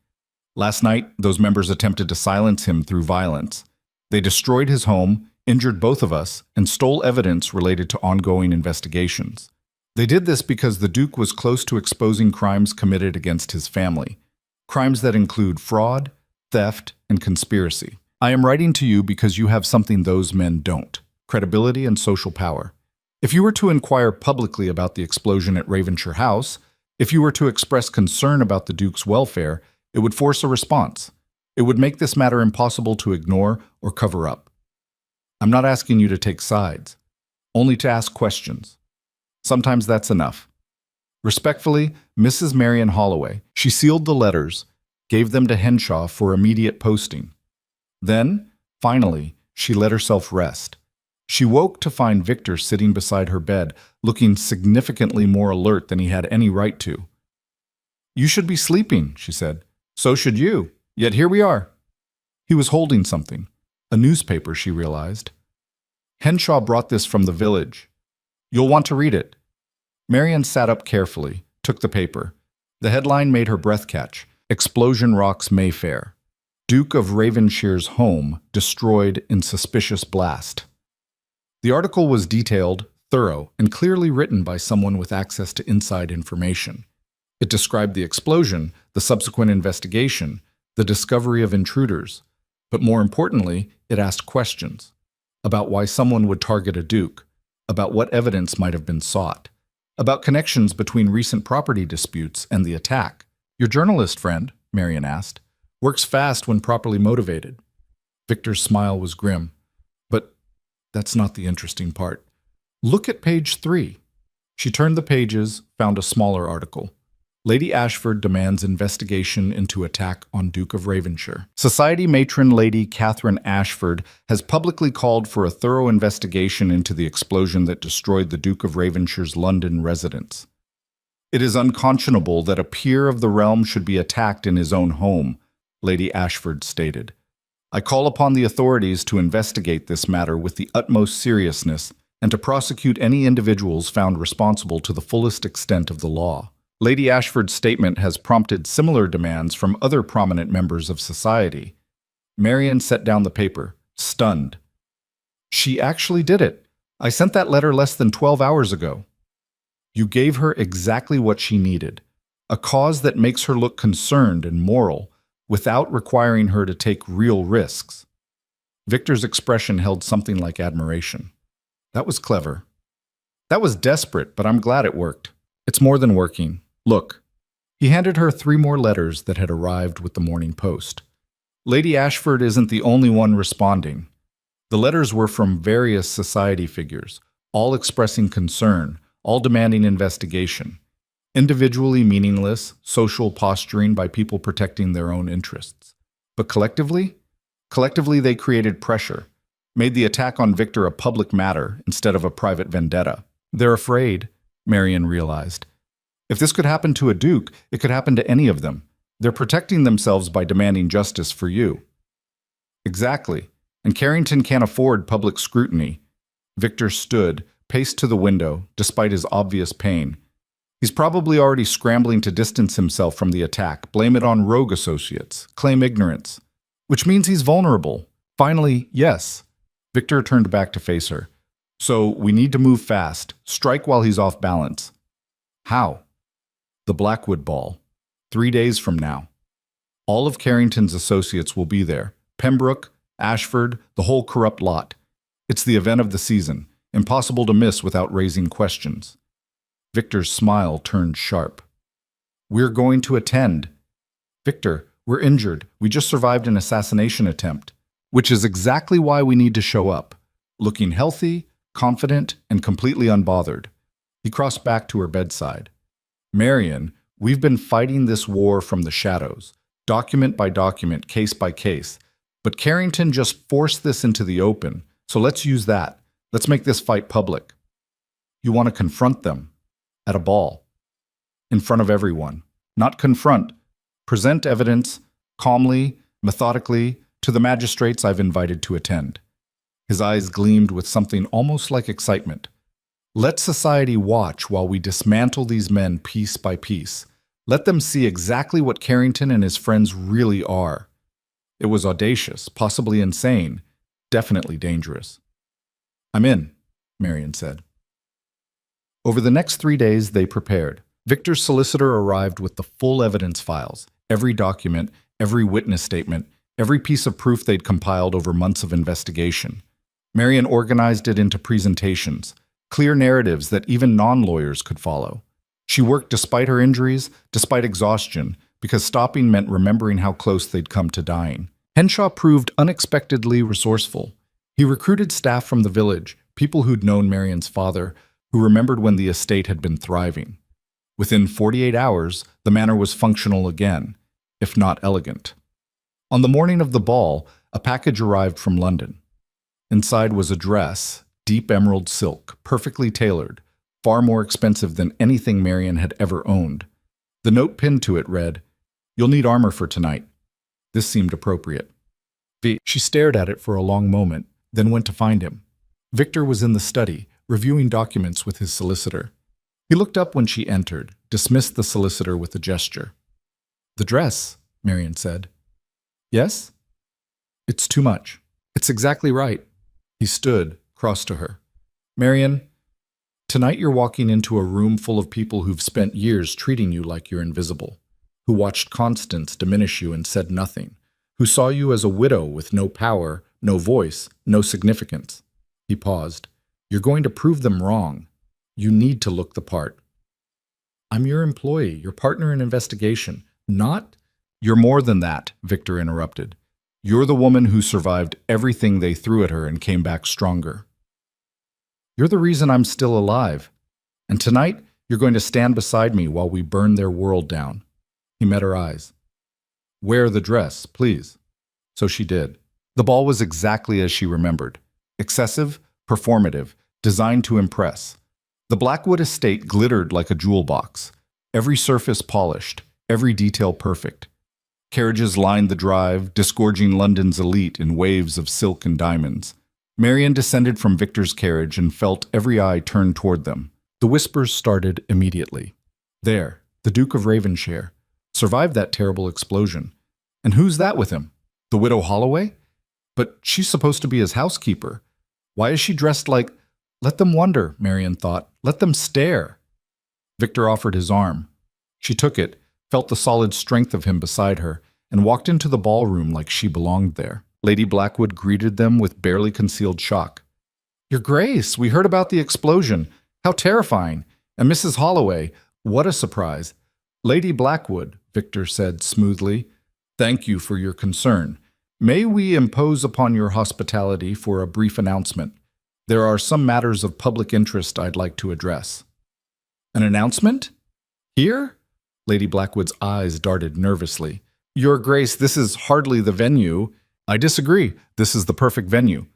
Last night, those members attempted to silence him through violence. They destroyed his home, injured both of us, and stole evidence related to ongoing investigations. They did this because the Duke was close to exposing crimes committed against his family, crimes that include fraud, theft, and conspiracy. I am writing to you because you have something those men don't: credibility and social power. If you were to inquire publicly about the explosion at Ravenshire House, if you were to express concern about the Duke's welfare, it would force a response. It would make this matter impossible to ignore or cover up. I'm not asking you to take sides, only to ask questions. Sometimes that's enough. Respectfully, Mrs. Marian Holloway." She sealed the letters, gave them to Henshaw for immediate posting. Then, finally, she let herself rest. She woke to find Victor sitting beside her bed, looking significantly more alert than he had any right to. "You should be sleeping," she said. "So should you. Yet here we are." He was holding something. A newspaper, she realized. "Henshaw brought this from the village. You'll want to read it." Marian sat up carefully, took the paper. The headline made her breath catch: "Explosion rocks Mayfair. Duke of Ravenshire's home destroyed in suspicious blast." The article was detailed, thorough, and clearly written by someone with access to inside information. It described the explosion, the subsequent investigation, the discovery of intruders. But more importantly, it asked questions about why someone would target a duke, about what evidence might have been sought, about connections between recent property disputes and the attack. "Your journalist friend," Marian asked, "works fast when properly motivated." Victor's smile was grim. "But that's not the interesting part. Look at page 3. She turned the pages, found a smaller article. "Lady Ashford demands investigation into attack on Duke of Ravenshire. Society matron Lady Catherine Ashford has publicly called for a thorough investigation into the explosion that destroyed the Duke of Ravenshire's London residence. It is unconscionable that a peer of the realm should be attacked in his own home," Lady Ashford stated. "I call upon the authorities to investigate this matter with the utmost seriousness and to prosecute any individuals found responsible to the fullest extent of the law." Lady Ashford's statement has prompted similar demands from other prominent members of society. Marian set down the paper, stunned. "She actually did it. I sent that letter less than 12 hours ago." "You gave her exactly what she needed, a cause that makes her look concerned and moral, without requiring her to take real risks." Victor's expression held something like admiration. "That was clever. That was desperate, but I'm glad it worked. It's more than working. Look." He handed her 3 more letters that had arrived with the morning post. Lady Ashford isn't the only one responding. The letters were from various society figures, all expressing concern, all demanding investigation. Individually meaningless, social posturing by people protecting their own interests. But collectively? Collectively, they created pressure, made the attack on Victor a public matter instead of a private vendetta. They're afraid, Marion realized. If this could happen to a duke, it could happen to any of them. They're protecting themselves by demanding justice for you. Exactly. And Carrington can't afford public scrutiny. Victor stood, paced to the window, despite his obvious pain. He's probably already scrambling to distance himself from the attack, blame it on rogue associates, claim ignorance. Which means he's vulnerable. Finally, yes. Victor turned back to face her. So we need to move fast, strike while he's off balance. How? The Blackwood Ball. 3 days from now. All of Carrington's associates will be there. Pembroke, Ashford, the whole corrupt lot. It's the event of the season, impossible to miss without raising questions. Victor's smile turned sharp. We're going to attend. Victor, we're injured. We just survived an assassination attempt, which is exactly why we need to show up, looking healthy, confident, and completely unbothered. He crossed back to her bedside. Marion, we've been fighting this war from the shadows, document by document, case by case. But Carrington just forced this into the open, so let's use that. Let's make this fight public. You want to confront them. At a ball. In front of everyone. Not confront. Present evidence, calmly, methodically, to the magistrates I've invited to attend. His eyes gleamed with something almost like excitement. Let society watch while we dismantle these men piece by piece. Let them see exactly what Carrington and his friends really are. It was audacious, possibly insane, definitely dangerous. I'm in, Marion said. Over the next 3 days, they prepared. Victor's solicitor arrived with the full evidence files, every document, every witness statement, every piece of proof they'd compiled over months of investigation. Marion organized it into presentations, clear narratives that even non-lawyers could follow. She worked despite her injuries, despite exhaustion, because stopping meant remembering how close they'd come to dying. Henshaw proved unexpectedly resourceful. He recruited staff from the village, people who'd known Marion's father, who remembered when the estate had been thriving. Within 48 hours, the manor was functional again, if not elegant. On the morning of the ball, a package arrived from London. Inside was a dress, deep emerald silk, perfectly tailored, far more expensive than anything Marion had ever owned. The note pinned to it read, "You'll need armor for tonight." This seemed appropriate. She stared at it for a long moment, then went to find him. Victor was in the study, reviewing documents with his solicitor. He looked up when she entered, dismissed the solicitor with a gesture. "The dress," Marion said. "Yes?" "It's too much." "It's exactly right." He stood, crossed to her. "Marion, tonight you're walking into a room full of people who've spent years treating you like you're invisible, who watched Constance diminish you and said nothing, who saw you as a widow with no power, no voice, no significance." He paused. "You're going to prove them wrong. You need to look the part." "I'm your employee, your partner in investigation, not—" "You're more than that," Victor interrupted. "You're the woman who survived everything they threw at her and came back stronger. You're the reason I'm still alive. And tonight, you're going to stand beside me while we burn their world down." He met her eyes. "Wear the dress, please." So she did. The ball was exactly as she remembered. Excessive, performative, designed to impress. The Blackwood estate glittered like a jewel box, every surface polished, every detail perfect. Carriages lined the drive, disgorging London's elite in waves of silk and diamonds. Marion descended from Victor's carriage and felt every eye turned toward them. The whispers started immediately. There, the Duke of Ravenshire. Survived that terrible explosion. And who's that with him? The widow Holloway? But she's supposed to be his housekeeper. Why is she dressed like— Let them wonder, Marion thought. Let them stare. Victor offered his arm. She took it, felt the solid strength of him beside her, and walked into the ballroom like she belonged there. Lady Blackwood greeted them with barely concealed shock. "Your Grace, we heard about the explosion. How terrifying. And Mrs. Holloway, what a surprise." "Lady Blackwood," Victor said smoothly, "thank you for your concern. May we impose upon your hospitality for a brief announcement? There are some matters of public interest I'd like to address. An announcement? Here? Lady Blackwood's eyes darted nervously. Your Grace, this is hardly the venue. I disagree. This is the perfect venue.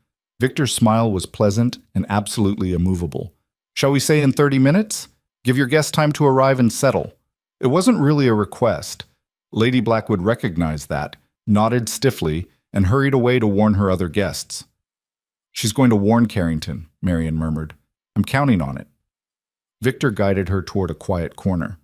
Victor's smile was pleasant and absolutely immovable. Shall we say in 30 minutes? Give your guest time to arrive and settle. It wasn't really a request. Lady Blackwood recognized that, nodded stiffly, and hurried away to warn her other guests. She's going to warn Carrington, Marian murmured. I'm counting on it. Victor guided her toward a quiet corner.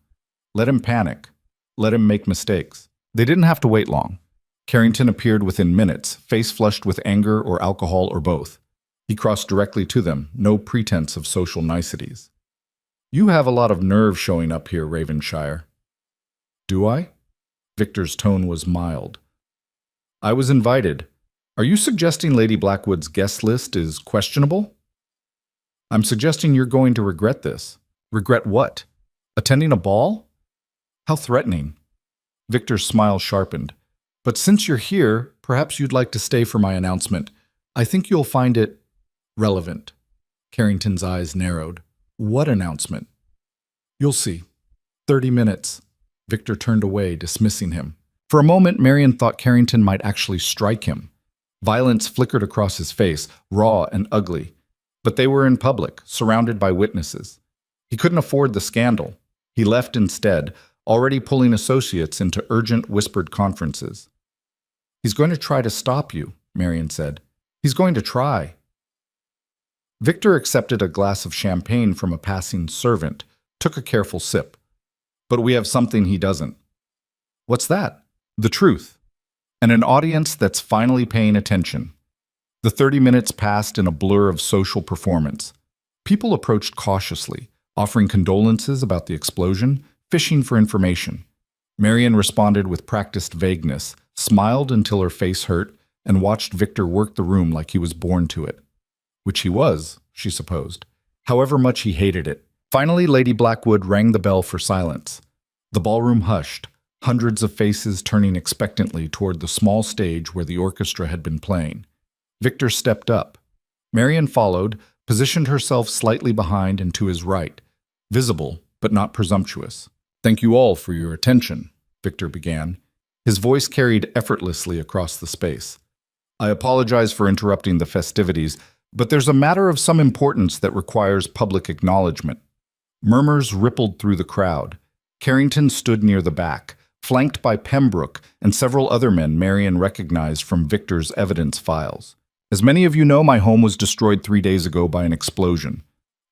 Let him panic. Let him make mistakes. They didn't have to wait long. Carrington appeared within minutes, face flushed with anger or alcohol or both. He crossed directly to them, no pretense of social niceties. You have a lot of nerve showing up here, Ravenshire. Do I? Victor's tone was mild. I was invited. Are you suggesting Lady Blackwood's guest list is questionable? I'm suggesting you're going to regret this. Regret what? Attending a ball? How threatening. Victor's smile sharpened. But since you're here, perhaps you'd like to stay for my announcement. I think you'll find it relevant. Carrington's eyes narrowed. What announcement? You'll see. 30 minutes. Victor turned away, dismissing him. For a moment, Marian thought Carrington might actually strike him. Violence flickered across his face, raw and ugly. But they were in public, surrounded by witnesses. He couldn't afford the scandal. He left instead, already pulling associates into urgent, whispered conferences. He's going to try to stop you, Marian said. He's going to try. Victor accepted a glass of champagne from a passing servant, took a careful sip. But we have something he doesn't. What's that? The truth. And an audience that's finally paying attention. The 30 minutes passed in a blur of social performance. People approached cautiously, offering condolences about the explosion, fishing for information. Marian responded with practiced vagueness, smiled until her face hurt, and watched Victor work the room like he was born to it. Which he was, she supposed, however much he hated it. Finally, Lady Blackwood rang the bell for silence. The ballroom hushed, hundreds of faces turning expectantly toward the small stage where the orchestra had been playing. Victor stepped up. Marian followed, positioned herself slightly behind and to his right, visible but not presumptuous. Thank you all for your attention, Victor began. His voice carried effortlessly across the space. I apologize for interrupting the festivities, but there's a matter of some importance that requires public acknowledgement. Murmurs rippled through the crowd. Carrington stood near the back, flanked by Pembroke and several other men Marian recognized from Victor's evidence files. As many of you know, my home was destroyed 3 days ago by an explosion.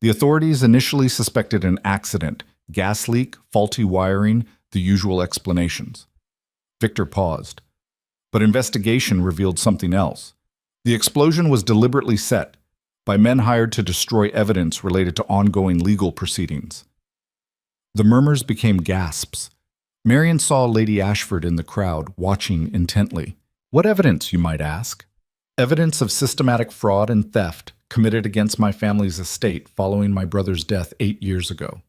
The authorities initially suspected an accident, gas leak, faulty wiring, the usual explanations. Victor paused. But investigation revealed something else. The explosion was deliberately set by men hired to destroy evidence related to ongoing legal proceedings. The murmurs became gasps. Marian saw Lady Ashford in the crowd, watching intently. What evidence, you might ask? Evidence of systematic fraud and theft committed against my family's estate following my brother's death 8 years ago.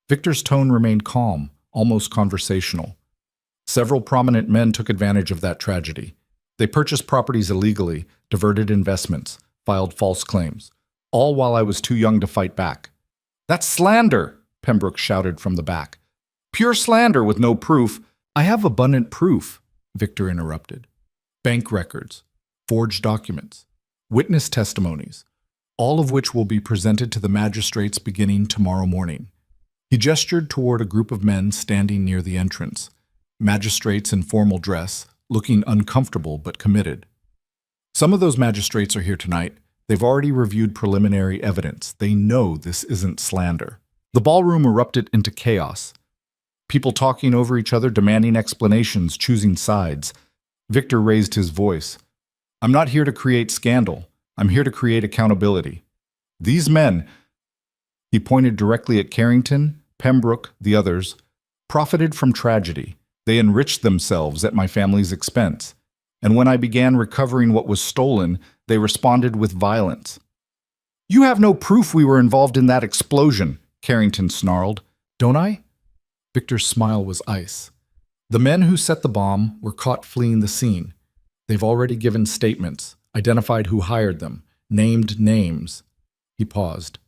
Victor's tone remained calm, almost conversational. Several prominent men took advantage of that tragedy. They purchased properties illegally, diverted investments, filed false claims, all while I was too young to fight back. That's slander, Pembroke shouted from the back. Pure slander with no proof. I have abundant proof, Victor interrupted. Bank records, forged documents, witness testimonies, all of which will be presented to the magistrates beginning tomorrow morning. He gestured toward a group of men standing near the entrance, magistrates in formal dress, looking uncomfortable but committed. Some of those magistrates are here tonight. They've already reviewed preliminary evidence. They know this isn't slander. The ballroom erupted into chaos. People talking over each other, demanding explanations, choosing sides. Victor raised his voice. I'm not here to create scandal. I'm here to create accountability. These men, he pointed directly at Carrington, Pembroke, the others, profited from tragedy. They enriched themselves at my family's expense. And when I began recovering what was stolen, they responded with violence. You have no proof we were involved in that explosion, Carrington snarled. Don't I? Victor's smile was ice. The men who set the bomb were caught fleeing the scene. They've already given statements, identified who hired them, named names. He paused.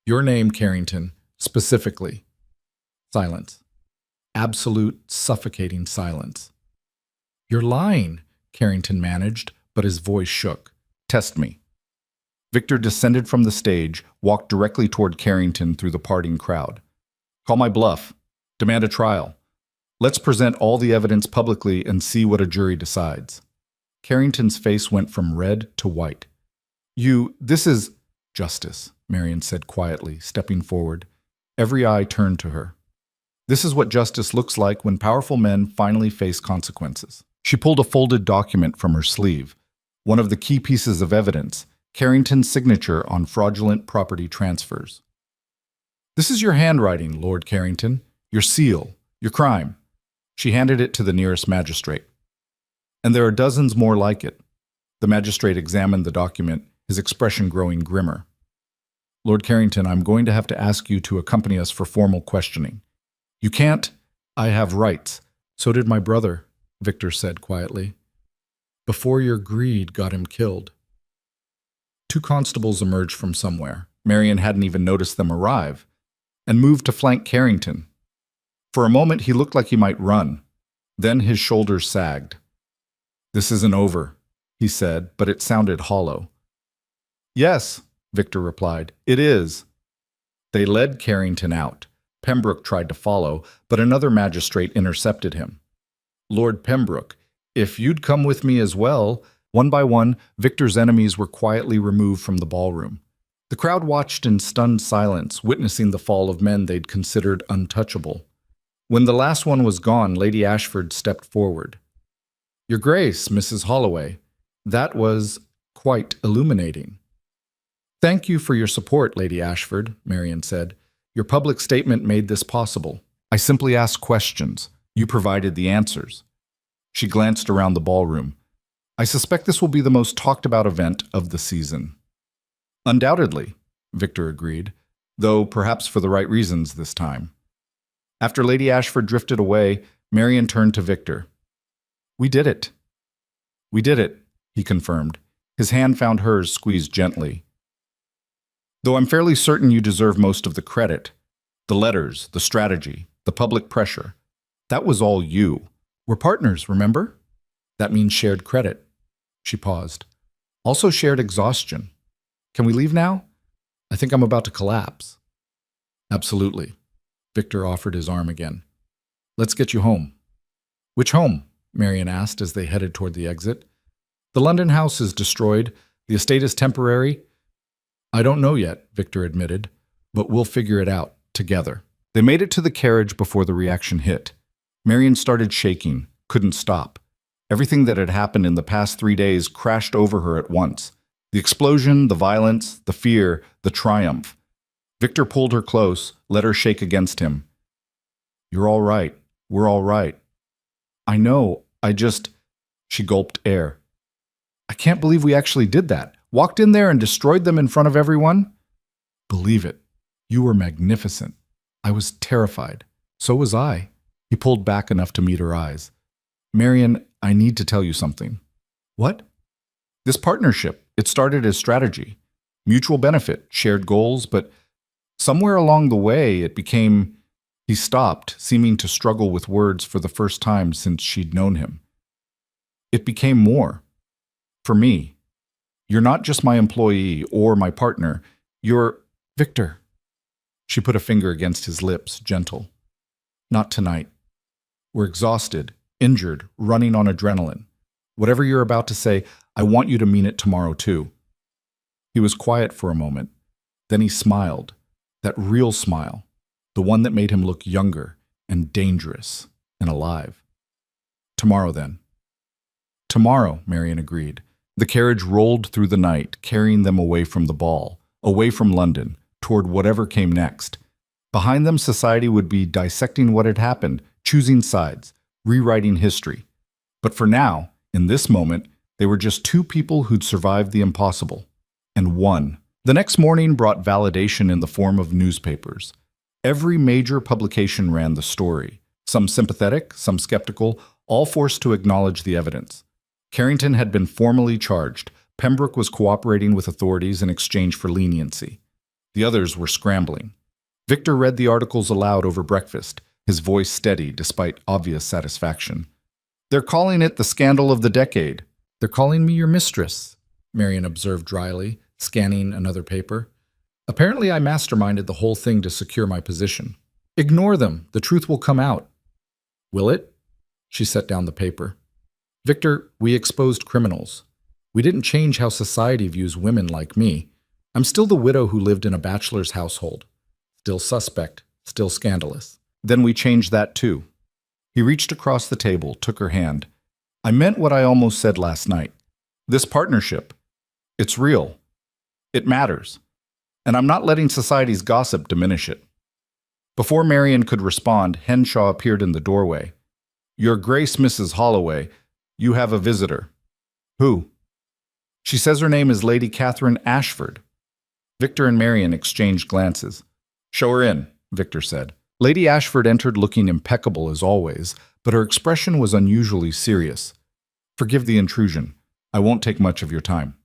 Your name, Carrington, specifically. Silence. Absolute, suffocating silence. You're lying, Carrington managed, but his voice shook. Test me. Victor descended from the stage, walked directly toward Carrington through the parting crowd. Call my bluff. Demand a trial. Let's present all the evidence publicly and see what a jury decides. Carrington's face went from red to white. This is justice, Marion said quietly, stepping forward. Every eye turned to her. This is what justice looks like when powerful men finally face consequences. She pulled a folded document from her sleeve, one of the key pieces of evidence, Carrington's signature on fraudulent property transfers. This is your handwriting, Lord Carrington, your seal, your crime. She handed it to the nearest magistrate. And there are dozens more like it. The magistrate examined the document, his expression growing grimmer. Lord Carrington, I'm going to have to ask you to accompany us for formal questioning. You can't. I have rights. So did my brother, Victor said quietly. Before your greed got him killed. Two constables emerged from somewhere. Marion hadn't even noticed them arrive, and moved to flank Carrington. For a moment, he looked like he might run. Then his shoulders sagged. This isn't over, he said, but it sounded hollow. Yes, Victor replied, it is. They led Carrington out. Pembroke tried to follow, but another magistrate intercepted him. Lord Pembroke, if you'd come with me as well. One by one, Victor's enemies were quietly removed from the ballroom. The crowd watched in stunned silence, witnessing the fall of men they'd considered untouchable. When the last one was gone, Lady Ashford stepped forward. Your Grace, Mrs. Holloway, that was quite illuminating. Thank you for your support, Lady Ashford, Marion said. Your public statement made this possible. I simply asked questions. You provided the answers. She glanced around the ballroom. I suspect this will be the most talked about event of the season. Undoubtedly, Victor agreed, though perhaps for the right reasons this time. After Lady Ashford drifted away, Marion turned to Victor. We did it. We did it, he confirmed. His hand found hers squeezed gently. Though I'm fairly certain you deserve most of the credit. The letters, the strategy, the public pressure. That was all you. We're partners, remember? That means shared credit. She paused. Also shared exhaustion. Can we leave now? I think I'm about to collapse. Absolutely. Victor offered his arm again. Let's get you home. Which home? Marion asked as they headed toward the exit. The London house is destroyed. The estate is temporary. I don't know yet, Victor admitted, but we'll figure it out together. They made it to the carriage before the reaction hit. Marion started shaking, couldn't stop. Everything that had happened in the past 3 days crashed over her at once. The explosion, the violence, the fear, the triumph. Victor pulled her close, let her shake against him. You're all right. We're all right. I know. She gulped air. I can't believe we actually did that. Walked in there and destroyed them in front of everyone? Believe it. You were magnificent. I was terrified. So was I. He pulled back enough to meet her eyes. Marion, I need to tell you something. What? This partnership, it started as strategy. Mutual benefit, shared goals, but somewhere along the way it became... He stopped, seeming to struggle with words for the first time since she'd known him. It became more. For me. You're not just my employee or my partner. You're Victor. She put a finger against his lips, gentle. Not tonight. We're exhausted, injured, running on adrenaline. Whatever you're about to say, I want you to mean it tomorrow too. He was quiet for a moment. Then he smiled. That real smile. The one that made him look younger and dangerous and alive. Tomorrow then. Tomorrow, Marion agreed. The carriage rolled through the night, carrying them away from the ball, away from London, toward whatever came next. Behind them, society would be dissecting what had happened, choosing sides, rewriting history. But for now, in this moment, they were just two people who'd survived the impossible. And won. The next morning brought validation in the form of newspapers. Every major publication ran the story. Some sympathetic, some skeptical, all forced to acknowledge the evidence. Carrington had been formally charged. Pembroke was cooperating with authorities in exchange for leniency. The others were scrambling. Victor read the articles aloud over breakfast, his voice steady despite obvious satisfaction. "They're calling it the scandal of the decade." "They're calling me your mistress," Marian observed dryly, scanning another paper. "Apparently I masterminded the whole thing to secure my position. Ignore them. The truth will come out." "Will it?" She set down the paper. "Victor, we exposed criminals. We didn't change how society views women like me. I'm still the widow who lived in a bachelor's household. Still suspect, still scandalous. Then we changed that too." He reached across the table, took her hand. "I meant what I almost said last night. This partnership, it's real. It matters. And I'm not letting society's gossip diminish it." Before Marian could respond, Henshaw appeared in the doorway. "Your Grace, Mrs. Holloway, you have a visitor." "Who?" "She says her name is Lady Catherine Ashford." Victor and Marian exchanged glances. "Show her in," Victor said. Lady Ashford entered looking impeccable as always, but her expression was unusually serious. "Forgive the intrusion. I won't take much of your time."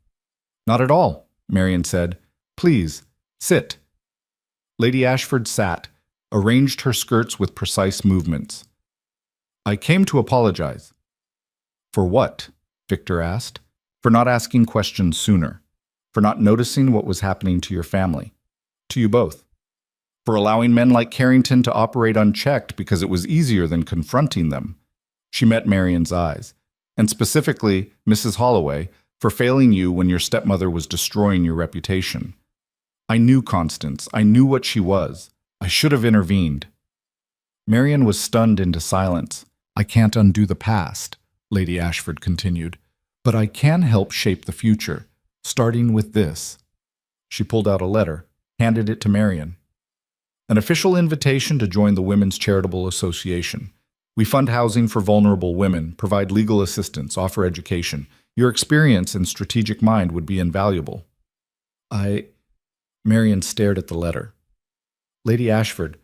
"Not at all," Marian said. "Please, sit." Lady Ashford sat, arranged her skirts with precise movements. "I came to apologize." "For what?" Victor asked. "For not asking questions sooner. For not noticing what was happening to your family. To you both. For allowing men like Carrington to operate unchecked because it was easier than confronting them." She met Marian's eyes. "And specifically, Mrs. Holloway, for failing you when your stepmother was destroying your reputation. I knew Constance. I knew what she was. I should have intervened." Marian was stunned into silence. "I can't undo the past," Lady Ashford continued, "but I can help shape the future, starting with this." She pulled out a letter, handed it to Marian. "An official invitation to join the Women's Charitable Association. We fund housing for vulnerable women, provide legal assistance, offer education. Your experience and strategic mind would be invaluable." Marian stared at the letter. "Lady Ashford,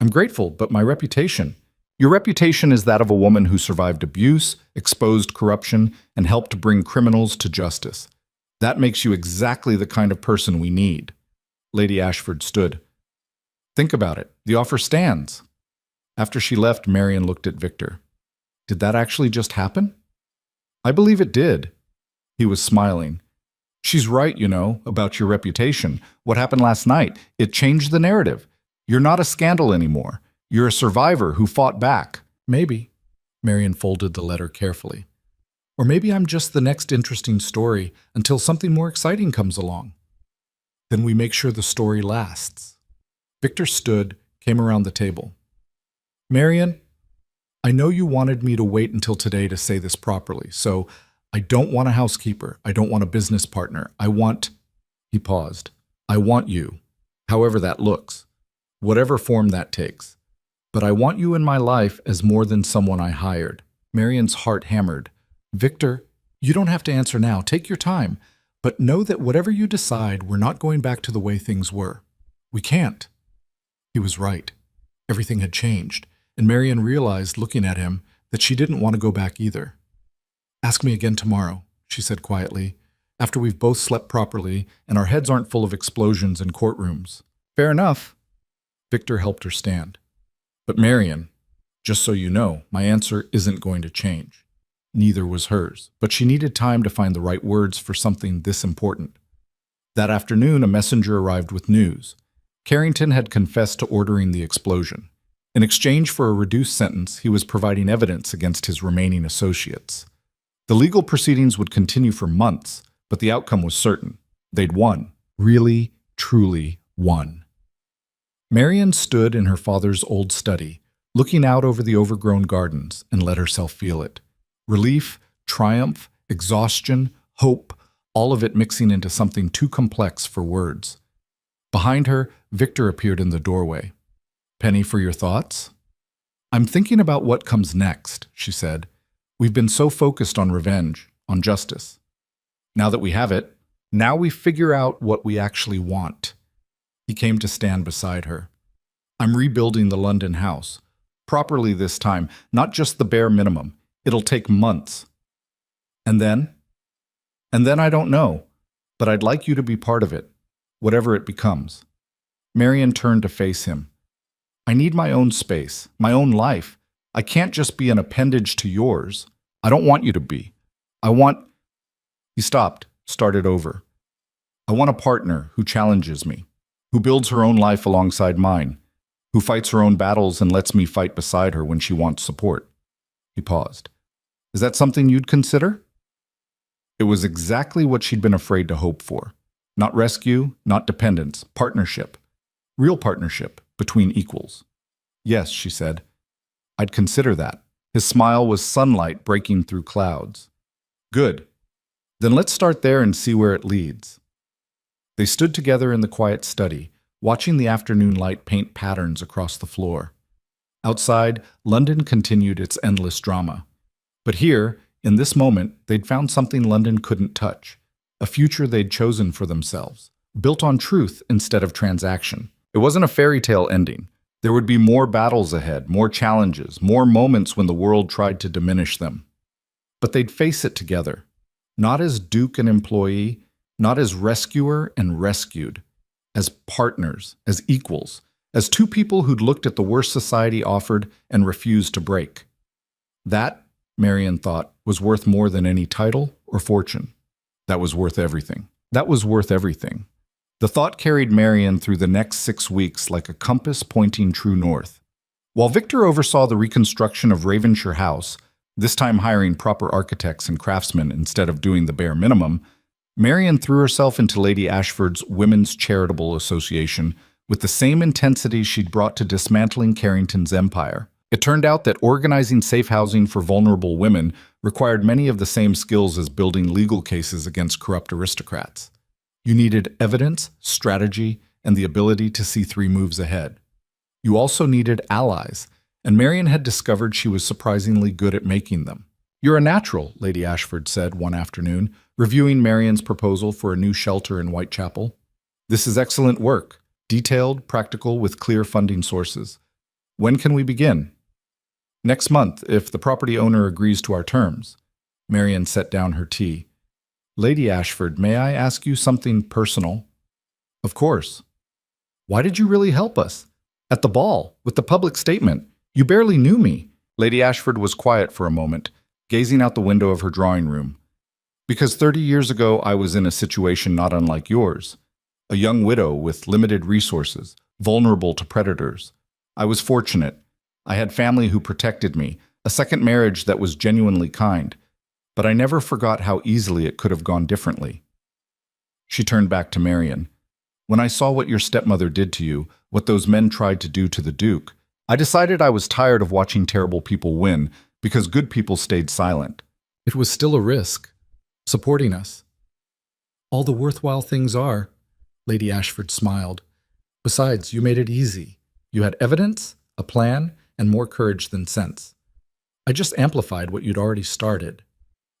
I'm grateful, but my reputation—" "Your reputation is that of a woman who survived abuse, exposed corruption, and helped bring criminals to justice. That makes you exactly the kind of person we need." Lady Ashford stood. "Think about it. The offer stands." After she left, Marian looked at Victor. "Did that actually just happen?" "I believe it did." He was smiling. "She's right, you know, about your reputation. What happened last night, it changed the narrative. You're not a scandal anymore. You're a survivor who fought back." "Maybe." Marian folded the letter carefully. "Or maybe I'm just the next interesting story until something more exciting comes along. Then we make sure the story lasts." Victor stood, came around the table. "Marian, I know you wanted me to wait until today to say this properly, so I don't want a housekeeper. I don't want a business partner. I want—" He paused. "I want you, however that looks, whatever form that takes. But I want you in my life as more than someone I hired." Marian's heart hammered. "Victor, you don't have to answer now. Take your time. But know that whatever you decide, we're not going back to the way things were. We can't." He was right. Everything had changed, and Marian realized, looking at him, that she didn't want to go back either. "Ask me again tomorrow," she said quietly, "after we've both slept properly and our heads aren't full of explosions in courtrooms." "Fair enough." Victor helped her stand. "But Marian, just so you know, my answer isn't going to change." Neither was hers, but she needed time to find the right words for something this important. That afternoon, a messenger arrived with news. Carrington had confessed to ordering the explosion. In exchange for a reduced sentence, he was providing evidence against his remaining associates. The legal proceedings would continue for months, but the outcome was certain. They'd won. Really, truly won. Marian stood in her father's old study, looking out over the overgrown gardens, and let herself feel it. Relief, triumph, exhaustion, hope, all of it mixing into something too complex for words. Behind her, Victor appeared in the doorway. "Penny, for your thoughts?" "I'm thinking about what comes next," she said. "We've been so focused on revenge, on justice. Now that we have it, now we figure out what we actually want." He came to stand beside her. "I'm rebuilding the London house. Properly this time, not just the bare minimum. It'll take months." "And then?" And then I don't know, but I'd like you to be part of it, whatever it becomes. Marion turned to face him. I need my own space, my own life. I can't just be an appendage to yours. I don't want you to be. I want... He stopped, started over. I want a partner who challenges me, who builds her own life alongside mine, who fights her own battles and lets me fight beside her when she wants support. He paused. Is that something you'd consider? It was exactly what she'd been afraid to hope for. Not rescue, not dependence, partnership. Real partnership between equals. Yes, she said. I'd consider that. His smile was sunlight breaking through clouds. Good. Then let's start there and see where it leads. They stood together in the quiet study, watching the afternoon light paint patterns across the floor. Outside, London continued its endless drama. But here, in this moment, they'd found something London couldn't touch, a future they'd chosen for themselves, built on truth instead of transaction. It wasn't a fairy tale ending. There would be more battles ahead, more challenges, more moments when the world tried to diminish them. But they'd face it together, not as Duke and employee, not as rescuer and rescued, as partners, as equals, as two people who'd looked at the worst society offered and refused to break. That, Marion thought, was worth more than any title or fortune. That was worth everything. That was worth everything. The thought carried Marion through the next 6 weeks like a compass pointing true north. While Victor oversaw the reconstruction of Ravenshire House, this time hiring proper architects and craftsmen instead of doing the bare minimum, Marion threw herself into Lady Ashford's Women's Charitable Association with the same intensity she'd brought to dismantling Carrington's empire. It turned out that organizing safe housing for vulnerable women required many of the same skills as building legal cases against corrupt aristocrats. You needed evidence, strategy, and the ability to see 3 moves ahead. You also needed allies, and Marion had discovered she was surprisingly good at making them. You're a natural, Lady Ashford said one afternoon, reviewing Marion's proposal for a new shelter in Whitechapel. This is excellent work, detailed, practical, with clear funding sources. When can we begin? Next month, if the property owner agrees to our terms. Marion set down her tea. Lady Ashford, may I ask you something personal? Of course. Why did you really help us? At the ball, with the public statement. You barely knew me. Lady Ashford was quiet for a moment, gazing out the window of her drawing room. Because 30 years ago I was in a situation not unlike yours. A young widow with limited resources, vulnerable to predators. I was fortunate. I had family who protected me, a second marriage that was genuinely kind. But I never forgot how easily it could have gone differently. She turned back to Marion. When I saw what your stepmother did to you, what those men tried to do to the Duke, I decided I was tired of watching terrible people win because good people stayed silent. It was still a risk, supporting us. All the worthwhile things are, Lady Ashford smiled. Besides, you made it easy. You had evidence, a plan, and more courage than sense. I just amplified what you'd already started.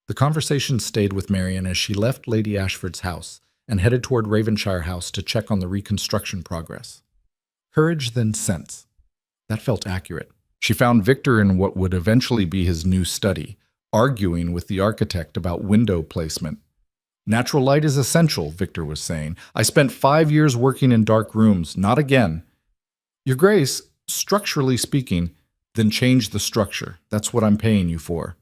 The conversation stayed with Marion as she left Lady Ashford's house and headed toward Ravenshire House to check on the reconstruction progress. Courage then sense. That felt accurate. She found Victor in what would eventually be his new study, arguing with the architect about window placement. Natural light is essential, Victor was saying. I spent 5 years working in dark rooms, not again. Your Grace, structurally speaking, then change the structure. That's what I'm paying you for.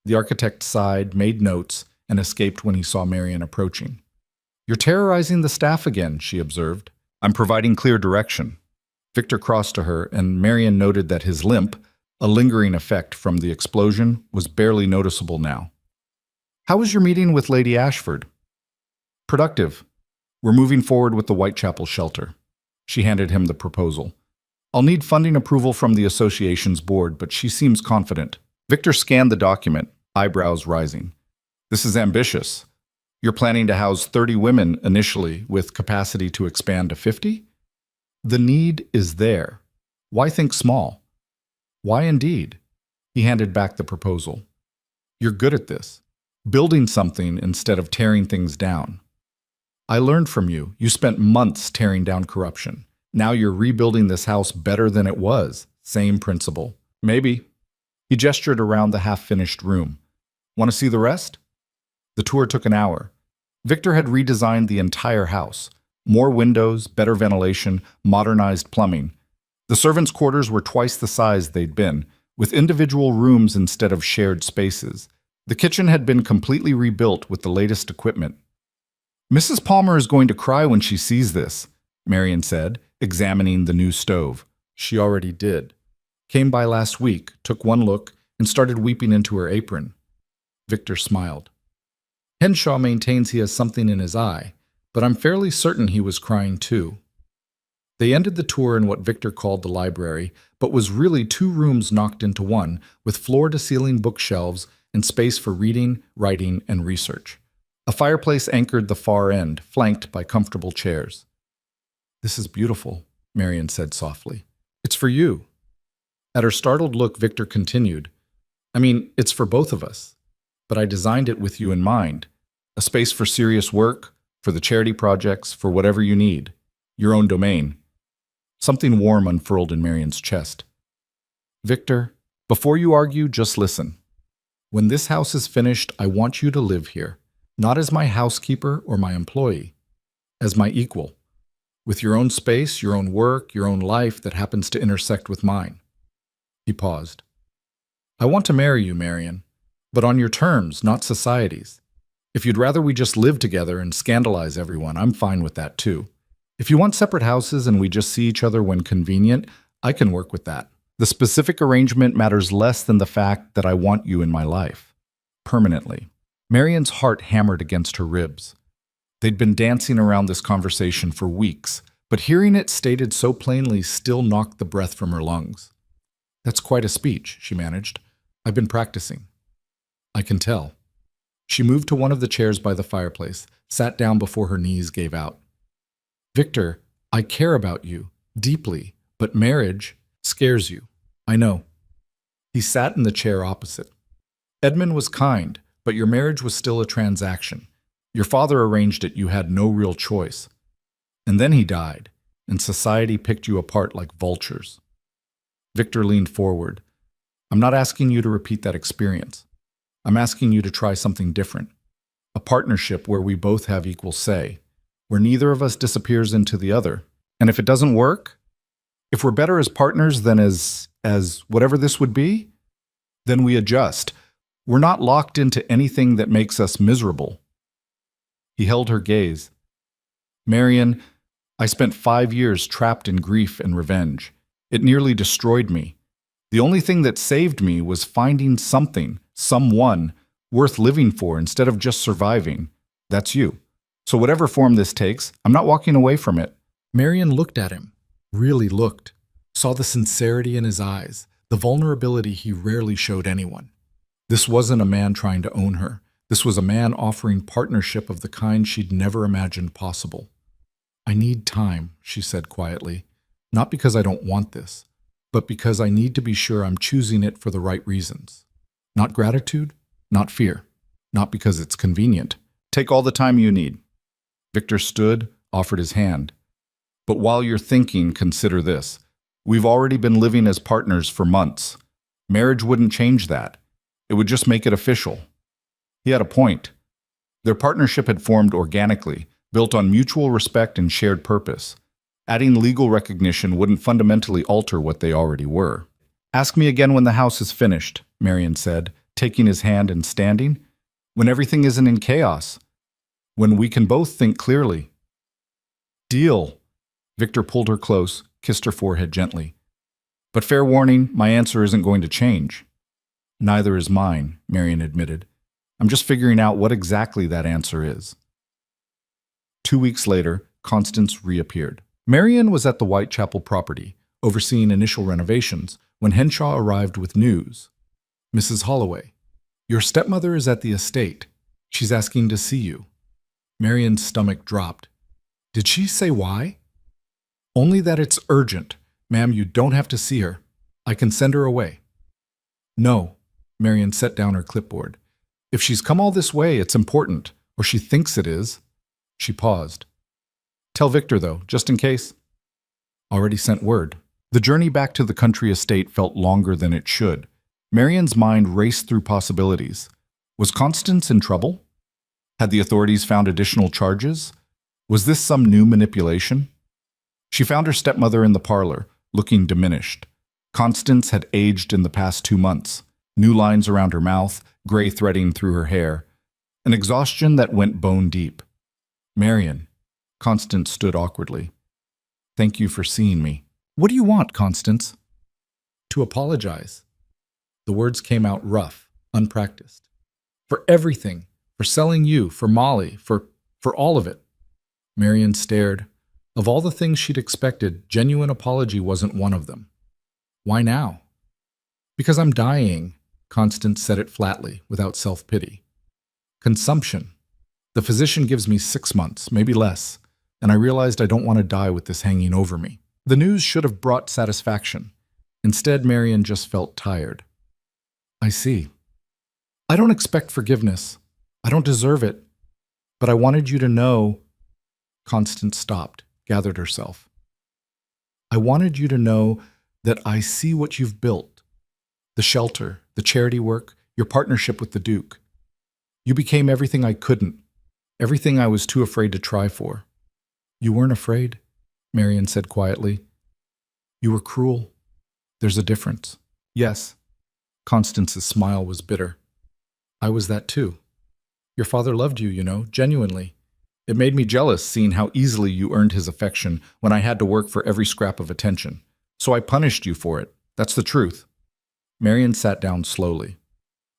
The architect sighed, made notes, and escaped when he saw Marion approaching. You're terrorizing the staff again, she observed. I'm providing clear direction. Victor crossed to her, and Marion noted that his limp, a lingering effect from the explosion, was barely noticeable now. How was your meeting with Lady Ashford? Productive. We're moving forward with the Whitechapel shelter. She handed him the proposal. I'll need funding approval from the association's board, but she seems confident. Victor scanned the document, eyebrows rising. This is ambitious. You're planning to house 30 women initially, with capacity to expand to 50? The need is there. Why think small? Why indeed? He handed back the proposal. You're good at this. Building something instead of tearing things down. I learned from you. You spent months tearing down corruption. Now you're rebuilding this house better than it was. Same principle. Maybe. He gestured around the half-finished room. Want to see the rest? The tour took an hour. Victor had redesigned the entire house. More windows, better ventilation, modernized plumbing. The servants' quarters were twice the size they'd been, with individual rooms instead of shared spaces. The kitchen had been completely rebuilt with the latest equipment. "Mrs. Palmer is going to cry when she sees this," Marion said, examining the new stove. She already did. Came by last week, took one look, and started weeping into her apron. Victor smiled. "Henshaw maintains he has something in his eye, but I'm fairly certain he was crying too." They ended the tour in what Victor called the library, but was really two rooms knocked into one, with floor-to-ceiling bookshelves and space for reading, writing, and research. A fireplace anchored the far end, flanked by comfortable chairs. "This is beautiful," Marion said softly. "It's for you." At her startled look, Victor continued, "I mean, it's for both of us, but I designed it with you in mind. A space for serious work, for the charity projects, for whatever you need. Your own domain." Something warm unfurled in Marion's chest. "Victor, before you argue, just listen. When this house is finished, I want you to live here, not as my housekeeper or my employee, as my equal, with your own space, your own work, your own life that happens to intersect with mine." He paused. "I want to marry you, Marion, but on your terms, not society's. If you'd rather we just live together and scandalize everyone, I'm fine with that too. If you want separate houses and we just see each other when convenient, I can work with that. The specific arrangement matters less than the fact that I want you in my life. Permanently." Marion's heart hammered against her ribs. They'd been dancing around this conversation for weeks, but hearing it stated so plainly still knocked the breath from her lungs. "That's quite a speech," she managed. "I've been practicing." "I can tell." She moved to one of the chairs by the fireplace, sat down before her knees gave out. "Victor, I care about you, deeply, but marriage scares you. I know." He sat in the chair opposite. "Edmund was kind, but your marriage was still a transaction. Your father arranged it, you had no real choice. And then he died, and society picked you apart like vultures." Victor leaned forward. "I'm not asking you to repeat that experience. I'm asking you to try something different. A partnership where we both have equal say, where neither of us disappears into the other. And if it doesn't work, if we're better as partners than as whatever this would be, then we adjust. We're not locked into anything that makes us miserable." He held her gaze. "Marion, I spent 5 years trapped in grief and revenge. It nearly destroyed me. The only thing that saved me was finding something, someone, worth living for instead of just surviving. That's you. So whatever form this takes, I'm not walking away from it." Marion looked at him, really looked, saw the sincerity in his eyes, the vulnerability he rarely showed anyone. This wasn't a man trying to own her. This was a man offering partnership of the kind she'd never imagined possible. "I need time," she said quietly, "not because I don't want this, but because I need to be sure I'm choosing it for the right reasons. Not gratitude, not fear, not because it's convenient. Take all the time you need." Victor stood, offered his hand. "But while you're thinking, consider this. We've already been living as partners for months. Marriage wouldn't change that. It would just make it official." He had a point. Their partnership had formed organically, built on mutual respect and shared purpose. Adding legal recognition wouldn't fundamentally alter what they already were. "Ask me again when the house is finished," Marion said, taking his hand and standing. "When everything isn't in chaos. When we can both think clearly." "Deal." Victor pulled her close, kissed her forehead gently. "But fair warning, my answer isn't going to change." "Neither is mine," Marion admitted. "I'm just figuring out what exactly that answer is." 2 weeks later, Constance reappeared. Marion was at the Whitechapel property, overseeing initial renovations, when Henshaw arrived with news. "Mrs. Holloway, your stepmother is at the estate. She's asking to see you." Marion's stomach dropped. "Did she say why?" "Only that it's urgent. Ma'am, you don't have to see her. I can send her away." "No." Marion set down her clipboard. "If she's come all this way, it's important, or she thinks it is." She paused. "Tell Victor, though, just in case." "Already sent word." The journey back to the country estate felt longer than it should. Marion's mind raced through possibilities. Was Constance in trouble? Had the authorities found additional charges? Was this some new manipulation? She found her stepmother in the parlor, looking diminished. Constance had aged in the past 2 months, new lines around her mouth, gray threading through her hair, an exhaustion that went bone deep. Marion. Constance stood awkwardly. Thank you for seeing me. What do you want, Constance? To apologize. The words came out rough, unpracticed. For everything. For selling you, for Molly, for all of it. Marion stared. Of all the things she'd expected, genuine apology wasn't one of them. Why now? Because I'm dying, Constance said it flatly, without self-pity. Consumption. The physician gives me 6 months, maybe less, and I realized I don't want to die with this hanging over me. The news should have brought satisfaction. Instead, Marion just felt tired. I see. I don't expect forgiveness. I don't deserve it. But I wanted you to know. Constance stopped, gathered herself. I wanted you to know that I see what you've built. The shelter, the charity work, your partnership with the Duke. You became everything I couldn't, everything I was too afraid to try for. You weren't afraid, Marion said quietly. You were cruel. There's a difference. Yes. Constance's smile was bitter. I was that too. Your father loved you, genuinely. It made me jealous seeing how easily you earned his affection when I had to work for every scrap of attention. So I punished you for it. That's the truth. Marion sat down slowly.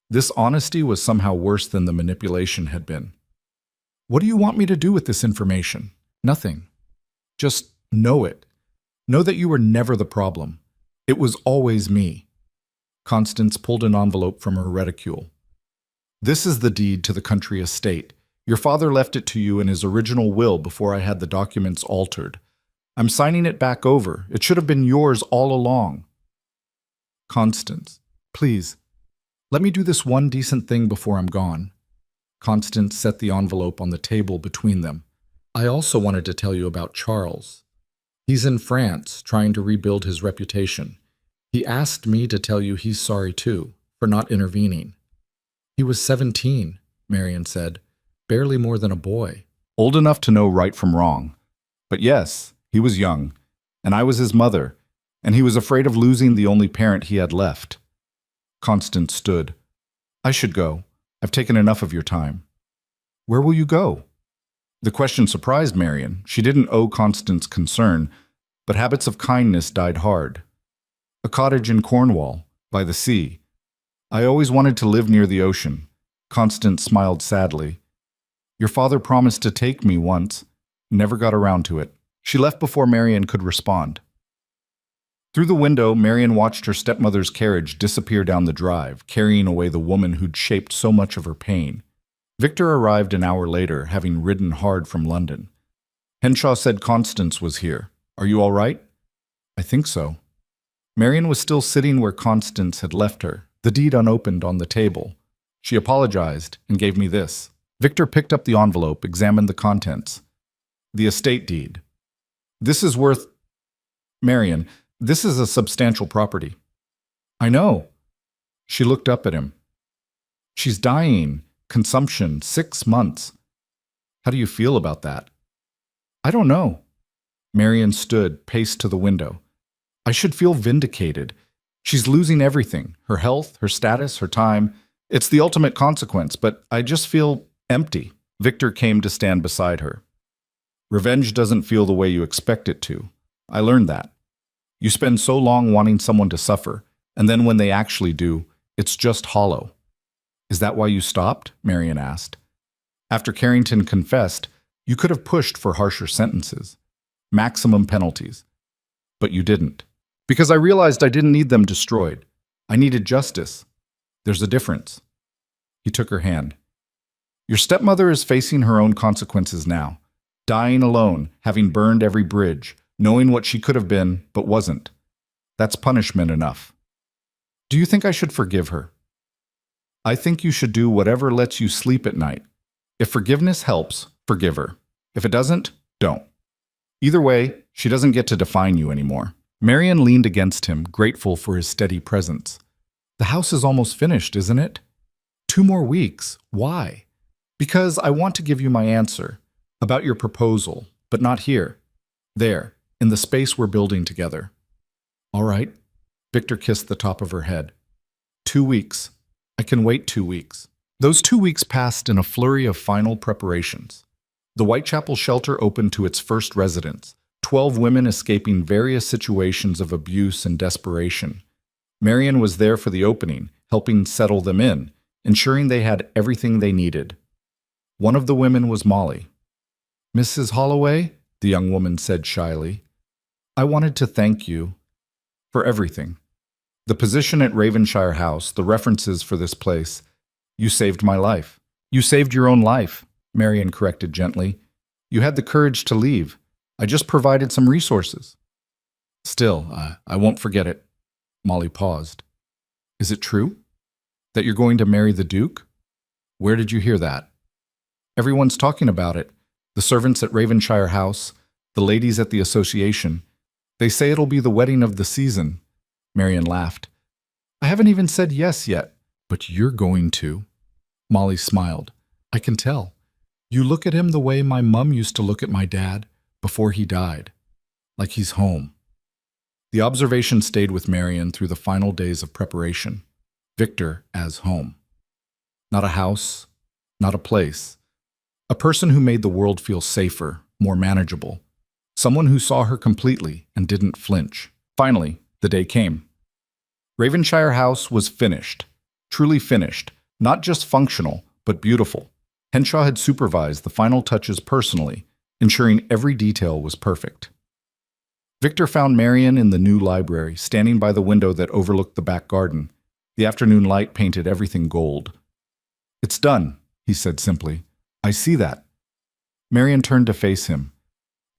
This honesty was somehow worse than the manipulation had been. What do you want me to do with this information? Nothing. Just know it. Know that you were never the problem. It was always me. Constance pulled an envelope from her reticule. This is the deed to the country estate. Your father left it to you in his original will before I had the documents altered. I'm signing it back over. It should have been yours all along. Constance, please, let me do this one decent thing before I'm gone. Constance set the envelope on the table between them. I also wanted to tell you about Charles. He's in France, trying to rebuild his reputation. He asked me to tell you he's sorry too, for not intervening. He was 17, Marion said, barely more than a boy. Old enough to know right from wrong. But yes, he was young, and I was his mother, and he was afraid of losing the only parent he had left. Constance stood. I should go. I've taken enough of your time. Where will you go? The question surprised Marion. She didn't owe Constance concern, but habits of kindness died hard. A cottage in Cornwall, by the sea. I always wanted to live near the ocean. Constance smiled sadly. Your father promised to take me once. Never got around to it. She left before Marion could respond. Through the window, Marion watched her stepmother's carriage disappear down the drive, carrying away the woman who'd shaped so much of her pain. Victor arrived an hour later, having ridden hard from London. Henshaw said Constance was here. Are you all right? I think so. Marion was still sitting where Constance had left her, the deed unopened on the table. She apologized and gave me this. Victor picked up the envelope, examined the contents. The estate deed. This is worth... Marion, this is a substantial property. I know. She looked up at him. She's dying. Consumption, 6 months. How do you feel about that? I don't know. Marion stood, paced to the window. I should feel vindicated. She's losing everything. Her health, her status, her time. It's the ultimate consequence, but I just feel empty. Victor came to stand beside her. Revenge doesn't feel the way you expect it to. I learned that. You spend so long wanting someone to suffer, and then when they actually do, it's just hollow. Is that why you stopped? Marion asked. After Carrington confessed, you could have pushed for harsher sentences, maximum penalties. But you didn't. Because I realized I didn't need them destroyed. I needed justice. There's a difference. He took her hand. Your stepmother is facing her own consequences now, dying alone, having burned every bridge, knowing what she could have been, but wasn't. That's punishment enough. Do you think I should forgive her? I think you should do whatever lets you sleep at night. If forgiveness helps, forgive her. If it doesn't, don't. Either way, she doesn't get to define you anymore. Marion leaned against him, grateful for his steady presence. The house is almost finished, isn't it? 2 more weeks. Why? Because I want to give you my answer about your proposal, but not here. There, in the space we're building together. All right. Victor kissed the top of her head. 2 weeks. I can wait 2 weeks. Those 2 weeks passed in a flurry of final preparations. The Whitechapel shelter opened to its first residents, 12 women escaping various situations of abuse and desperation. Marian was there for the opening, helping settle them in, ensuring they had everything they needed. One of the women was Molly. "Mrs. Holloway," the young woman said shyly, "I wanted to thank you for everything. The position at Ravenshire House, the references for this place. You saved my life." "You saved your own life," Marian corrected gently. "You had the courage to leave. I just provided some resources." "Still, I won't forget it." Molly paused. "Is it true? That you're going to marry the Duke? Where did you hear that?" "Everyone's talking about it. The servants at Ravenshire House, the ladies at the association. They say it'll be the wedding of the season." Marian laughed. "I haven't even said yes yet." "But you're going to." Molly smiled. "I can tell. You look at him the way my mum used to look at my dad before he died. Like he's home." The observation stayed with Marian through the final days of preparation. Victor as home. Not a house, not a place. A person who made the world feel safer, more manageable. Someone who saw her completely and didn't flinch. Finally, the day came. Ravenshire House was finished. Truly finished. Not just functional, but beautiful. Henshaw had supervised the final touches personally, ensuring every detail was perfect. Victor found Marian in the new library, standing by the window that overlooked the back garden. The afternoon light painted everything gold. "It's done," he said simply. "I see that." Marian turned to face him.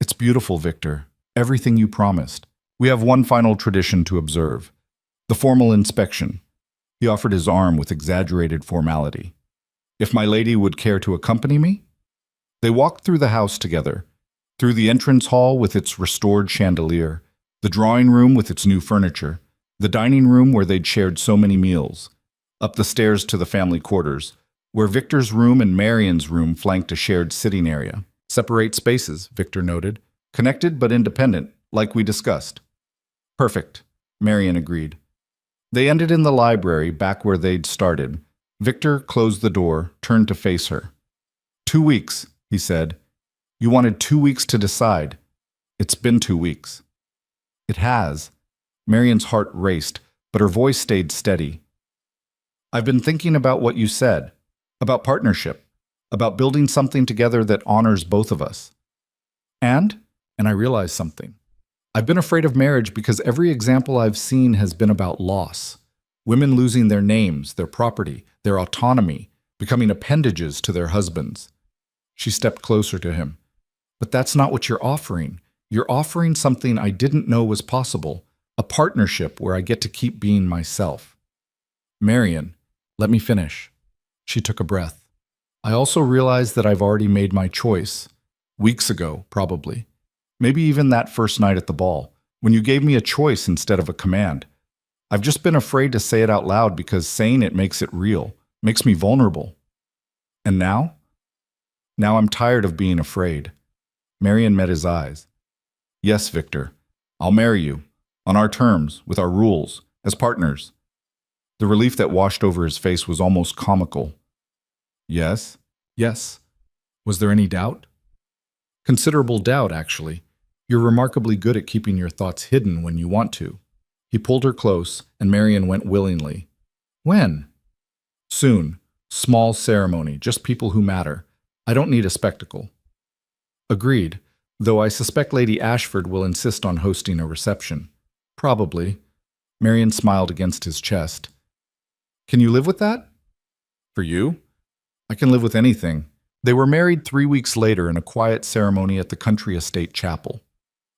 "It's beautiful, Victor. Everything you promised. We have one final tradition to observe. The formal inspection." He offered his arm with exaggerated formality. "If my lady would care to accompany me?" They walked through the house together. Through the entrance hall with its restored chandelier, the drawing room with its new furniture, the dining room where they'd shared so many meals, up the stairs to the family quarters, where Victor's room and Marian's room flanked a shared sitting area. "Separate spaces," Victor noted. "Connected but independent, like we discussed." "Perfect," Marian agreed. They ended in the library, back where they'd started. Victor closed the door, turned to face her. 2 weeks, he said. "You wanted 2 weeks to decide. It's been 2 weeks." "It has." Marian's heart raced, but her voice stayed steady. "I've been thinking about what you said, about partnership, about building something together that honors both of us. And I realized something. I've been afraid of marriage because every example I've seen has been about loss. Women losing their names, their property, their autonomy, becoming appendages to their husbands." She stepped closer to him. "But that's not what you're offering. You're offering something I didn't know was possible, a partnership where I get to keep being myself." "Marian, let me finish." She took a breath. "I also realized that I've already made my choice. Weeks ago, probably. Maybe even that first night at the ball, when you gave me a choice instead of a command. I've just been afraid to say it out loud because saying it makes it real, makes me vulnerable. And now? Now I'm tired of being afraid." Marian met his eyes. "Yes, Victor. I'll marry you. On our terms, with our rules, as partners." The relief that washed over his face was almost comical. "Yes? Yes. Was there any doubt?" "Considerable doubt, actually. You're remarkably good at keeping your thoughts hidden when you want to." He pulled her close, and Marian went willingly. "When?" "Soon. Small ceremony, just people who matter. I don't need a spectacle." "Agreed, though I suspect Lady Ashford will insist on hosting a reception." "Probably." Marian smiled against his chest. "Can you live with that?" "For you? I can live with anything." They were married 3 weeks later in a quiet ceremony at the country estate chapel.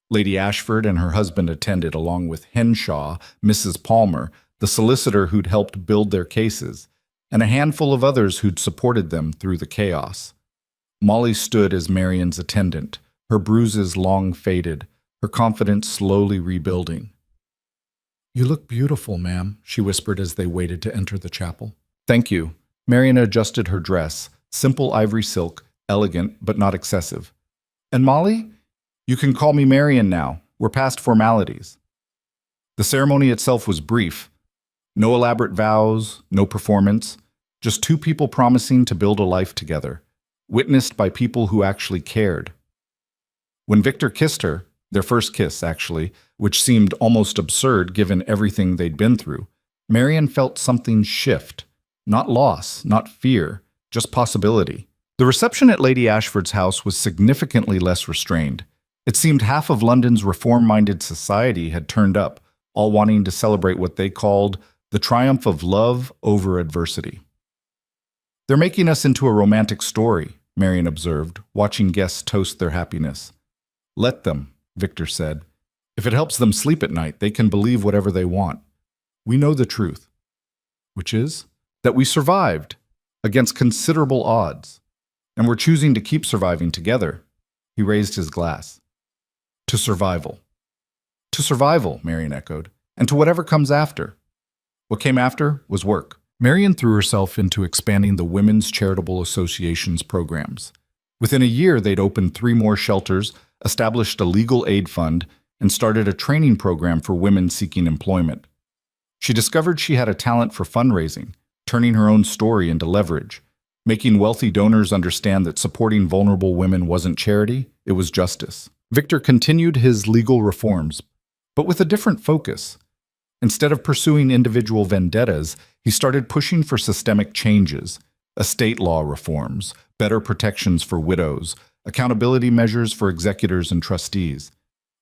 Lady Ashford and her husband attended, along with Henshaw, Mrs. Palmer, the solicitor who'd helped build their cases, and a handful of others who'd supported them through the chaos. Molly stood as Marian's attendant, her bruises long faded, her confidence slowly rebuilding. "You look beautiful, ma'am," she whispered as they waited to enter the chapel. "Thank you." Marian adjusted her dress, Simple ivory silk, elegant but not excessive. And Molly? You can call me Marian now. We're past formalities. The ceremony itself was brief. No elaborate vows, no performance, just two people promising to build a life together, witnessed by people who actually cared. When Victor kissed her, their first kiss actually, which seemed almost absurd given everything they'd been through, Marian felt something shift. Not loss, not fear, just possibility. The reception at Lady Ashford's house was significantly less restrained. It seemed half of London's reform-minded society had turned up, all wanting to celebrate what they called the triumph of love over adversity. They're making us into a romantic story, Marian observed, watching guests toast their happiness. Let them, Victor said. If it helps them sleep at night, they can believe whatever they want. We know the truth, which is that we survived against considerable odds, and we're choosing to keep surviving together. He raised his glass. To survival. To survival, Marian echoed, and to whatever comes after. What came after was work. Marian threw herself into expanding the Women's Charitable Association's programs. Within a year, they'd opened 3 more shelters, established a legal aid fund, and started a training program for women seeking employment. She discovered she had a talent for fundraising, turning her own story into leverage, making wealthy donors understand that supporting vulnerable women wasn't charity, it was justice. Victor continued his legal reforms, but with a different focus. Instead of pursuing individual vendettas, he started pushing for systemic changes, estate law reforms, better protections for widows, accountability measures for executors and trustees.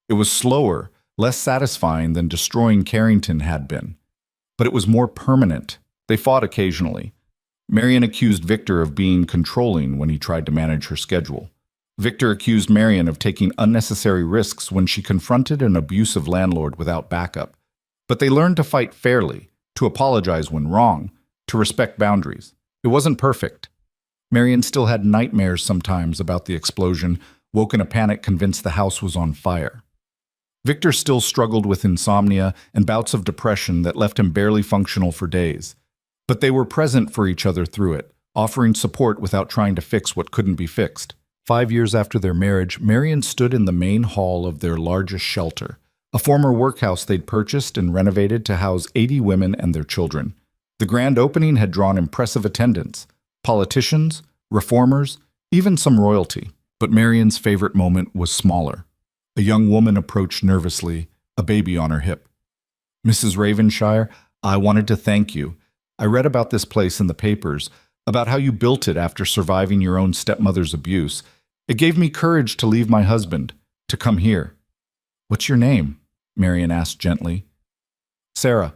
It was slower, less satisfying than destroying Carrington had been. But it was more permanent. They fought occasionally. Marian accused Victor of being controlling when he tried to manage her schedule. Victor accused Marian of taking unnecessary risks when she confronted an abusive landlord without backup. But they learned to fight fairly, to apologize when wrong, to respect boundaries. It wasn't perfect. Marian still had nightmares sometimes about the explosion, woke in a panic convinced the house was on fire. Victor still struggled with insomnia and bouts of depression that left him barely functional for days. But they were present for each other through it, offering support without trying to fix what couldn't be fixed. 5 years after their marriage, Marian stood in the main hall of their largest shelter, a former workhouse they'd purchased and renovated to house 80 women and their children. The grand opening had drawn impressive attendance, politicians, reformers, even some royalty. But Marian's favorite moment was smaller. A young woman approached nervously, a baby on her hip. Mrs. Ravenshire, I wanted to thank you. I read about this place in the papers, about how you built it after surviving your own stepmother's abuse. It gave me courage to leave my husband, to come here. What's your name? Marian asked gently. Sarah.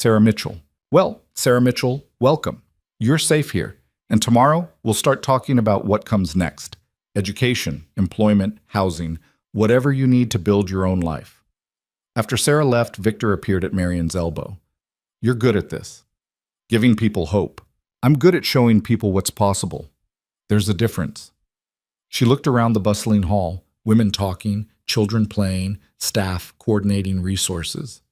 Sarah Mitchell. Well, Sarah Mitchell, welcome. You're safe here. And tomorrow, we'll start talking about what comes next. Education, employment, housing, whatever you need to build your own life. After Sarah left, Victor appeared at Marian's elbow. You're good at this. Giving people hope. I'm good at showing people what's possible. There's a difference. She looked around the bustling hall, women talking, children playing, staff coordinating resources.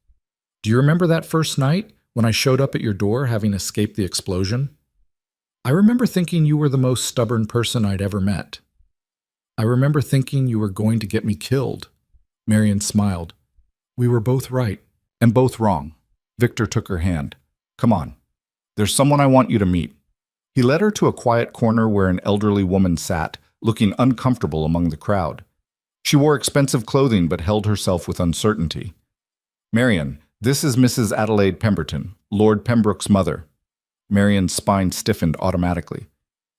Do you remember that first night when I showed up at your door having escaped the explosion? I remember thinking you were the most stubborn person I'd ever met. I remember thinking you were going to get me killed. Marian smiled. We were both right, and both wrong. Victor took her hand. Come on. There's someone I want you to meet. He led her to a quiet corner where an elderly woman sat, looking uncomfortable among the crowd. She wore expensive clothing but held herself with uncertainty. Marian, this is Mrs. Adelaide Pemberton, Lord Pembroke's mother. Marian's spine stiffened automatically.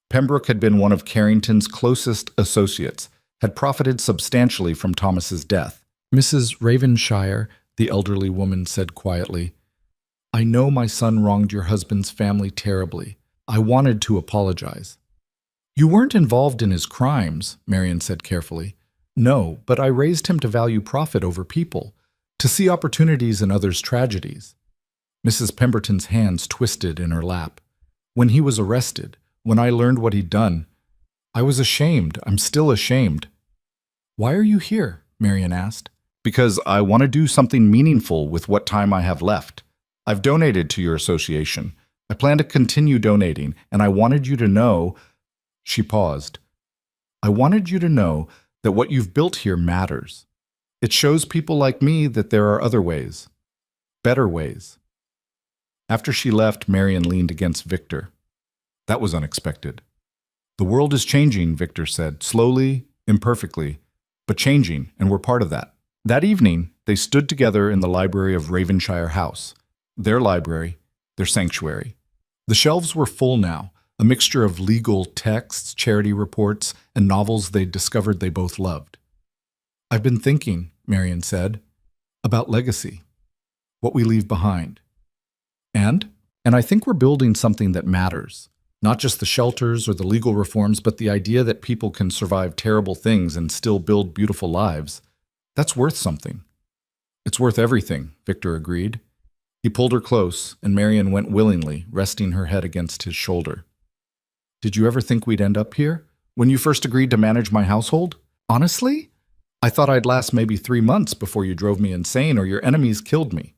Pembroke had been one of Carrington's closest associates, had profited substantially from Thomas's death. Mrs. Ravenshire, the elderly woman said quietly, I know my son wronged your husband's family terribly. I wanted to apologize. You weren't involved in his crimes, Marian said carefully. No, but I raised him to value profit over people, to see opportunities in others' tragedies. Mrs. Pemberton's hands twisted in her lap. When he was arrested, when I learned what he'd done, I was ashamed. I'm still ashamed. Why are you here? Marian asked. Because I want to do something meaningful with what time I have left. I've donated to your association. I plan to continue donating, and I wanted you to know She paused. I wanted you to know that what you've built here matters. It shows people like me that there are other ways, better ways. After she left, Marion leaned against Victor. That was unexpected. The world is changing, Victor said, slowly, imperfectly, but changing, and we're part of that. That evening, they stood together in the library of Ravenshire House, their library, their sanctuary. The shelves were full now, a mixture of legal texts, charity reports, and novels they'd discovered they both loved. I've been thinking, Marion said, about legacy, what we leave behind. And I think we're building something that matters. Not just the shelters or the legal reforms, but the idea that people can survive terrible things and still build beautiful lives. That's worth something. It's worth everything, Victor agreed. He pulled her close, and Marion went willingly, resting her head against his shoulder. Did you ever think we'd end up here? When you first agreed to manage my household? Honestly? I thought I'd last maybe 3 months before you drove me insane or your enemies killed me.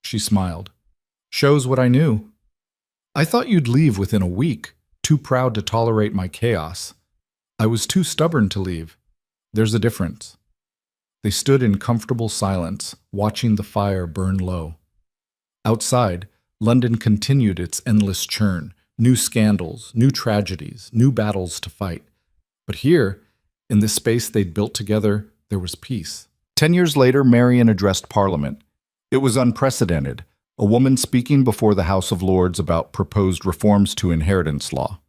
She smiled. Shows what I knew. I thought you'd leave within a week, too proud to tolerate my chaos. I was too stubborn to leave. There's a difference. They stood in comfortable silence, watching the fire burn low. Outside, London continued its endless churn, new scandals, new tragedies, new battles to fight. But here, in this space they'd built together, there was peace. 10 years later, Marion addressed Parliament. It was unprecedented, a woman speaking before the House of Lords about proposed reforms to inheritance law.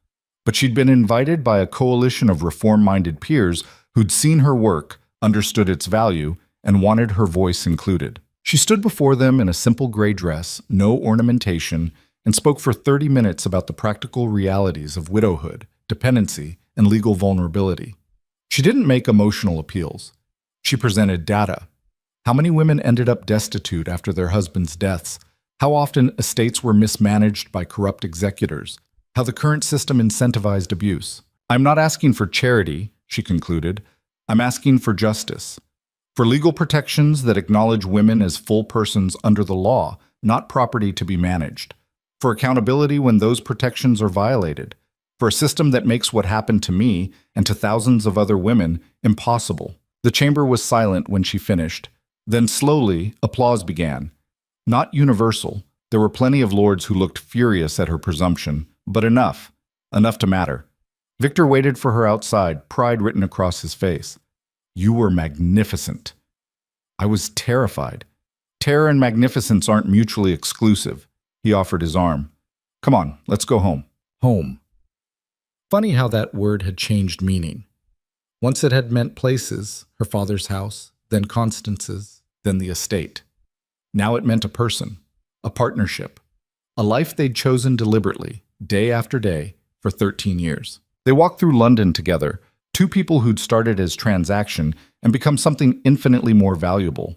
But she'd been invited by a coalition of reform-minded peers who'd seen her work, understood its value, and wanted her voice included. She stood before them in a simple gray dress, no ornamentation, and spoke for 30 minutes about the practical realities of widowhood, dependency, and legal vulnerability. She didn't make emotional appeals. She presented data. How many women ended up destitute after their husbands' deaths? How often estates were mismanaged by corrupt executors? How the current system incentivized abuse? I'm not asking for charity, she concluded. I'm asking for justice. For legal protections that acknowledge women as full persons under the law, not property to be managed. For accountability when those protections are violated. For a system that makes what happened to me and to thousands of other women impossible. The chamber was silent when she finished. Then slowly, applause began. Not universal. There were plenty of lords who looked furious at her presumption, but enough to matter. Victor waited for her outside, pride written across his face. You were magnificent. I was terrified. Terror and magnificence aren't mutually exclusive. He offered his arm. Come on, let's go home. Home. Funny how that word had changed meaning. Once it had meant places, her father's house, then Constance's, then the estate. Now it meant a person, a partnership, a life they'd chosen deliberately, day after day, for 13 years. They walked through London together, two people who'd started as transaction and become something infinitely more valuable.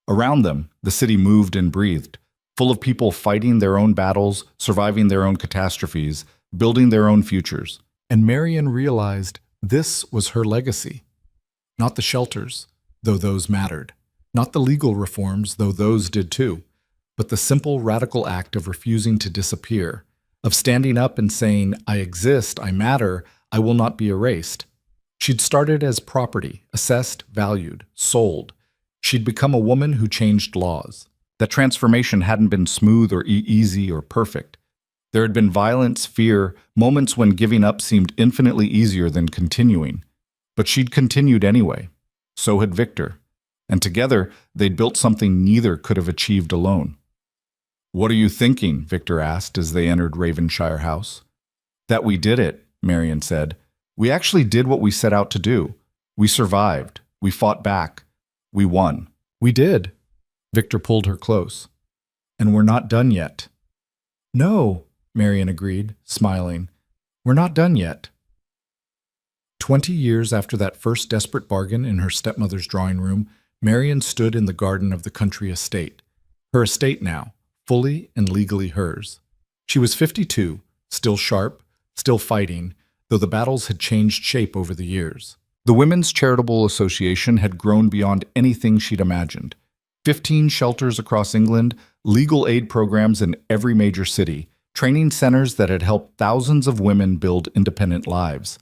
Around them, the city moved and breathed, full of people fighting their own battles, surviving their own catastrophes, building their own futures. And Marion realized this was her legacy. Not the shelters, though those mattered. Not the legal reforms, though those did too. But the simple, radical act of refusing to disappear, of standing up and saying, I exist, I matter, I will not be erased. She'd started as property, assessed, valued, sold. She'd become a woman who changed laws. That transformation hadn't been smooth or easy or perfect. There had been violence, fear, moments when giving up seemed infinitely easier than continuing. But she'd continued anyway. So had Victor. And together, they'd built something neither could have achieved alone. What are you thinking? Victor asked as they entered Ravenshire House. That we did it, Marion said. We actually did what we set out to do. We survived. We fought back. We won. We did. Victor pulled her close. And we're not done yet. No, Marion agreed, smiling. We're not done yet. 20 years after that first desperate bargain in her stepmother's drawing room, Marion stood in the garden of the country estate. Her estate now, fully and legally hers. She was 52, still sharp, still fighting, though the battles had changed shape over the years. The Women's Charitable Association had grown beyond anything she'd imagined. 15 shelters across England, legal aid programs in every major city, training centers that had helped thousands of women build independent lives.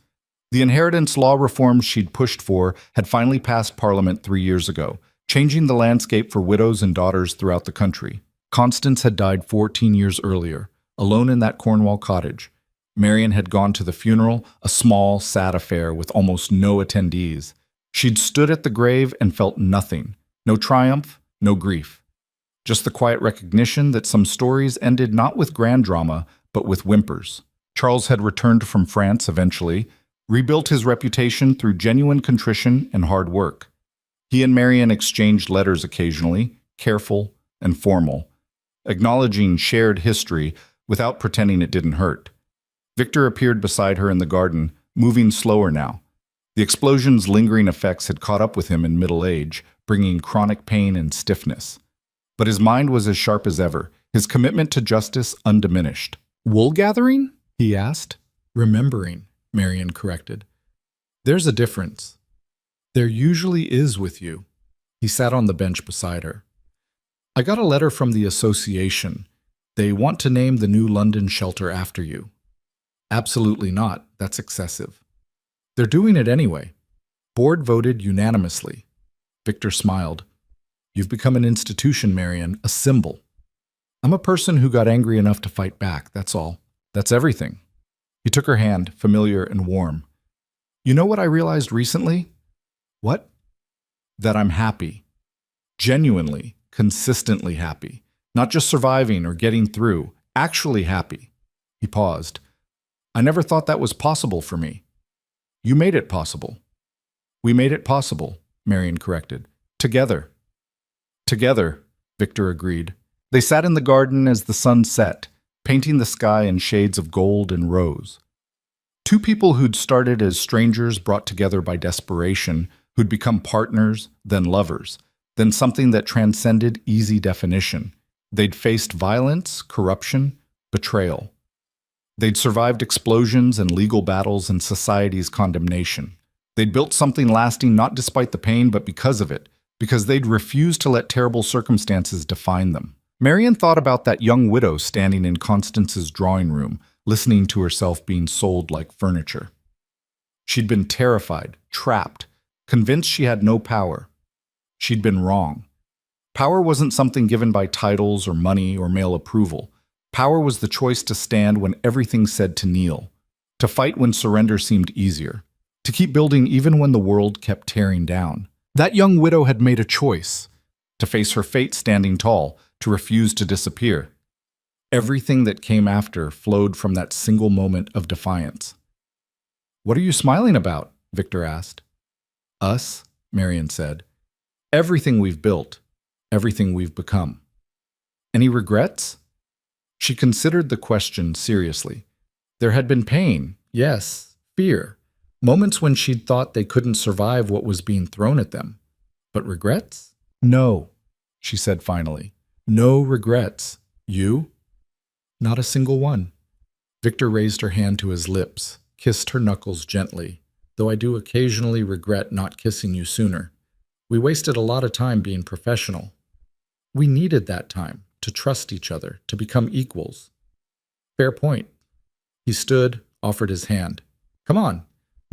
The inheritance law reforms she'd pushed for had finally passed Parliament 3 years ago, changing the landscape for widows and daughters throughout the country. Constance had died 14 years earlier, alone in that Cornwall cottage. Marian had gone to the funeral, a small, sad affair with almost no attendees. She'd stood at the grave and felt nothing. No triumph, no grief. Just the quiet recognition that some stories ended not with grand drama, but with whimpers. Charles had returned from France eventually, rebuilt his reputation through genuine contrition and hard work. He and Marian exchanged letters occasionally, careful and formal, acknowledging shared history without pretending it didn't hurt. Victor appeared beside her in the garden, moving slower now. The explosion's lingering effects had caught up with him in middle age, bringing chronic pain and stiffness. But his mind was as sharp as ever, his commitment to justice undiminished. "Wool gathering?" he asked. "Remembering," Marian corrected. "There's a difference. There usually is with you." He sat on the bench beside her. "I got a letter from the association. They want to name the new London shelter after you." "Absolutely not. That's excessive." "They're doing it anyway." Board voted unanimously. Victor smiled. "You've become an institution, Marian, a symbol." "I'm a person who got angry enough to fight back, that's all. That's everything." He took her hand, familiar and warm. "You know what I realized recently?" "What?" "That I'm happy. Genuinely, consistently happy. Not just surviving or getting through, actually happy." He paused. "I never thought that was possible for me." "You made it possible." "We made it possible," Marian corrected. "Together." "Together," Victor agreed. They sat in the garden as the sun set, painting the sky in shades of gold and rose. Two people who'd started as strangers brought together by desperation, who'd become partners, then lovers, then something that transcended easy definition. They'd faced violence, corruption, betrayal. They'd survived explosions and legal battles and society's condemnation. They'd built something lasting not despite the pain, but because of it, because they'd refused to let terrible circumstances define them. Marian thought about that young widow standing in Constance's drawing room, listening to herself being sold like furniture. She'd been terrified, trapped, convinced she had no power. She'd been wrong. Power wasn't something given by titles or money or male approval. Power was the choice to stand when everything said to kneel, to fight when surrender seemed easier, to keep building even when the world kept tearing down. That young widow had made a choice, to face her fate standing tall, to refuse to disappear. Everything that came after flowed from that single moment of defiance. "What are you smiling about?" Victor asked. "Us," Marian said. "Everything we've built, everything we've become." "Any regrets?" She considered the question seriously. There had been pain, yes, fear, moments when she'd thought they couldn't survive what was being thrown at them. But regrets? "No," she said finally. "No regrets. You?" "Not a single one." Victor raised her hand to his lips, kissed her knuckles gently, "Though I do occasionally regret not kissing you sooner. We wasted a lot of time being professional. We needed that time to trust each other, to become equals." "Fair point." He stood, offered his hand. "Come on.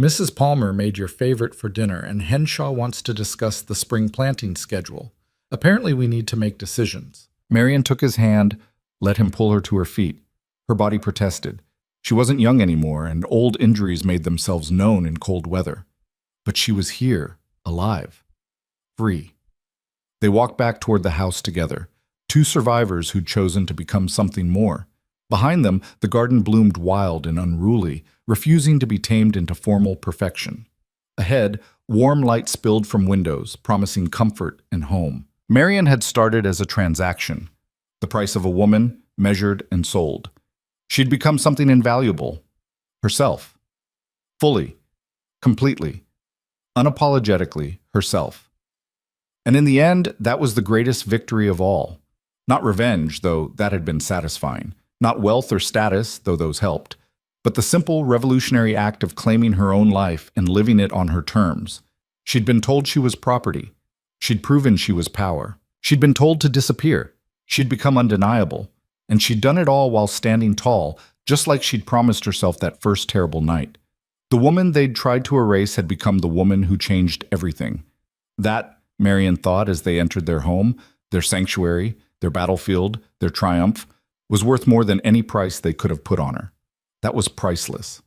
Mrs. Palmer made your favorite for dinner, and Henshaw wants to discuss the spring planting schedule. Apparently we need to make decisions." Marian took his hand, let him pull her to her feet. Her body protested. She wasn't young anymore, and old injuries made themselves known in cold weather. But she was here, alive, free. They walked back toward the house together, two survivors who'd chosen to become something more. Behind them, the garden bloomed wild and unruly, refusing to be tamed into formal perfection. Ahead, warm light spilled from windows, promising comfort and home. Marian had started as a transaction, the price of a woman, measured and sold. She'd become something invaluable, herself. Fully, completely, unapologetically herself. And in the end, that was the greatest victory of all. Not revenge, though that had been satisfying. Not wealth or status, though those helped. But the simple, revolutionary act of claiming her own life and living it on her terms. She'd been told she was property. She'd proven she was power. She'd been told to disappear. She'd become undeniable. And she'd done it all while standing tall, just like she'd promised herself that first terrible night. The woman they'd tried to erase had become the woman who changed everything. That, Marion thought as they entered their home, their sanctuary, their battlefield, their triumph, was worth more than any price they could have put on her. That was priceless.